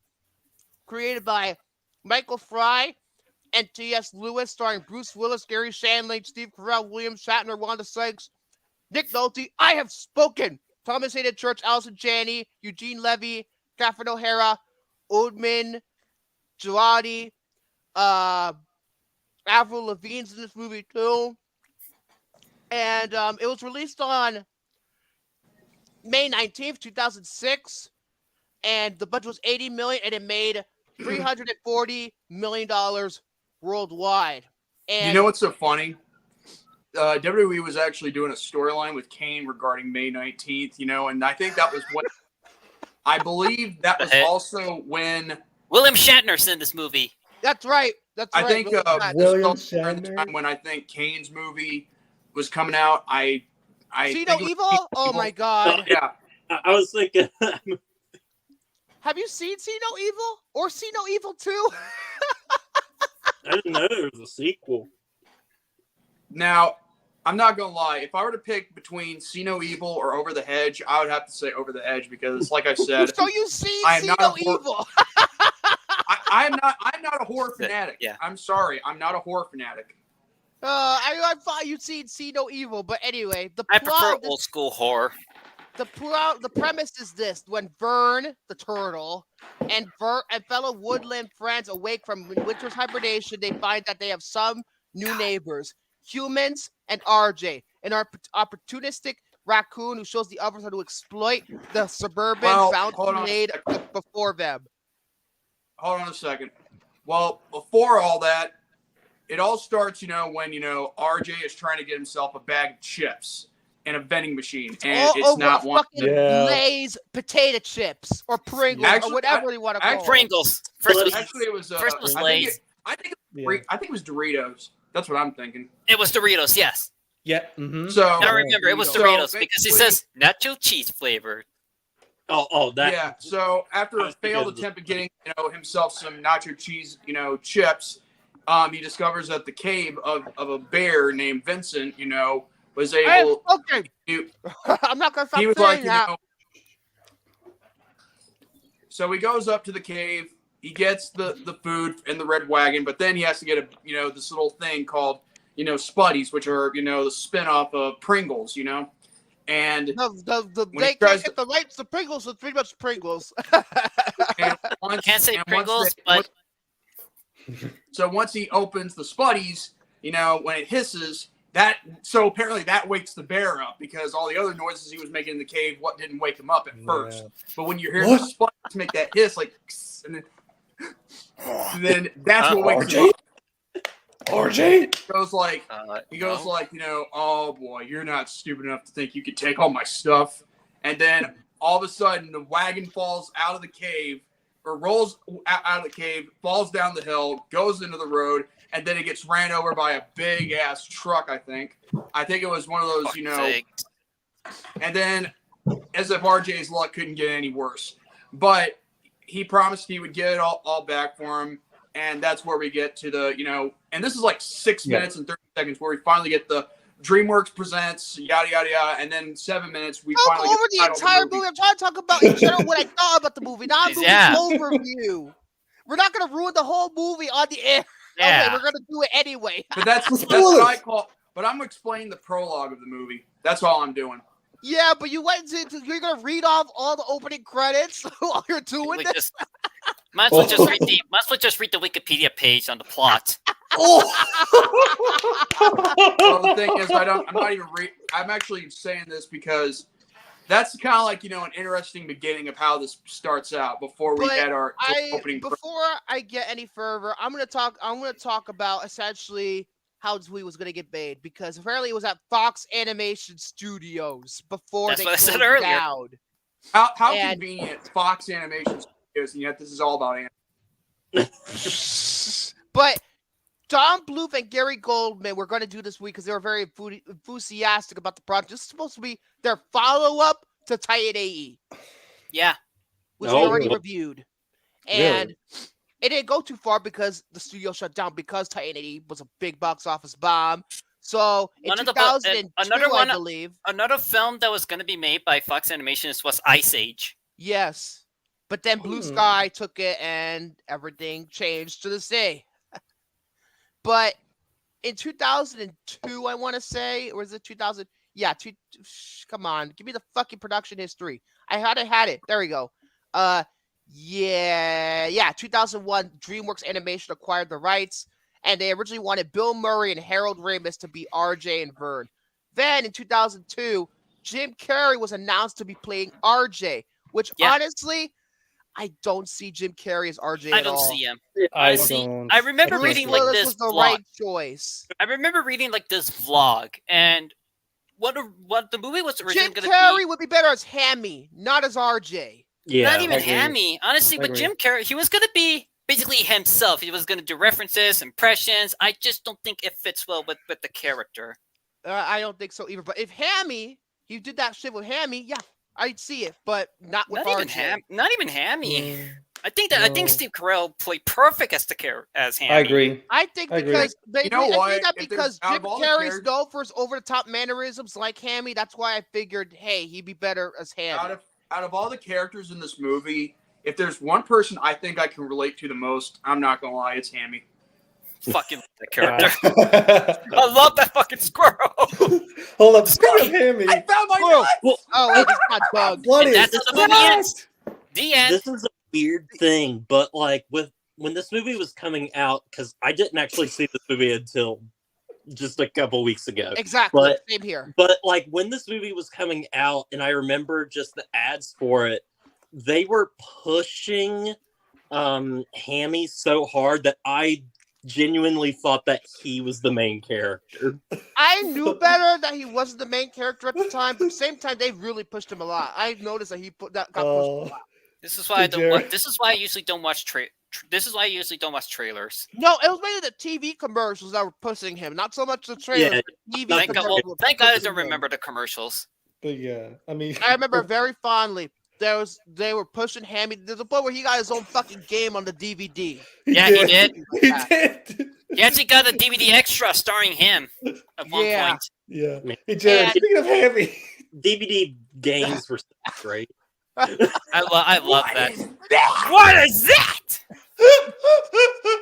created by Michael Fry and T.S. Lewis, starring Bruce Willis, Gary Shandling, Steve Carell, William Shatner, Wanda Sykes, Nick Nolte, I Have Spoken, Thomas Hayden Church, Allison Janney, Eugene Levy, Catherine O'Hara, Oldman, Jordy, Avril Lavigne's in this movie too. And it was released on May 19th, 2006. And the budget was $80 million, and it made $340 million worldwide. And You know what's so funny? WWE was actually doing a storyline with Kane regarding May 19th, and I think that was when I believe that was also when William Shatner's in this movie. That's right. That's I right. think William during the Shatner. time when I think Kane's movie was coming out. I See think No it was Evil? See No Oh my God. Yeah. I was thinking. Have you seen See No Evil? Or See No Evil 2? I didn't know there was a sequel. Now, I'm not gonna lie. If I were to pick between See No Evil or Over the Hedge, I would have to say Over the Hedge because, like I said, So you see I am See not No a horror- Evil. I'm not a horror fanatic. Yeah. I'm sorry, I'm not a horror fanatic. I thought you'd seen See No Evil, but anyway, the I plot prefer of this- old school horror. the premise is this: when Vern the turtle and fellow woodland friends awake from winter's hibernation, they find that they have some new neighbors, humans and RJ, an opportunistic raccoon who shows the others how to exploit the suburban Well, bounty hold on a made second. before them. Hold on a second. Well, before all that, it all starts, when RJ is trying to get himself a bag of chips and a vending machine, and All it's over not one. fucking Yeah. Lay's potato chips or Pringles Actually, or whatever you want to call it. Pringles. First was, Actually, it was. first was I think Lay's. I think Yeah. it was Doritos. That's what I'm thinking. It was Doritos, yes. Yeah. Mm-hmm. So Now remember, it was So, Doritos because it basically- says nacho cheese flavored. Oh, that. yeah. So after I a was failed thinking- attempt at getting himself some nacho cheese chips, he discovers that the cave of a bear named Vincent was able. Okay. to I'm not gonna stop he was saying like that. so he goes up to the cave he gets the food in the red wagon, but then he has to get this little thing called Spuddies, which are the spinoff of Pringles, and they can't get the rights to Pringles, so it's pretty much Pringles. Can't say Pringles, but so once he opens the Spuddies, when it hisses, so apparently that wakes the bear up because all the other noises he was making in the cave didn't wake him up at first. But when you hear the Spuddies make that hiss, like, and then that's what wakes him up. RJ He goes like, oh boy, you're not stupid enough to think you could take all my stuff. And then all of a sudden, the wagon falls out of the cave, or rolls out of the cave, falls down the hill, goes into the road, and then it gets ran over by a big ass truck. I think it was one of those, And then, as if RJ's luck couldn't get any worse, but he promised he would get it all back for him. And that's where we get to the, and this is like 6 minutes and 30 seconds where we finally get the DreamWorks presents, yada, yada, yada. And then 7 minutes, we finally get the entire movie. I'm trying to talk about in general what I thought about the movie, not a movie overview. We're not going to ruin the whole movie on the air. Yeah. Okay, we're going to do it anyway. But that's what I call, but I'm explaining the prologue of the movie. That's all I'm doing. Yeah, but you're going to read off all the opening credits while you're doing this? Might as well just read the Wikipedia page on the plot. Well, the thing is, I'm actually saying this because that's kind of like, an interesting beginning of how this starts out before we had our opening. Before I get any further, I'm going to talk about essentially how this movie was going to get made, because apparently it was at Fox Animation Studios before they closed down. How convenient, Fox Animation Studios, and yet this is all about anime. But Don Bluth and Gary Goldman were going to do this week because they were very enthusiastic about the project. This is supposed to be their follow-up to Titan AE. Yeah. Which we already reviewed. And it didn't go too far because the studio shut down because Titan AE was a big box office bomb. So in 2002, I believe. Another film that was going to be made by Fox Animations was Ice Age. Yes. But then Blue Sky took it and everything changed to this day. But in 2002, I want to say, or is it 2000? Yeah, come on, give me the fucking production history. I had it. There we go. 2001, DreamWorks Animation acquired the rights, and they originally wanted Bill Murray and Harold Ramis to be RJ and Vern. Then in 2002, Jim Carrey was announced to be playing RJ, which honestly, I don't see Jim Carrey as RJ I at all. don't see him. I don't. I remember reading like this was the vlog. right choice. I remember reading like this vlog, and what the movie was originally Jim going to be. Carrey would be better as Hammy, not as RJ. Yeah, not even Hammy. Honestly, with Jim Carrey, he was going to be basically himself. He was going to do references, impressions. I just don't think it fits well with the character. I don't think so either. But if Hammy, you did that shit with Hammy, yeah, I'd see it, but not with RJ. Not even Hammy. I think Steve Carell played perfect as Hammy. I agree. I think because You know what? I think that If because there's- out Jim of all the Carrey's known for his over-the-top mannerisms like Hammy, that's why I figured, hey, he'd be better as Hammy. Out of all the characters in this movie, if there's one person I think I can relate to the most, I'm not gonna lie, it's Hammy. Fucking the character. I love that fucking squirrel. Hold up, speaking of Hammy. I found my nuts! Oh, it's not bugged. That's how the movie ends. The end. This is a weird thing, but like when this movie was coming out, because I didn't actually see this movie until just a couple weeks ago. Exactly. Same here. But like when this movie was coming out, and I remember just the ads for it, they were pushing Hammy so hard that I genuinely thought that he was the main character. I knew better that he wasn't the main character at the time, but at the same time, they really pushed him a lot. I noticed that got pushed a lot. This is why I don't watch. This is why I usually don't watch This is why I usually don't watch trailers. No, it was mainly the TV commercials that were pushing him, not so much the trailers. Yeah, thank God I don't remember the commercials. But yeah, I mean, I remember very fondly. They were pushing Hammy. There's a point where he got his own fucking game on the DVD. He did. He actually got a DVD extra starring him at one point. Yeah. Hey, Jared, speaking of Hammy, DVD games were great. I love that. What is that?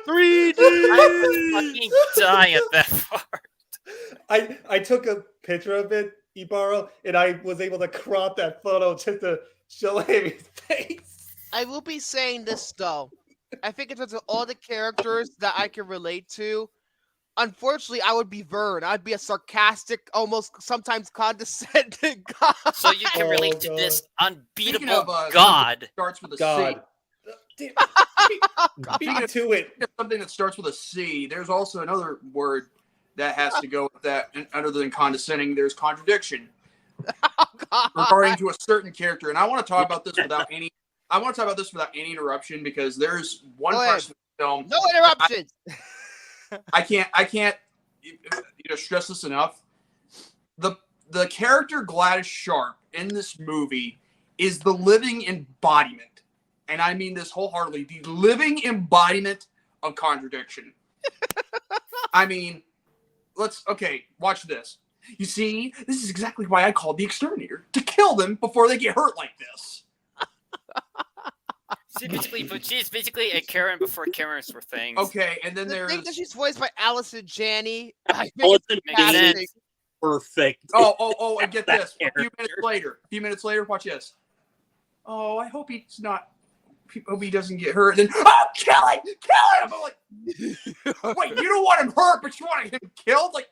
3D. I would fucking die at that part. I took a picture of it, Ibarra, and I was able to crop that photo just to show Amy's face. I will be saying this though. I think in terms of all the characters that I can relate to, unfortunately, I would be Vern. I'd be a sarcastic, almost sometimes condescending god. So you can relate to God. this Speaking unbeatable of, god. starts with a C. God. Beat to it. Something that starts with a C. There's also another word that has to go with that, and other than condescending, there's contradiction regarding to a certain character. And I want to talk about this without any. I want to talk about this without any interruption because there's one Go ahead. person in the film. No interruptions. I can't stress this enough. The character Gladys Sharp in this movie is the living embodiment, and I mean this wholeheartedly, the living embodiment of contradiction. I mean, watch this. You see, this is exactly why I called the exterminator, to kill them before they get hurt like this. She's basically a Karen before Karens were things. Okay, and then The there's thing that she's voiced by Allison Janney. I think Allison it's Janney. fantastic. Perfect. Oh, and get That this. A few character. minutes later, watch this. Oh, I hope hope he doesn't get hurt. And then, oh, kill him! I'm like, wait, you don't want him hurt, but you want him killed? Like,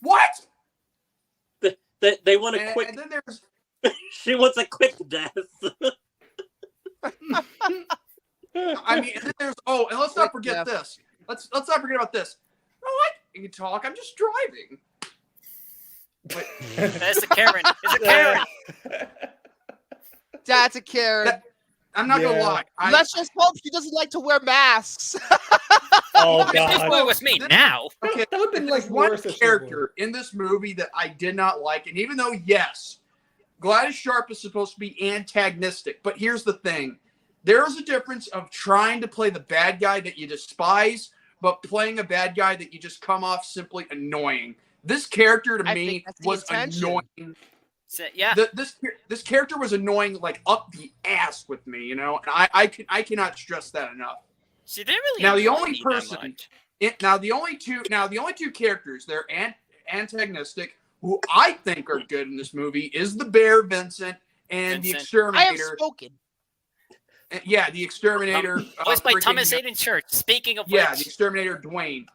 what? They want a quick. And then there's. She wants a quick death. I mean, and then there's. Oh, and let's not forget this. Let's not forget about this. Oh, I can talk. I'm just driving. That's a Karen. It's a Karen. That's a Karen. I'm not gonna lie. Let's just hope she doesn't like to wear masks. Oh If this God. movie was made now. Okay, That would've been, like, there's one worse if she character in this movie that I did not like, and even though yes, Gladys Sharp is supposed to be antagonistic, but here's the thing: there is a difference of trying to play the bad guy that you despise, but playing a bad guy that you just come off simply annoying. This character to I me think that's the was intention. annoying. So, yeah. This character was annoying, like up the ass with me, you know. And I cannot stress that enough. See, they really Now the annoy only me that person, much. now the only two characters they're antagonistic who I think are good in this movie is the Bear Vincent and the Vincent. I have Exterminator. spoken. Yeah, the Exterminator. Voiced by freaking- Thomas Hayden Church. Speaking of Yeah, the which, Exterminator Dwayne.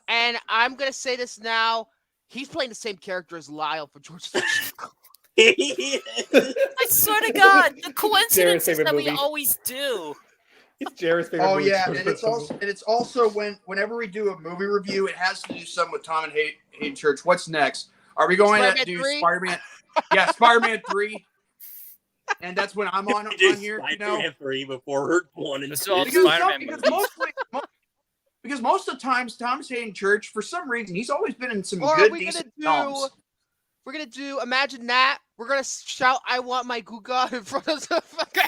And I'm gonna say this now. He's playing the same character as Lyle for George. I swear to God, the coincidences favorite that we movie. always do. It's Jared's favorite Oh movie. yeah, and it's also whenever we do a movie review, it has to do something with Tom and Hayden Church. What's next? Are we going to Spider-Man do 3? Spider-Man? Yeah, Spider-Man 3. And that's when I'm on Do here, you know. Spider-Man 3 before 1 and It's 2. all Because, Spider-Man because movies. because most of the times Thomas Hayden Church, for some reason, he's always been in some Or good, are we gonna decent do? films. We're gonna do. Imagine that. We're gonna shout, "I want my Guga" in front of the fucking.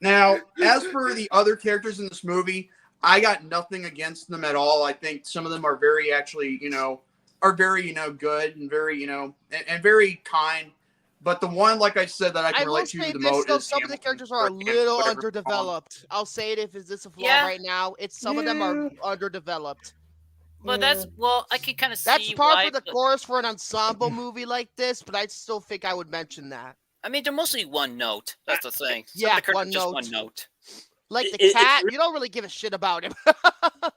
Now, as for the other characters in this movie, I got nothing against them at all. I think some of them are very actually, very, good and very, and very kind. But the one, like I said, that I can I will relate to say the this most though: is some of the Hamilton, characters are a or little whatever it's called. underdeveloped. I'll say it if is this a flaw Yeah. right now. It's some of them are underdeveloped. But I can kind of see That's par why. for the course for an ensemble movie like this. But I still think I would mention that. I mean, they're mostly one note. That's the thing. Some Yeah, of the characters one are just note. one note. Like the It's cat, really- you don't really give a shit about him.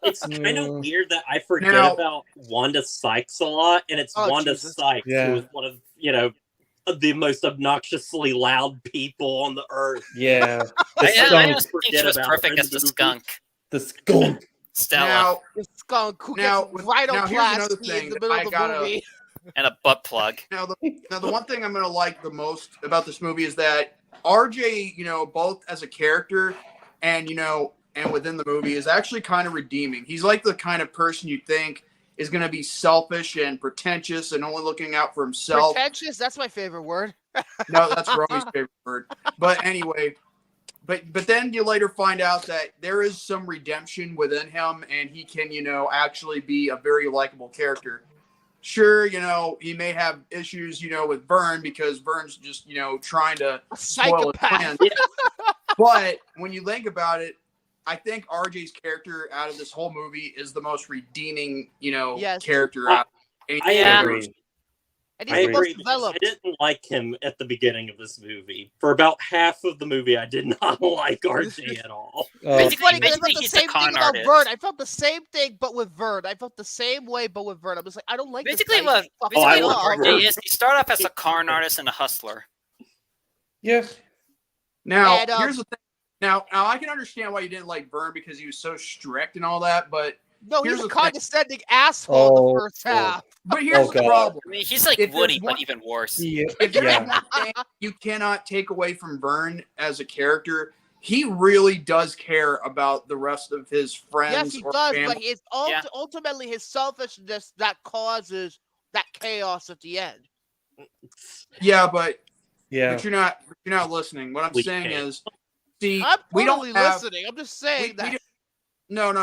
It's kind of weird that I forget Now- about Wanda Sykes a lot, and it's Oh, Wanda Jesus. Sykes Yeah. who is one of the most obnoxiously loud people on the earth. Yeah. I The don't skunk. think she was Forget about perfect her in as the the movie. skunk. The skunk. Stella. Now, The skunk who Now, gets here's another rhinoplasty thing in the that middle I of the gotta- movie. And a butt plug. now the one thing I'm gonna like the most about this movie is that RJ, both as a character and and within the movie is actually kind of redeeming. He's like the kind of person you think is gonna be selfish and pretentious and only looking out for himself. Pretentious, that's my favorite word. No, that's Romy's favorite word. But anyway, but then you later find out that there is some redemption within him, and he can, actually be a very likable character. Sure, he may have issues, with Vern because Vern's just, trying to A spoil his psychopath. plans. But when you think about it, I think RJ's character out of this whole movie is the most redeeming, character out. I agree. And I he's the most agree because I developed. didn't like him at the beginning of this movie. For about half of the movie, I did not like RJ at all. It's funny because I felt the he's same the thing con about artist. Vern. I felt the same thing, but with Vern. I felt the same way, but with Vern. I was like, I don't like Basically, this guy. what He's fucking love off. RJ is, he started off as a con artist and a hustler. Yeah. Now, And, here's the thing. Now, I can understand why you didn't like Vern because he was so strict and all that, but No, here's he's a the thing. condescending asshole in Oh, the first half. But here's the God. problem. I mean, he's like If there's Woody, one- but even worse. Yeah. If there's Yeah. one thing you cannot take away from Vern as a character, he really does care about the rest of his friends Yes, he or does, family. but it's ultimately his selfishness that causes that chaos at the end. Yeah, but Yeah. you're not listening. What I'm saying is, see, I'm we totally don't have listening. I'm just saying that.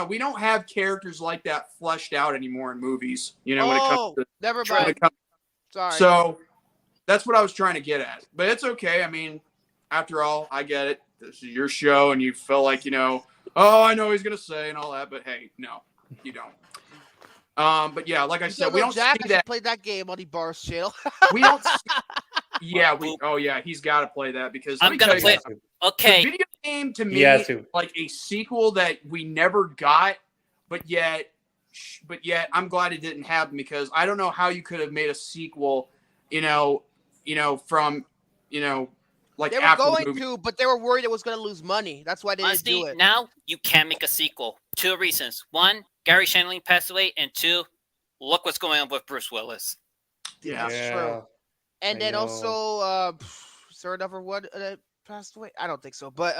we don't have characters like that fleshed out anymore in movies. When it comes to never when it mind. comes- Sorry. So that's what I was trying to get at. But it's okay. I mean, after all, I get it. This is your show, and you feel like oh, I know what he's gonna say and all that. But hey, no, you don't. But yeah, like I said, we don't Jack see that. played that game on Ibarra's channel. We don't. Yeah, he's got to play that because I'm gonna play. Okay. The video game to me He has is to. like a sequel that we never got, but yet I'm glad it didn't happen because I don't know how you could have made a sequel, from like They were after the going movie. to, but they were worried it was going to lose money. That's why they didn't Honestly, do it. now you can't make a sequel. 2 reasons. 1, Gary Shandling passed away, and 2, look what's going on with Bruce Willis. Yeah, That's true. And I then know. also, is there another one that passed away? I don't think so. But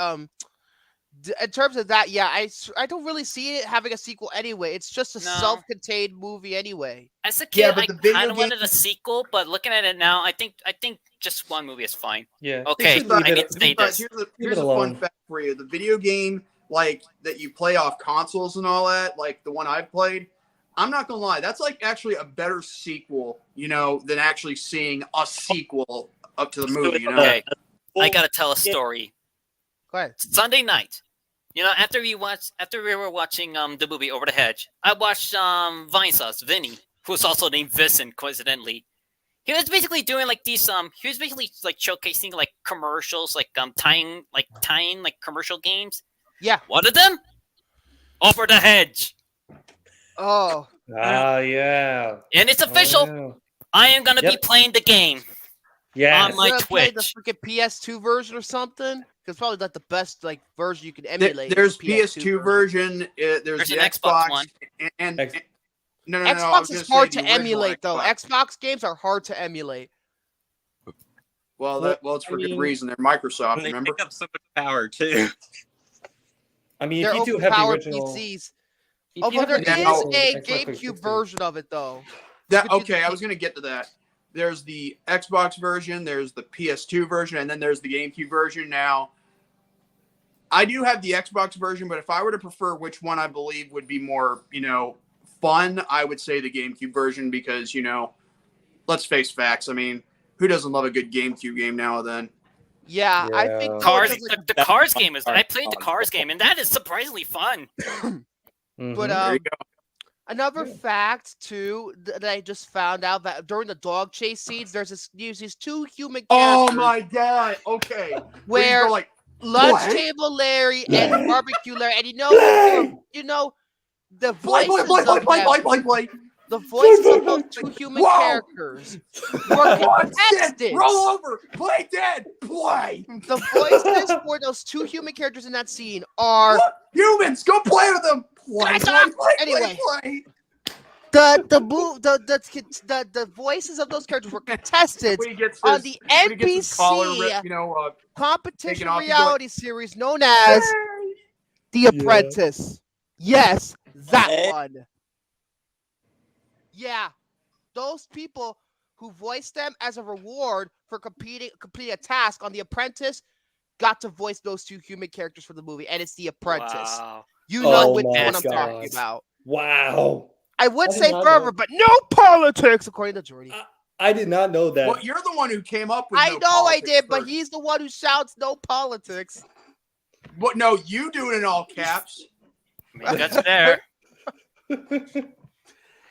in terms of that, yeah, I don't really see it having a sequel anyway. It's just a self-contained movie anyway. As a kid, Yeah, but I the video kind of game- wanted a sequel, but looking at it now, I think just one movie is fine. Yeah. Okay, They should leave I it- need to say But this. here's a fun alone. fact for you: the video game like that you play off consoles and all that, like the one I've played. I'm not gonna lie, that's like actually a better sequel, than actually seeing a sequel up to the movie. Okay, I gotta tell a story. Go ahead. Sunday night, after we were watching the movie Over the Hedge, I watched Vinesauce, Vinny, who's also named Vincent, coincidentally. He was basically doing like these he was basically like showcasing like commercials, like tying commercial games. Yeah. One of them, Over the Hedge. Oh. Yeah. And it's official. Oh, I am gonna be Yep. playing the game yeah. on my You're gonna play Twitch. the freaking PS2 version or something? Because probably like the best like version you can emulate. There's is the PS2 version. There's There's the an Xbox Xbox one. and X- no. I was Xbox gonna is say hard the to original emulate though. Xbox. Xbox games are hard to emulate. Well, it's for I good mean, reason. They're Microsoft. And they Remember? pick up so much power too. I mean, They're if you do have the overpowered original, PCs. if Oh, you but have there the is original a Xbox GameCube 360 version of it though. That You could do okay? the- I was gonna get to that. There's the Xbox version. There's the PS2 version, and then there's the GameCube version. Now, I do have the Xbox version, but if I were to prefer which one I believe would be more, fun, I would say the GameCube version because, let's face facts. I mean, who doesn't love a good GameCube game now and then? Yeah, I think Yeah. Cars, because, like, the Cars game is. I played the Cars game, and that is surprisingly fun. Mhm. but There you go. another fact too that I just found out that during the dog chase scenes, there's these two human Oh characters my god! Okay, where go like lunch what? table Larry and barbecue Larry, and the play, voices play, play, of play, them, play, play, play. the voices of those two human Whoa! characters were One dead, contested. roll over, play dead, play. The voices for those two human characters in that scene are Look, humans, go play with them. Play, Guys, play, play, anyway. play. the voices of those characters were contested When he gets on his- the when he gets his collar NBC ripped, competition taken off, he's like, reality series known as The Apprentice. Yes, that one. Yeah, those people who voiced them as a reward for completing a task on The Apprentice got to voice those two human characters for the movie, and it's The Apprentice. Wow. You know Oh which my one I'm talking God. about. Wow. I would I did say not forever, know. but no politics, according to Jordy. I did not know that. Well, you're the one who came up with. I no know I politics did, but first. he's the one who shouts no politics. What? No, you do it in all caps. I mean, that's fair.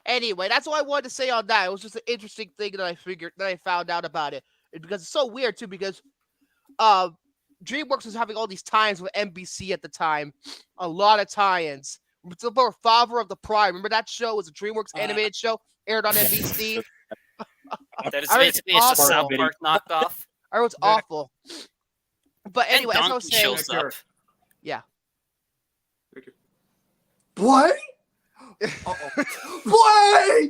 Anyway, that's all I wanted to say on that. It was just an interesting thing that I found out about it. Because it's so weird too, because DreamWorks was having all these tie-ins with NBC at the time. A lot of tie-ins. For Father of the Pride. Remember that show? It was a DreamWorks animated show, aired on NBC. That is basically it's a South Park knockoff. I was awful. But And anyway, as I was Donkey saying, shows up. yeah. What? Play!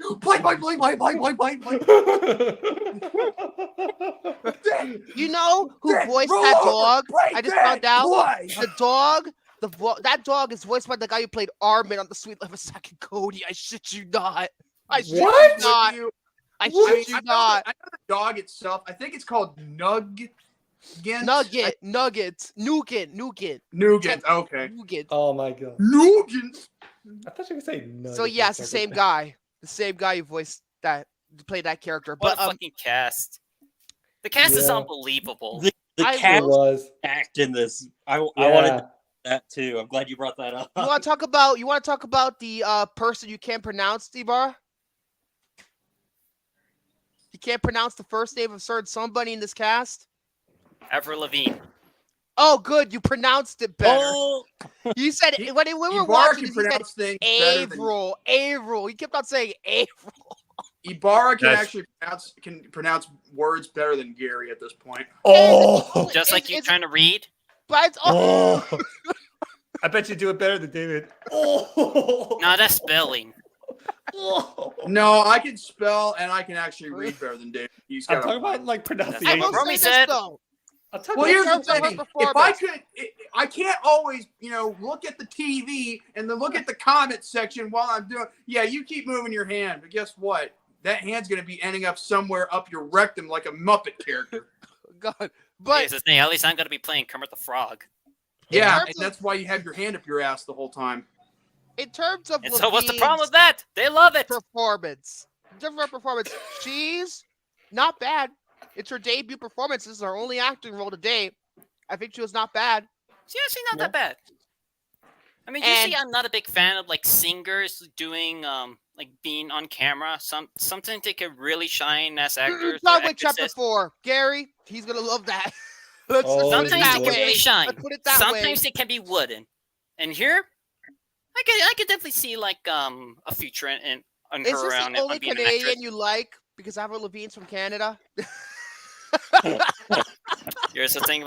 You know who voiced that dog? I just found out. Play. The dog, that dog is voiced by the guy who played Armin on The Sweet Life of Zack and Cody. I shit you not. I shit you not. I shit you not. I know the dog itself. I think it's called Nugget. Nougat. Nougat. Okay. Nougat. Oh my god. Nougat. I thought you were saying no. So yeah, it's the same guy. The same guy who voiced that, played that character. What But a fucking cast. The cast is unbelievable. The I cast was. act in this. I wanted that too. I'm glad you brought that up. you want to talk about the person you can't pronounce, Ibarra? You can't pronounce the first name of certain somebody in this cast? Avril Lavigne. Oh, good. You pronounced it better. Oh, You said when we were Ibarra watching can this, you said pronounce things better than Avril. He kept on saying Avril. Ibarra can Yes. actually pronounce words better than Gary at this point. Oh. Just like you trying to read. But it's Oh. I bet you do it better than David. Oh. No, that's spelling. Oh. No, I can spell and I can actually read better than David. I'm talking about like I pronunciation. will Romy say said- this though. I'm talking Well, here's terms the of her thing. If I performance. could, I can't always, look at the TV and then look at the comment section while I'm doing. Yeah, you keep moving your hand, but guess what? That hand's gonna be ending up somewhere up your rectum like a Muppet character. God. But Here's the thing. At least I'm gonna be playing Kermit the Frog. Yeah, terms and of- that's why you have your hand up your ass the whole time. in terms of And so what's the problem Levine's with that? They love it. performance, different performance, she's not bad. It's her debut performance. This is her only acting role to date. I think she was not bad. She's actually not that bad. I mean, And- usually I'm not a big fan of like singers doing like being on camera. Something they can really shine as actors. John or Wick Chapter actresses. 4. Gary, he's gonna love that. Let's Oh, put it Sometimes that they can way. really shine. Let's put it that Sometimes way. they can be wooden. And here, I could definitely see like a future in Is her this around the only being an Canadian actress. you like? Because Avril Lavigne's from Canada. Here's the thing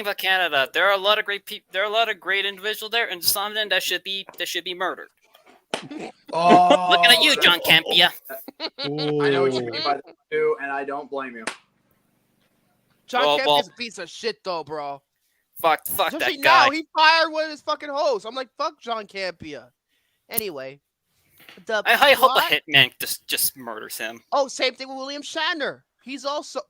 about Canada. There are a lot of great people. There are a lot of great individuals there, and some of them that should be murdered. Oh, Looking at you, that's John awful. Campia. I know what you mean by that too, and I don't blame you. John Well, Kemp is a piece of shit, though, bro. Fuck Especially that guy. now, he fired one of his fucking hosts. I'm like, fuck John Campia. Anyway, I hope a plot- hitman just murders him. Oh, same thing with William Shatner. He's also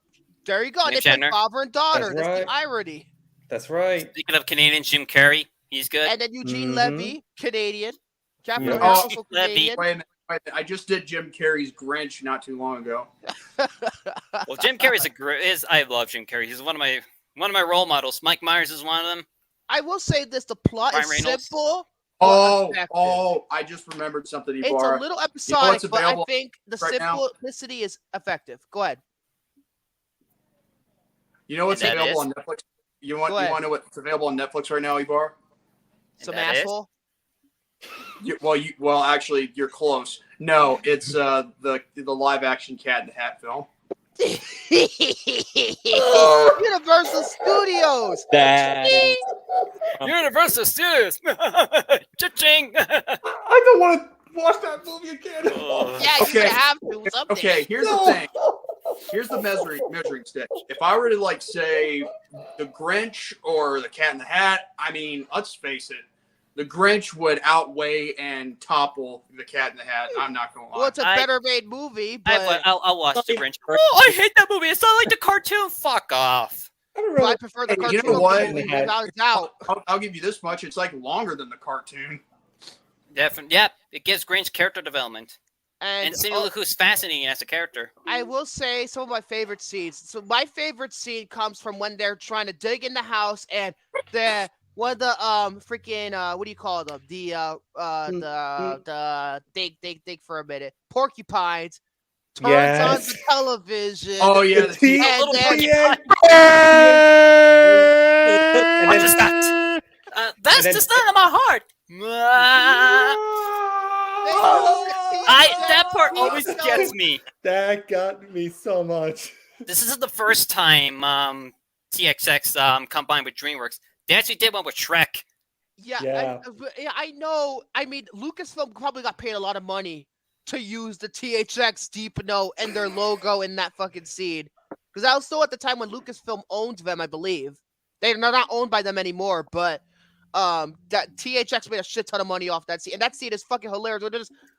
there. You go. William They play Shatner. father and daughter. That's That's the right. irony. That's right. Speaking of Canadian, Jim Carrey, he's good. And then Eugene Mhm. Levy, Canadian. Captain Yeah. America, Oh, also Levy. Canadian. Wait a minute. I just did Jim Carrey's Grinch not too long ago. Well, Jim Carrey's I love Jim Carrey. He's one of my role models. Mike Myers is one of them. I will say this: the plot Ryan is Reynolds. simple. Oh, effective. I just remembered something, It's Ibarra. a little what's episodic, but I available think the right now? simplicity is effective. Go ahead. You know what's And that available is? on Netflix? You want Go ahead. to know what's available on Netflix right now, Ibarra? And Some that is? asshole. Well, actually, you're close. No, it's the live action Cat in the Hat film. Universal Studios. that is Universal Studios. Cha-ching. I don't want to watch that movie again. Oh. Yeah, you're Okay. gonna have to someday. Okay, here's No. the thing. Here's the measuring stick. If I were to say the Grinch or the Cat in the Hat, I mean, let's face it, the Grinch would outweigh and topple the Cat in the Hat. I'm not gonna lie. Well, it's a better made movie, but I'll watch the Grinch. Oh, I hate that movie. It's not like the cartoon. Fuck off. I prefer the Hey, cartoon you know what? movie without a doubt. I'll give you this much. It's like longer than the cartoon. Definitely. Yep. It gives Grinch character development. And seeing look who's fascinating as a character. I will say some of my favorite scenes. So my favorite scene comes from when they're trying to dig in the house and one of the freaking what do you call them? The think for a minute. Porcupines turns on the television. Oh yeah, and then What is that? That's just not in my heart. That part always gets me. That got me so much. This isn't the first time THX combined with DreamWorks. They actually did one with Shrek. Yeah. I know. I mean, Lucasfilm probably got paid a lot of money to use the THX Deep Note and their logo in that fucking scene. Because that was still at the time when Lucasfilm owned them, I believe. They're not owned by them anymore, but that THX made a shit ton of money off that scene. And that scene is fucking hilarious.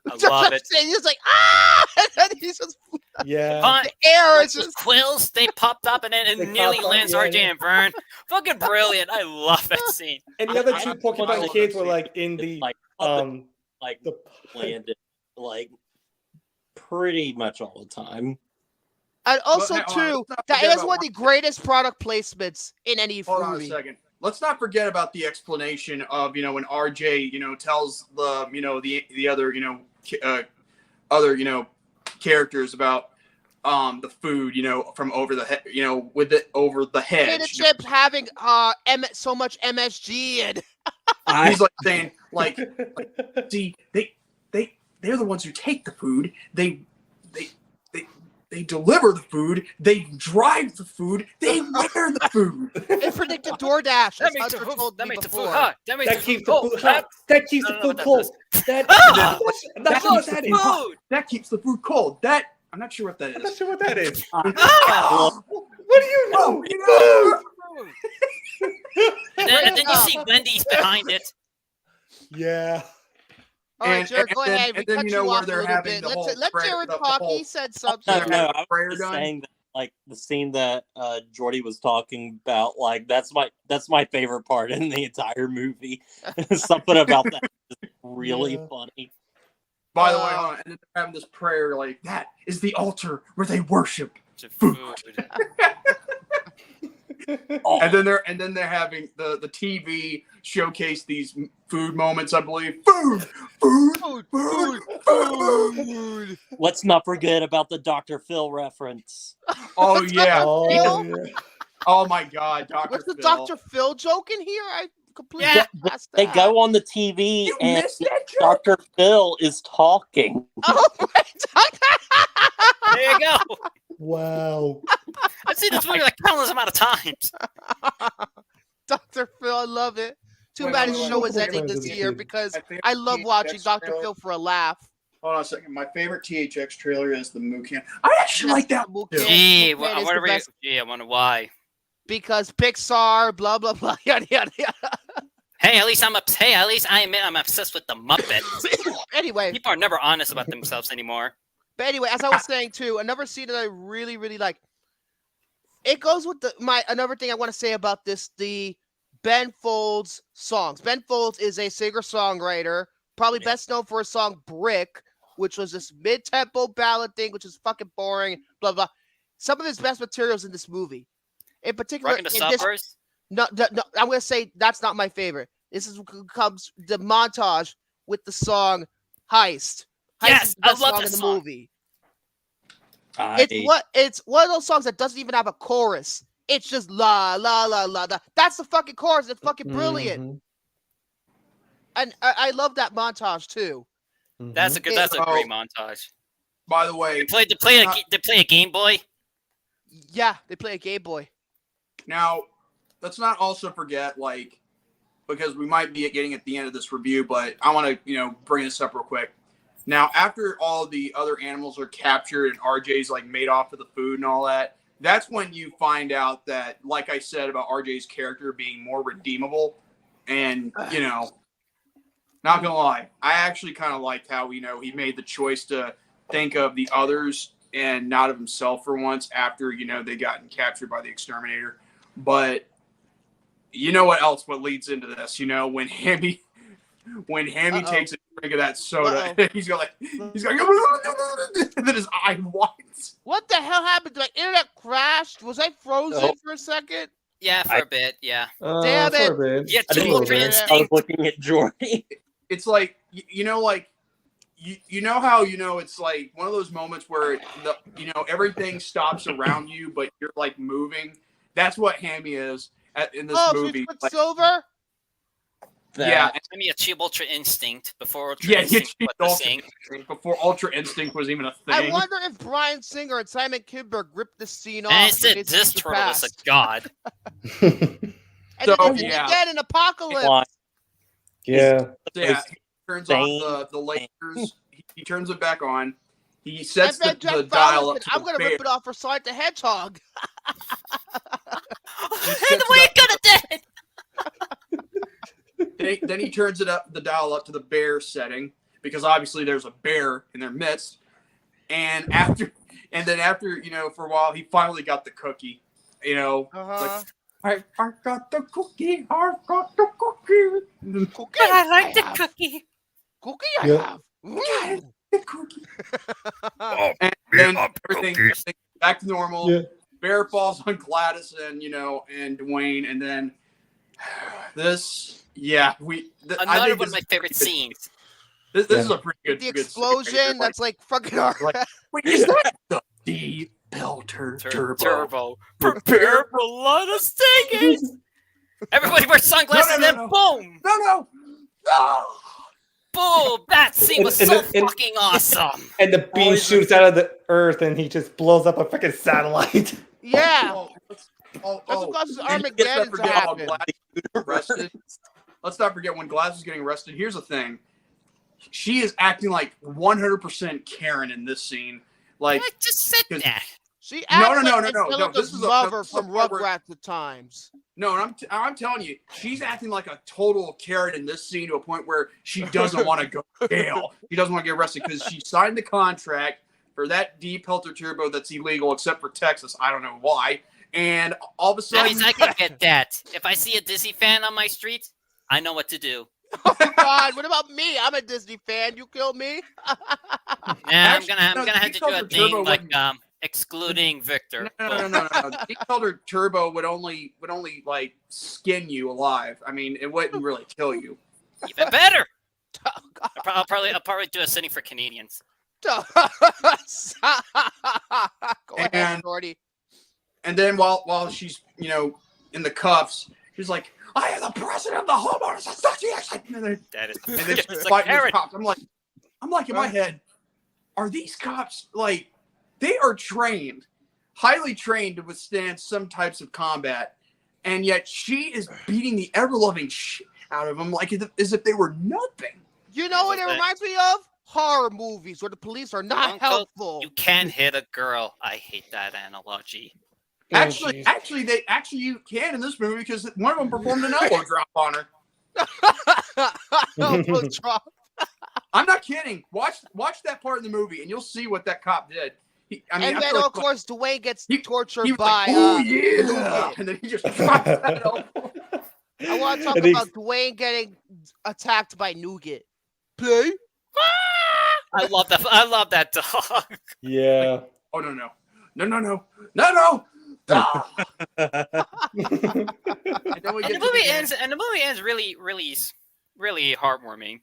I love it. He's like, ah! And then he's just the air is just quills, they popped up and then it nearly lands RJ and Vern. Fucking brilliant. I love that scene. And the other two Porcupine kids were like in the landed like pretty much all the time. And also, too, that is one of the greatest product placements in any movie. Hold on a second. Let's not forget about the explanation of, when RJ, tells the, the other, characters about the food, from over the head, with it over the hedge. Potato chips having so much MSG and he's like saying, like, see, they're the ones who take the food. They deliver the food. They drive the food. They wear the food. It predicted DoorDash. That makes the food hot. That keeps the food hot. That keeps the food cold. That keeps the food cold. I'm not sure what that is. I'm not sure what that is. What do you know? And then you see Wendy's behind it. Yeah. All right, Jared, go ahead. We cut you off a little bit. Let Jared talk. He said something. No, I was just saying that, like, the scene that Jordy was talking about, like, that's my favorite part in the entire movie. Something about that is really funny. By the way, and then they're having this prayer, like, that is the altar where they worship food. And then they're having the TV showcase these food moments, I believe. Food. Let's not forget about the Dr. Phil reference. Oh yeah. Oh my God, Dr. What's the Phil. Dr. Phil joke in here? I completely passed that. They go on the TV and Dr. Phil is talking. Oh my God. There you go. Wow. I've seen this movie like countless amount of times. Dr. Phil, I love it. Too bad his show is ending this year because I love watching Dr. Phil for a laugh. Hold on a second. My favorite THX trailer is the Mucan. I actually like that one too. Gee, I wonder why. Because Pixar, blah blah blah, yada yada yada. Hey, at least I admit I'm obsessed with the Muppets. Anyway, people are never honest about themselves anymore. But anyway, as I was saying too, another scene that I really, really like. It goes with another thing I want to say about this, the Ben Folds songs. Ben Folds is a singer-songwriter, probably best known for his song Brick, which was this mid-tempo ballad thing, which is fucking boring, blah, blah. Some of his best materials in this movie. In particular, no, I'm going to say that's not my favorite. Comes the montage with the song Heist. Yes, is the best I love song that in the song. movie. It's one of those songs that doesn't even have a chorus. It's just la la la la. That's the fucking chorus. It's fucking brilliant. Mm-hmm. And I love that montage too. Mm-hmm. That's a great montage. By the way, they play a Game Boy. Yeah, they play a Game Boy. Now, let's not also forget, like, because we might be getting at the end of this review, but I want to, bring this up real quick. Now, after all the other animals are captured and RJ's like made off of the food and all that, that's when you find out that, like I said about RJ's character being more redeemable. And, not gonna lie, I actually kind of liked how, he made the choice to think of the others and not of himself for once after, they gotten captured by the exterminator. But what leads into this, when Hammy takes a drink of that soda. He's going, and then his eye widens. What the hell happened? Did my internet crashed? Was I frozen for a second? Yeah, for a bit. Yeah. Damn it! Yeah, I was looking at Jordy. It's like you know how it's like one of those moments where everything stops around you, but you're like moving. That's what Hammy is in this movie. So Silver. Yeah, I mean, Achieve Ultra Instinct before Ultra Yeah, Instinct was the thing. before Ultra Instinct was even a thing. I wonder if Bryan Singer and Simon Kinberg ripped the scene off. And it said this turtle is a god. And So, then yeah. again in Apocalypse. Yeah. Yeah, he turns off the lasers. He turns it back on. He sets I bet the Jack dial Fowler up said, to I'm gonna rip it off for Sonic the Hedgehog. And the way it could have did. Then he turns the dial up to the bear setting because obviously there's a bear in their midst. And then after for a while he finally got the cookie. Like, I got the cookie. I got the cookie. Cookie. I like the cookie. Cookie I have. The cookie. And then everything back to normal. Yeah. Bear falls on Gladys and Dwayne, and then this. Yeah, Another one of my favorite scenes. This is a pretty good. The good explosion. scene. That's like fucking hard. Wait, is that the D-Pelter Turbo? Prepare for a lot of stingers. Everybody wears sunglasses and then boom. No. Boom! That scene was so fucking awesome. And the beam shoots out of the earth, and he just blows up a freaking satellite. Yeah. Let's Armageddon's not forget how happened. Glass was arrested. Let's not forget when Glass was getting arrested. Here's the thing. She is acting like 100% Karen in this scene. Like, I just said that. She acts like no. This is lover from Rugrats at times. No, and I'm telling you, she's acting like a total Karen in this scene to a point where she doesn't want to go to jail. She doesn't want to get arrested because she signed the contract for that D-Pelter Turbo that's illegal except for Texas. I don't know why. And all of a sudden... That means I can get that. If I see a Disney fan on my street, I know what to do. Oh God! What about me? I'm a Disney fan. You kill me? Yeah, I'm gonna have to do a thing like excluding Victor. No. D-Pelter Turbo would only like skin you alive. I mean, it wouldn't really kill you. Even better. I'll probably do a sitting for Canadians. Go ahead, Jordy. And then while she's in the cuffs, she's like, I am the president of the homeowners association. That is. And then she's fighting with cops. I'm like in my head, are these cops like they are trained, highly trained to withstand some types of combat, and yet she is beating the ever-loving shit out of them like as if they were nothing. You know what it reminds me of? Horror movies where the police are not helpful. You can't hit a girl. I hate that analogy. Actually, you can in this movie because one of them performed an elbow drop on her. Elbow drop. I'm not kidding. Watch that part in the movie, and you'll see what that cop did. And then, of course, Dwayne gets tortured by. And then he just drops that elbow. I want to talk about Dwayne getting attacked by Nougat. Play. I love that. I love that dog. Yeah. Oh no. And the movie ends really, really, really heartwarming.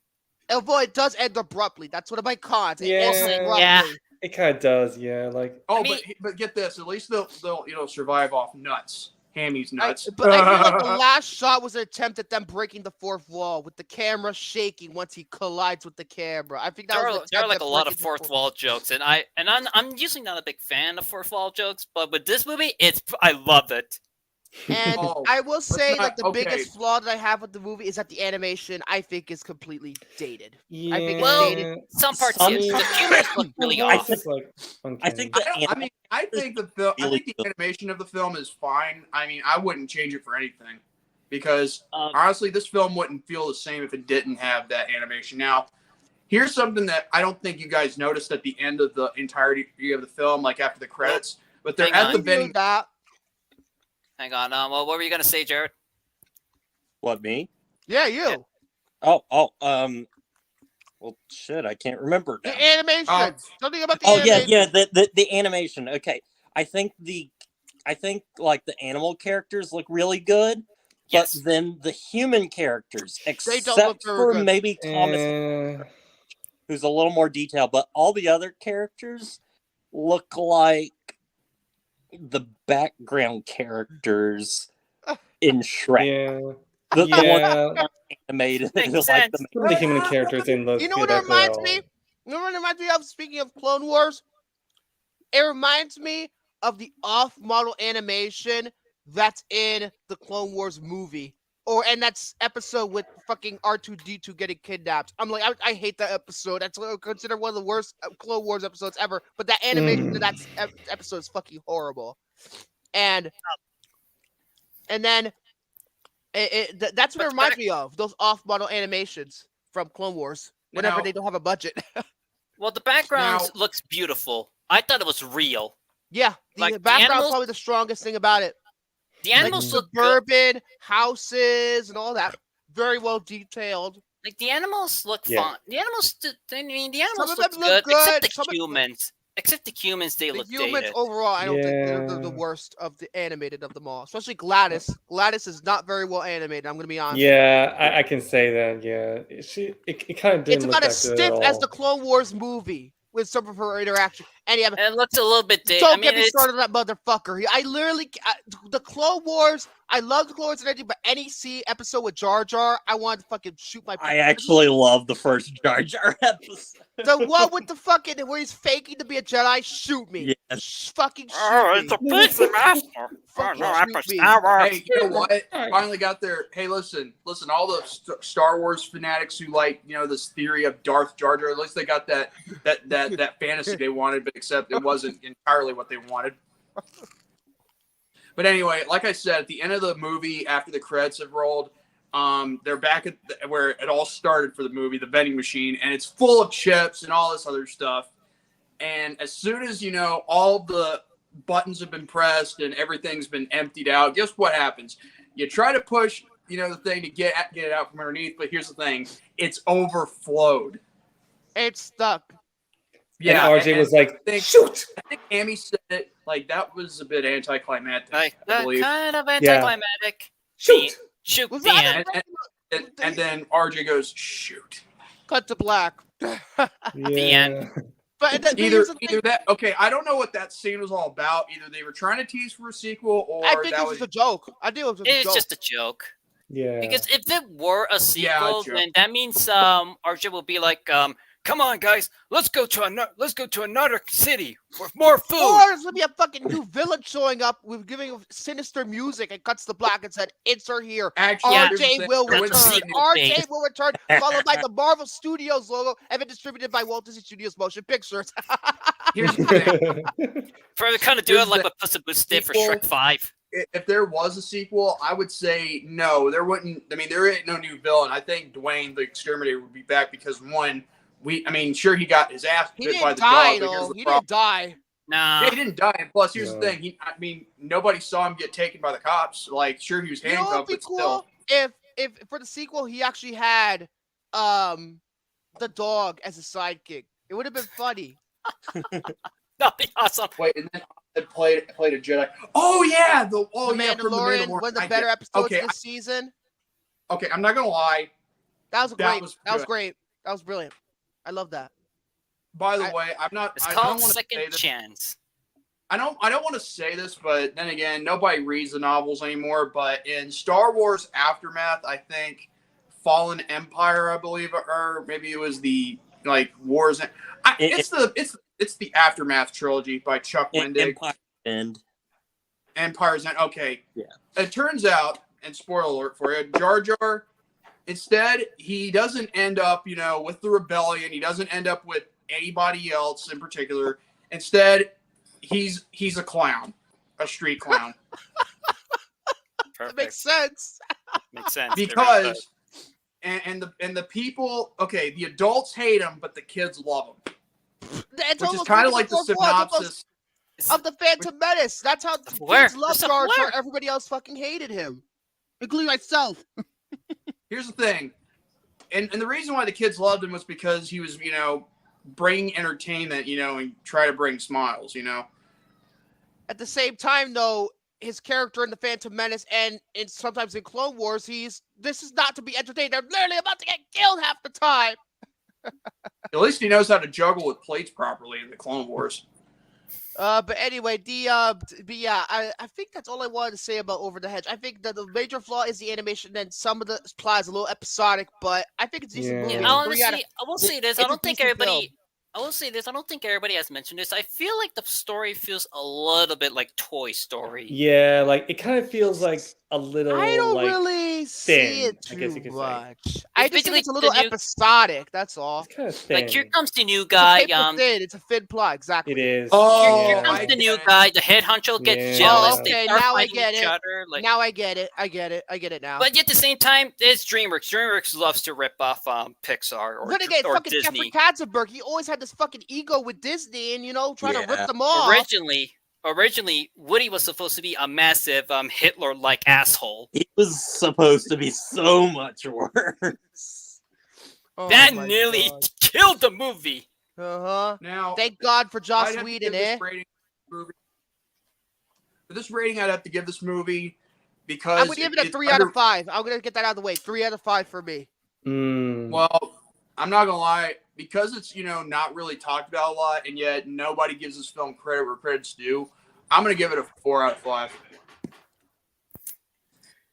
Oh boy, it does end abruptly. That's one of my cons. Yeah. It kind of does, yeah. Like, but get this. At least they'll survive off nuts. Hammy's nuts. But I feel like the last shot was an attempt at them breaking the fourth wall with the camera shaking once he collides with the camera. I think that there are like a lot of fourth wall jokes, and I'm usually not a big fan of fourth wall jokes, but with this movie, I love it. And I will say that the biggest flaw that I have with the movie is that the animation I think is completely dated. Yeah. I think it's dated. Some parts the humans look really off. I think the animation of the film is fine. I mean, I wouldn't change it for anything because honestly, this film wouldn't feel the same if it didn't have that animation. Now, here's something that I don't think you guys noticed at the end of the entirety of the film, like after the credits, but they're at the vending. Hang on. What were you gonna say, Jared? What, me? Yeah, you. Yeah. Well, shit, I can't remember now. The animation. Something about the Oh animation. yeah, the animation. Okay, I think like the animal characters look really good, but then the human characters, They don't look except very for good. maybe Thomas, who's a little more detailed, but all the other characters look like the background characters in Shrek. Yeah. The ones Yeah. that aren't animated. Makes like sense. Some of the human characters didn't look You know good what it as reminds well. me? You know what it reminds me of? Speaking of Clone Wars, it reminds me of the off-model animation that's in the Clone Wars movie, and that's episode with fucking R2-D2 getting kidnapped. I'm like, I hate that episode. That's considered one of the worst Clone Wars episodes ever. But that animation of that episode is fucking horrible. And then that's what it reminds me of. Those off-model animations from Clone Wars. Whenever they don't have a budget. Well, the background looks beautiful. I thought it was real. Yeah, the background is probably the strongest thing about it. The animals look suburban houses and all that, very well detailed. Like the animals look fun. The animals, I mean, the animals look look good, except the humans. Except the humans, they look humans dated. overall, I don't think they're the worst of the animated of them all. Especially Gladys. Gladys is not very well animated. I'm gonna be honest. Yeah, I can say that. Yeah, it kind of didn't. It's look about that as good stiff at as all. the Clone Wars movie with some of her interaction. And it looks a little bit dated. Don't get me started on that motherfucker. I literally, the Clone Wars. I love the Clone Wars and everything, but any episode with Jar Jar, I wanted to fucking shoot my. I actually love the first Jar Jar episode. The one with the fucking where he's faking to be a Jedi. Shoot me. Yes. Fucking shoot me. It's a pizza master. Fucking no, shoot that's me. Star Wars. Hey, you know what? Finally got there. Hey, listen, all the Star Wars fanatics who like, this theory of Darth Jar Jar. At least they got that fantasy they wanted, but except it wasn't entirely what they wanted. But anyway, like I said, at the end of the movie, after the credits have rolled, they're back at where it all started for the movie, the vending machine, and it's full of chips and all this other stuff. And as soon as all the buttons have been pressed and everything's been emptied out, guess what happens? You try to push, the thing to get it out from underneath, but here's the thing: it's overflowed. It's stuck. Yeah, and RJ was like, "Shoot!" I think Amy said it. Like that was a bit anticlimactic. I believe. Kind of anticlimactic. Shoot! Shoot! Was The that end. And then RJ goes, "Shoot!" Cut to black. The end. But either that. Okay, I don't know what that scene was all about. Either they were trying to tease for a sequel, or I think it was just a joke. I think it was just a joke. It's just a joke. Yeah. Because if it were a sequel, then that means RJ will be like, come on, guys, let's go to another city with more food. Or there's gonna be a fucking new villain showing up with giving sinister music and cuts the black and said, "Insert here." Actually, RJ will return. RJ thing. will return, followed by the Marvel Studios logo, and been distributed by Walt Disney Studios Motion Pictures. Here's the thing. Probably kind of do it like what Puss in Boots did for Shrek 5. If there was a sequel, I would say no. There wouldn't. I mean, there ain't no new villain. I think Dwayne the Exterminator would be back because one. Sure, he got his ass bit by the dog. But here's the he problem. didn't die. Nah. Yeah, he didn't die. And plus, here's the thing. Nobody saw him get taken by the cops. Like, sure, he was You know what would handcuffed, be but cool? still. If for the sequel he actually had the dog as a sidekick. It would have been funny. That'd be awesome. Wait, and then it played a Jedi. Oh yeah, The Mandalorian, one of the better episodes this season. Okay, I'm not gonna lie. That was great. was That was good. great. That was brilliant. I love that. By the way, I'm not. It's I called don't wanna say Second this. Chance. I don't want to say this, but then again, nobody reads the novels anymore. But in Star Wars Aftermath, I think Fallen Empire, I believe, or maybe it was the Wars. It's the Aftermath trilogy by Chuck Wendig. Empire End. Empire's End. Okay. Yeah. It turns out, and spoiler alert for you, Jar Jar. Instead, he doesn't end up, with the rebellion. He doesn't end up with anybody else in particular. Instead, he's a clown, a street clown. That makes sense. Makes sense. Because and the people, okay, the adults hate him, but the kids love him. It's Which is almost kind of like like the synopsis of the Phantom Menace. That's how kids love Jar Jar. Everybody else fucking hated him, including myself. Here's the thing. and the reason why the kids loved him was because he was, bring entertainment, and try to bring smiles, At the same time, though, his character in the Phantom Menace and sometimes in Clone Wars, this is not to be entertained. They're literally about to get killed half the time. At least he knows how to juggle with plates properly in the Clone Wars. But anyway, I think that's all I wanted to say about Over the Hedge. I think that the major flaw is the animation, and some of the plot is a little episodic, but I think it's a decent movie. Honestly, I will say this. I don't think everybody. Film. I will say this. I don't think everybody has mentioned this. I feel like the story feels a little bit like Toy Story. Yeah, like it kind of feels like a little. I don't like, really thin, see it I guess you too could much. say. I just think it's a little episodic. That's all. It's kind of thin. Like here comes the new guy. It's a thin plot, exactly. It is. Here comes the new guy. The head honcho gets jealous. Oh, okay, they start now I fighting get each it. other, like... Now I get it. I get it now. But at the same time, it's DreamWorks. DreamWorks loves to rip off Pixar or Then again, or fucking Disney. Jeffrey Katzenberg, he always had this fucking ego with Disney, and trying to rip them off. Originally, Woody was supposed to be a massive Hitler-like asshole. He was supposed to be so much worse. That nearly killed the movie. Now, thank God for Joss Whedon, For this rating, I'd have to give this movie because I'm gonna give it a 3 out of 5. I'm gonna get that out of the way. 3 out of 5 for me. Well, I'm not gonna lie, because it's not really talked about a lot, and yet nobody gives this film credit where credit's due. I'm gonna give it a 4 out of 5.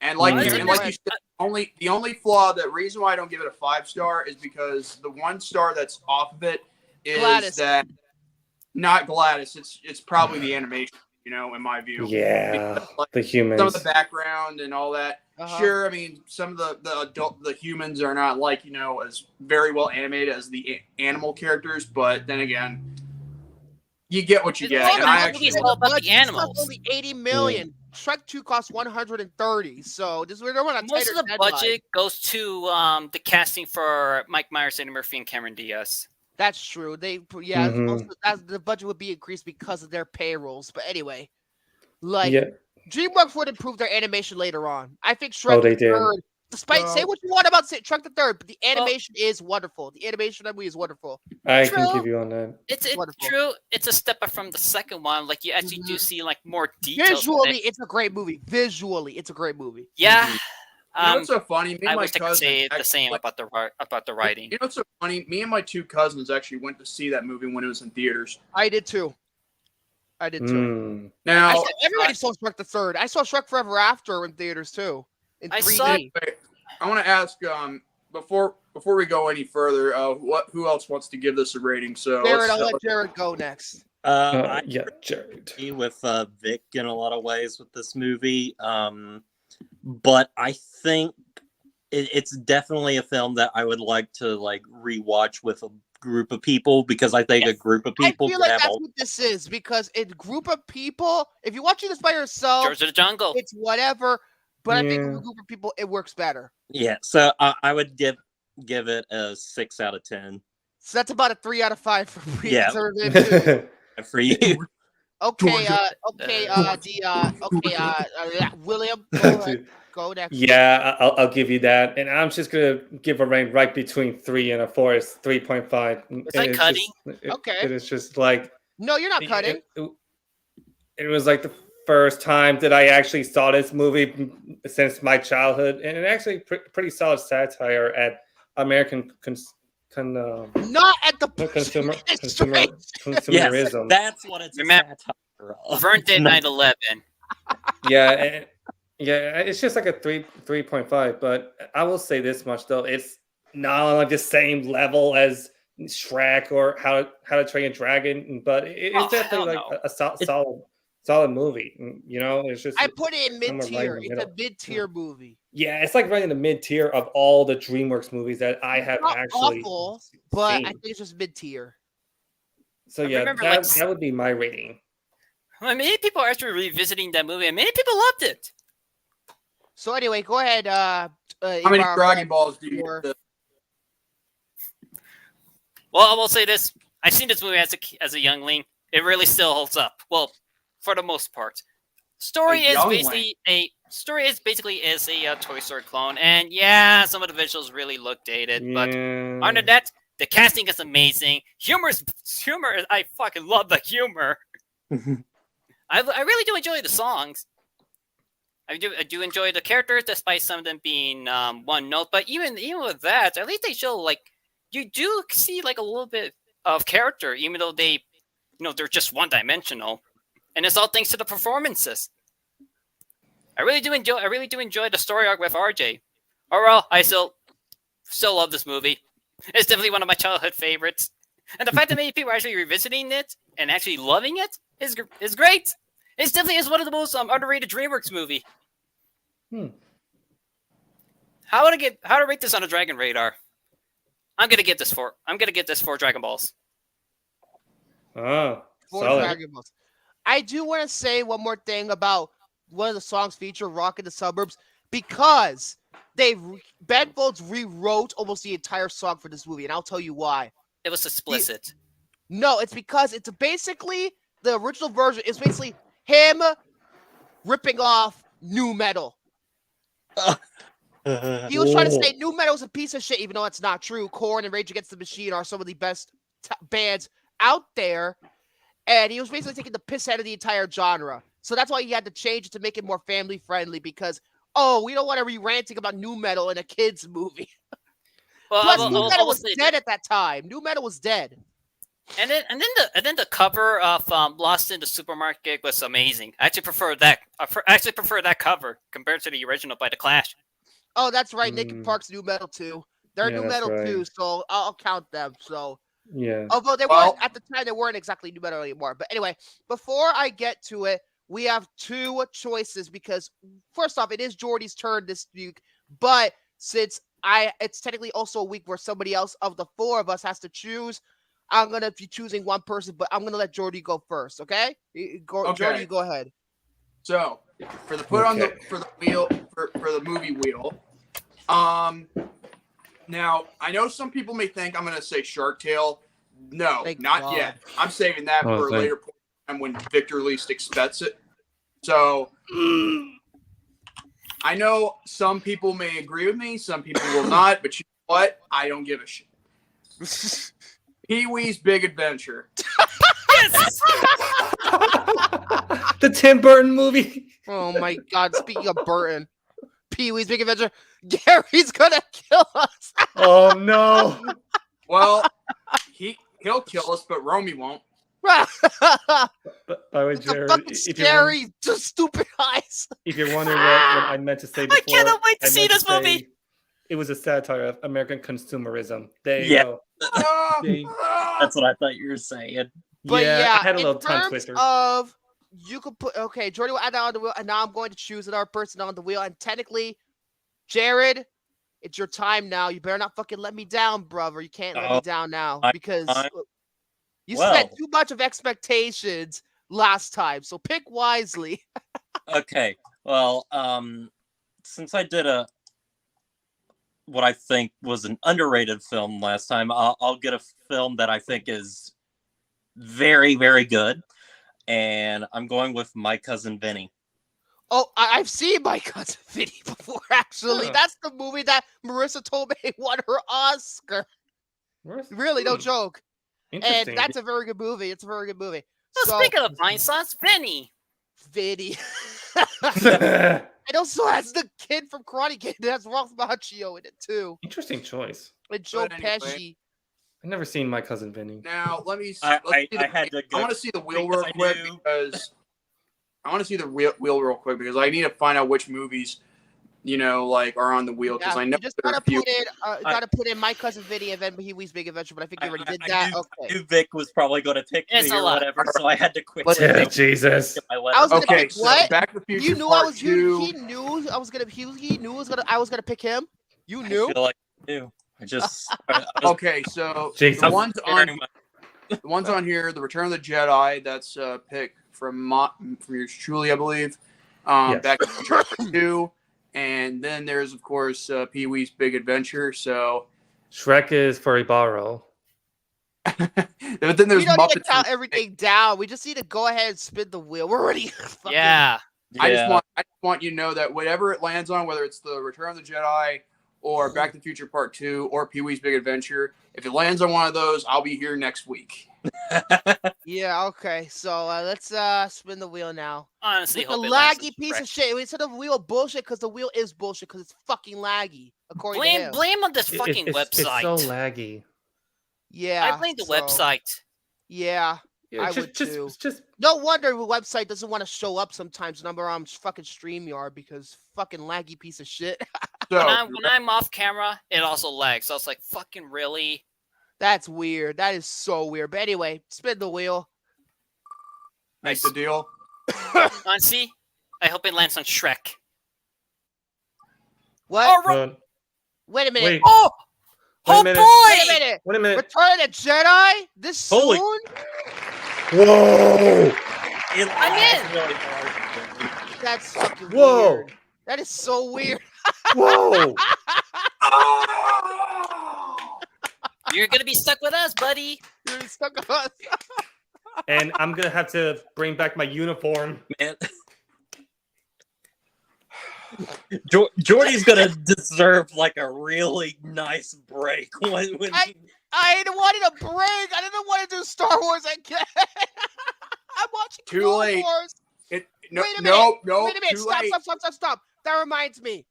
And like you said, the only flaw, the reason why I don't give it a 5-star is because the 1 star that's off of it is Gladys. that not Gladys. It's probably the animation. In my view. Yeah, because, like, the humans. Some of the background and all that. Sure, I mean, some of the humans are not as very well animated as the animal characters, but then again, you get what you get. And I actually all about the animals. Only 80 million. Shrek 2 cost 130. So this we're on a Most tighter of the deadline. budget goes to the casting for Mike Myers, Eddie Murphy, and Cameron Diaz. That's true. The budget would be increased because of their payrolls. But anyway, DreamWorks would improve their animation later on. I think Shrek they the did. Third. Despite say what you want about Shrek the Third, but the animation is wonderful. The animation of the movie is wonderful. I can give you on that. It's true. It's a step up from the second one. Like you actually do see like more details. Visually, it's a great movie. Yeah. What's so funny? Me and I my wish I could cousin say the same about the writing. You know what's so funny? Me and my 2 cousins actually went to see that movie when it was in theaters. I did too. Now everybody saw Shrek the Third. I saw Shrek Forever After in theaters too. In 3D. I want to ask before we go any further, who else wants to give this a rating? So Jared, I'll let Jared go next. I Jared. agree with Vic in a lot of ways with this movie, but I think it's definitely a film that I would like to rewatch with a group of people, because I think a group of people I feel like that's what this is, because a group of people, if you're watching this by yourself, George of the Jungle, it's whatever. But I think with a group of people, it works better. Yeah, so I would give it a 6 out of 10. So that's about a 3 out of 5 for me. Yeah. For you. Okay, William, go next. Yeah, I'll give you that, and I'm just gonna give a rank right between 3 and a 4. It's 3.5. Is that cutting? Okay. It is just like no, you're not cutting. It was like the first time that I actually saw this movie since my childhood, and it actually pretty solid satire at American not at the consumerism. Yes, that's what it's satire of. Vern did 9/11. Yeah, it's just like a 3.5. But I will say this much though: it's not on like the same level as Shrek or How to Train a Dragon, but it's definitely like a solid movie. It's just I put it in mid-tier. It's a mid-tier movie. Yeah, it's like right in the mid-tier of all the DreamWorks movies that I have actually awful, but seen. I think it's just mid-tier. So yeah, that would be my rating. Many people are actually revisiting that movie, and many people loved it. So anyway, go ahead. How many Dragon Balls do you? Well, I will say this: I've seen this movie as a youngling. It really still holds up. Well, for the most part, story is basically story is basically a Toy Story clone, and yeah, some of the visuals really look dated, but other than that, the casting is amazing. Humor. I fucking love the humor. I really do enjoy the songs. I do enjoy the characters, despite some of them being one note. But even with that, at least they show like you do see like a little bit of character, even though they, they're just one dimensional, and it's all thanks to the performances. I really do enjoy the story arc with RJ. Overall, I still love this movie. It's definitely one of my childhood favorites, and the fact that many people are actually revisiting it and actually loving it is great. It definitely is one of the most underrated DreamWorks movie. How to rate this on a Dragon Radar? I'm gonna get this 4 Dragon Balls. Oh, 4 solid. Dragon Balls. I do want to say one more thing about one of the songs feature "Rock in the Suburbs" because Ben Folds rewrote almost the entire song for this movie, and I'll tell you why. It was explicit. No, it's because it's basically the original version is basically him ripping off nu metal. He was trying to say nu metal is a piece of shit, even though that's not true. Korn and Rage Against the Machine are some of the best bands out there, and he was basically taking the piss out of the entire genre. So that's why he had to change it to make it more family friendly, because we don't want to be ranting about nu metal in a kids movie. Well, Plus, nu metal was dead at that time. Nu metal was dead. And then the cover of Lost in the Supermarket was amazing. I actually prefer that. That cover compared to the original by The Clash. Oh, that's right. Linkin Park's nu metal too. They're nu metal too, so I'll count them. So yeah. Although they weren't at the time, they weren't exactly nu metal anymore. But anyway, before I get to it, we have 2 choices because first off, it is Jordy's turn this week, but since it's technically also a week where somebody else of the 4 of us has to choose, I'm gonna be choosing one person, but I'm gonna let Jordy go first. Okay? Jordy, you go ahead. So for the wheel for the movie wheel, now I know some people may think I'm gonna say Shark Tale. No, not yet. I'm saving that for a later point in time when Victor least expects it. So I know some people may agree with me, some people will not, but you know what? I don't give a shit. Pee-wee's Big Adventure. Yes! The Tim Burton movie. Oh my God! Speaking of Burton, Pee-wee's Big Adventure. Gary's gonna kill us. Oh no! Well, he'll kill us, but Romy won't. By the way, Jared, scary, just stupid eyes. If you're wondering what I meant to say before, I cannot wait to see this movie. It was a satire of American consumerism. There you go. That's what I thought you were saying. But yeah, I had a little in tongue terms twister. of you could put Jordy will add that on the wheel, and now I'm going to choose another person on the wheel. And technically, Jared, it's your time now. You better not fucking let me down, brother. You can't let me down now because you set too much of expectations last time. So pick wisely. Okay. Well, since I did what I think was an underrated film last time, I'll get a film that I think is very, very good. And I'm going with My Cousin Vinny. Oh, I've seen My Cousin Vinny before, actually. Huh. That's the movie that Marissa Tomei won her Oscar. Really, no joke. And that's a very good movie. It's a very good movie. So speaking of fine sauce, Vinny. It also has the kid from Karate Kid. It has Ralph Macchio in it, too. Interesting choice. And Joe Pesci. I've never seen My Cousin Vinny. Now, let me. I want to see the wheel real quick because I want to see the wheel real quick because I need to find out which movies, are on the wheel because I know you just gotta put in My Cousin Vinny and then Pee-wee's Big Adventure, but I think you already did that. I knew Vic was probably going to pick me or whatever, so I had to quit. Jesus. I was gonna pick what? Back to the Future You knew Part I was. 2. He knew I was gonna. He knew I was gonna pick him. You knew. I feel like I knew. I just. Okay, so the ones on here, The Return of the Jedi. That's a pick from yours truly, I believe. Yes. Back to the Future Part 2. And then there's, of course, Pee-wee's Big Adventure. So Shrek is for Ibarra. But then there's we don't Muppets. need to count everything down. We just need to go ahead and spin the wheel. We're already. Yeah. I just want you to know that whatever it lands on, whether it's the Return of the Jedi or Back to the Future Part 2 or Pee-wee's Big Adventure, if it lands on one of those, I'll be here next week. Yeah, okay. So let's spin the wheel now. Honestly, With the hope it lands laggy on piece Shrek. of shit. Instead of wheel bullshit, because the wheel is bullshit, because it's fucking laggy, according to him. Blame on this fucking website. It's so laggy. Yeah. I blame the website. Yeah, I would too. Just no wonder the website doesn't want to show up sometimes. Number on fucking StreamYard because fucking laggy piece of shit. So when I'm off camera, it also lags. So I was like, fucking really? That's weird. That is so weird. But anyway, spin the wheel. Make the deal. See, I hope it lands on Shrek. What? Oh, wait a minute. Wait. Oh, Wait a minute. boy! Wait a minute. Return of the Jedi? This Holy- soon? Whoa! I'm in. That's fucking Whoa! weird. That is so weird. Whoa! You're gonna be stuck with us, buddy. You're stuck with us. And I'm gonna have to bring back my uniform. Man. Jordy's gonna deserve like a really nice break when I wanted a break. I didn't want to do Star Wars again. I'm watching Too Clone late. Wars. Wait a minute. No. Wait a minute. Too Stop, late. stop. That reminds me.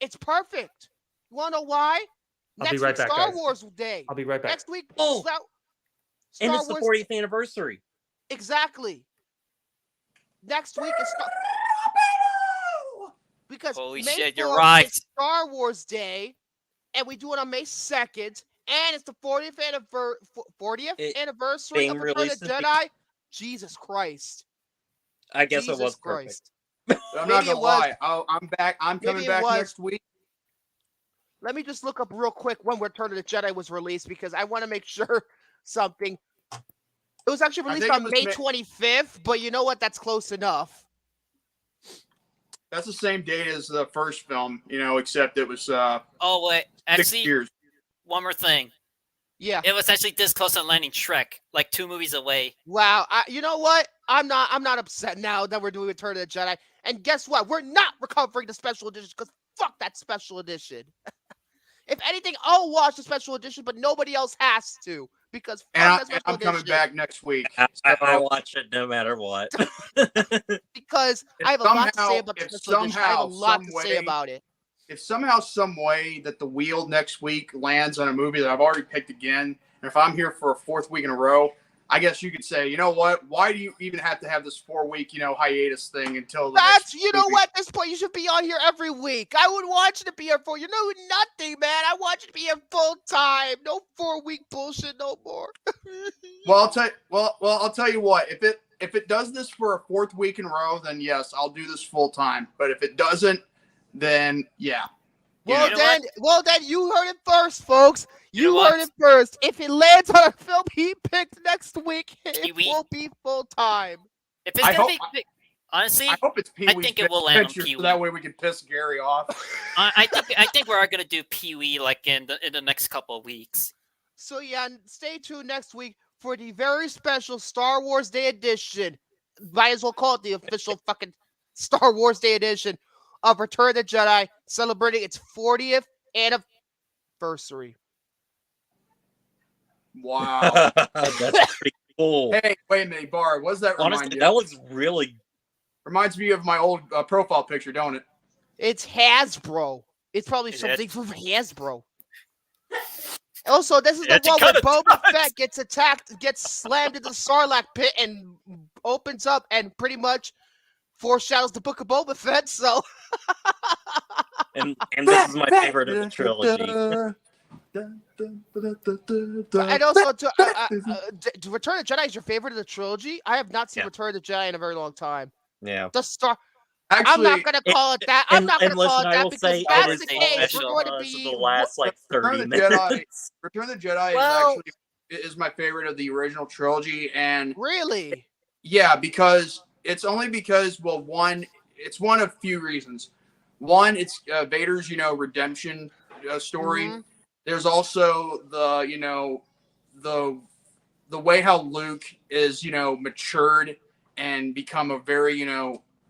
It's perfect. You want to know why? I'll be Next right week, back, Star guys. Wars Day. I'll be right back. Next week, Oh. Star and it's the Wars. 40th anniversary. Exactly. Next week is because Holy May shit, you're 4th right. is Star Wars Day, and we do it on May 2nd, and it's the 40th anniversary being of Return of released the is Jedi. Jesus Christ. I guess Jesus it was Christ. perfect. I'm Maybe not it gonna was. lie. I'm back. I'm coming Maybe it back was. next week. Let me just look up real quick when Return of the Jedi was released because I want to make sure something. It was actually I released think on it was May May- 25th, but you know what? That's close enough. That's the same date as the first film, except it was Oh wait, 6 actually, years. one more thing. Yeah. It was actually this close to landing Shrek, like 2 movies away. Wow. You know what? I'm not upset now that we're doing Return of the Jedi. And guess what? We're not recovering the special edition because fuck that special edition. If anything, I'll watch the special edition, but nobody else has to because fuck that And special I'm coming edition. back next week. I watch it no matter what. Because If I have a lot to say somehow- about the if special edition. I have a somehow, lot some to say way- about it. If somehow, some way that the wheel next week lands on a movie that I've already picked again, and if I'm here for a 4th week in a row, I guess you could say, you know what? Why do you even have to have this 4-week, hiatus thing until the That's next you know movie? what? At this point, you should be on here every week. I would want you to be here for nothing, man. I want you to be here full time. No 4-week bullshit no more. Well, I'll tell you what. If it does this for a 4th week in a row, then yes, I'll do this full time. But if it doesn't, then yeah. Well, You know then you heard it first, folks. You know You heard what? it first. If it lands on a film he picked next week, it Pee-wee? will be full time. If it's I gonna hope- be, honestly, I hope it's Pee-wee's think it will land on Adventure, Pee-wee. so that way we can piss Gary off. I think we are gonna do Pee-wee like in the next couple of weeks. So yeah, stay tuned next week for the very special Star Wars Day edition. Might as well call it the official fucking Star Wars Day edition of Return of the Jedi, celebrating its 40th anniversary. Wow. That's pretty cool. Hey, wait a minute, Ibarra. What does that remind Honestly, you? that was really Reminds me of my old profile picture, don't it? It's Hasbro. It's probably Is something from Hasbro. Also, this is the It one where kinda Boba does. Fett gets attacked, gets slammed into the Sarlacc pit, and opens up, and pretty much foreshadows the Book of Boba Fett. So, and this is my favorite of the trilogy. and also, to Return of the Jedi is your favorite of the trilogy. I have not seen Yeah. Return of the Jedi in a very long time. Yeah. The Star. Actually, I'm not gonna call it that. I'm And- not gonna and call listen, it I that will because say if that's it is the a case, special we're going to for be the last like 30 Return of the Jedi- minutes. Return of the Jedi Well- is my favorite of the original trilogy, and really. yeah, because it's only because it's one of few reasons. One, it's Vader's redemption story. Mhm. There's also the way how Luke is matured and become a very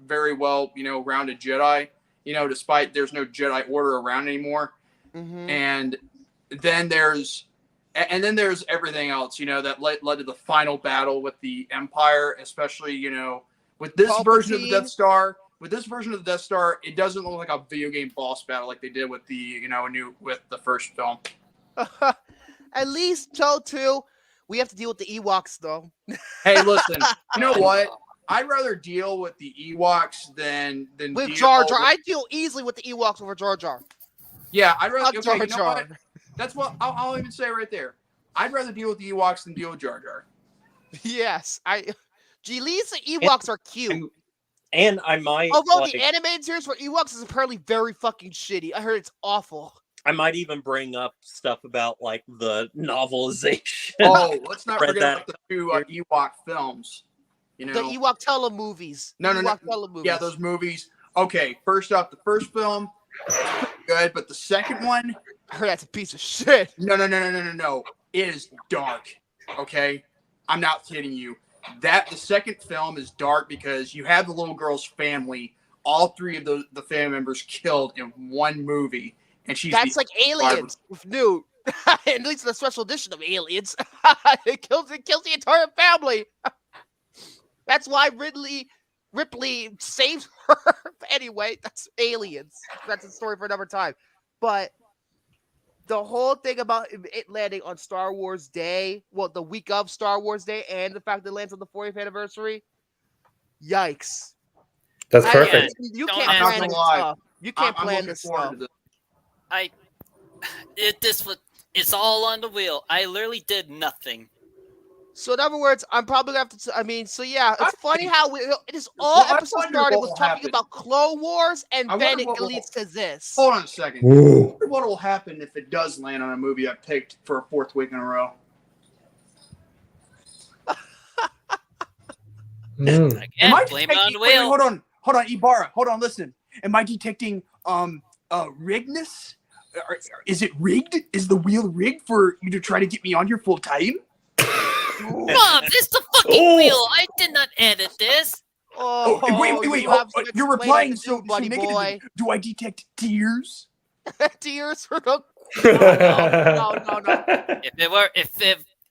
very well, rounded Jedi. Despite there's no Jedi Order around anymore, and then there's everything else, that led to the final battle with the Empire, especially with this version of the Death Star. With this version of the Death Star, it doesn't look like a video game boss battle like they did with the with the first film. At least till 2, we have to deal with the Ewoks though. Hey, listen, you know what? I'd rather deal with the Ewoks than with Jar Jar. I deal easily with the Ewoks over Jar Jar. Yeah, I'd rather. Okay, Jar Jar. What? That's what I'll even say right there. I'd rather deal with the Ewoks than deal with Jar Jar. Yes, at least the Ewoks are cute. And I might. Although the animated series for Ewoks is apparently very fucking shitty. I heard it's awful. I might even bring up stuff about like the novelization. Oh, let's not forget about the 2 Ewok films. The Ewok telemovies. No. Yeah, those movies. Okay, first off, the first film, good, but the second one, I heard that's a piece of shit. No. It is dark. Okay, I'm not kidding you. The second film is dark because you have the little girl's family, all 3 of the family members killed in one movie, and that's like Aliens with Newt. At least the special edition of Aliens. It kills the entire family. That's why Ripley saves her. Anyway, that's Aliens. That's a story for another time. But the whole thing about it landing on Star Wars Day, the week of Star Wars Day, and the fact that it lands on the 40th anniversry, yikes. That's perfect. You can't plan this stuff. You can't plan this stuff. It's all on the wheel. I literally did nothing. So in other words, I'm probably gonna have to. It's funny how this all episode started with talking about Clone Wars, and then it leads to this. Hold on a second. I wonder what will happen if it does land on a movie I picked for a 4th week in a row. Again, blame it on the wheel. Hold on, Ibarra. Hold on, listen. Am I detecting riggedness? Is it rigged? Is the wheel rigged for you to try to get me on here full time? Mom, this is the fucking wheel. I did not edit this. Wait. You're replying so negatively. Do I detect tears? Tears? No.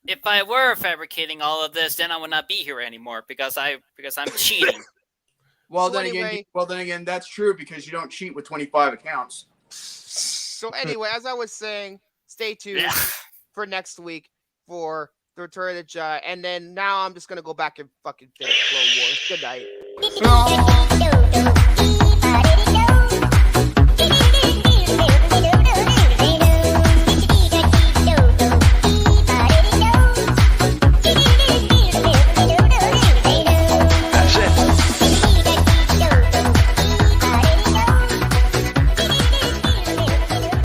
If I were fabricating all of this, then I would not be here anymore because I'm cheating. Well, then again, that's true because you don't cheat with 25 accounts. So anyway, as I was saying, stay tuned for next week for the Return of the Jedi, and then now I'm just gonna go back and fucking finish Clone Wars. Good night.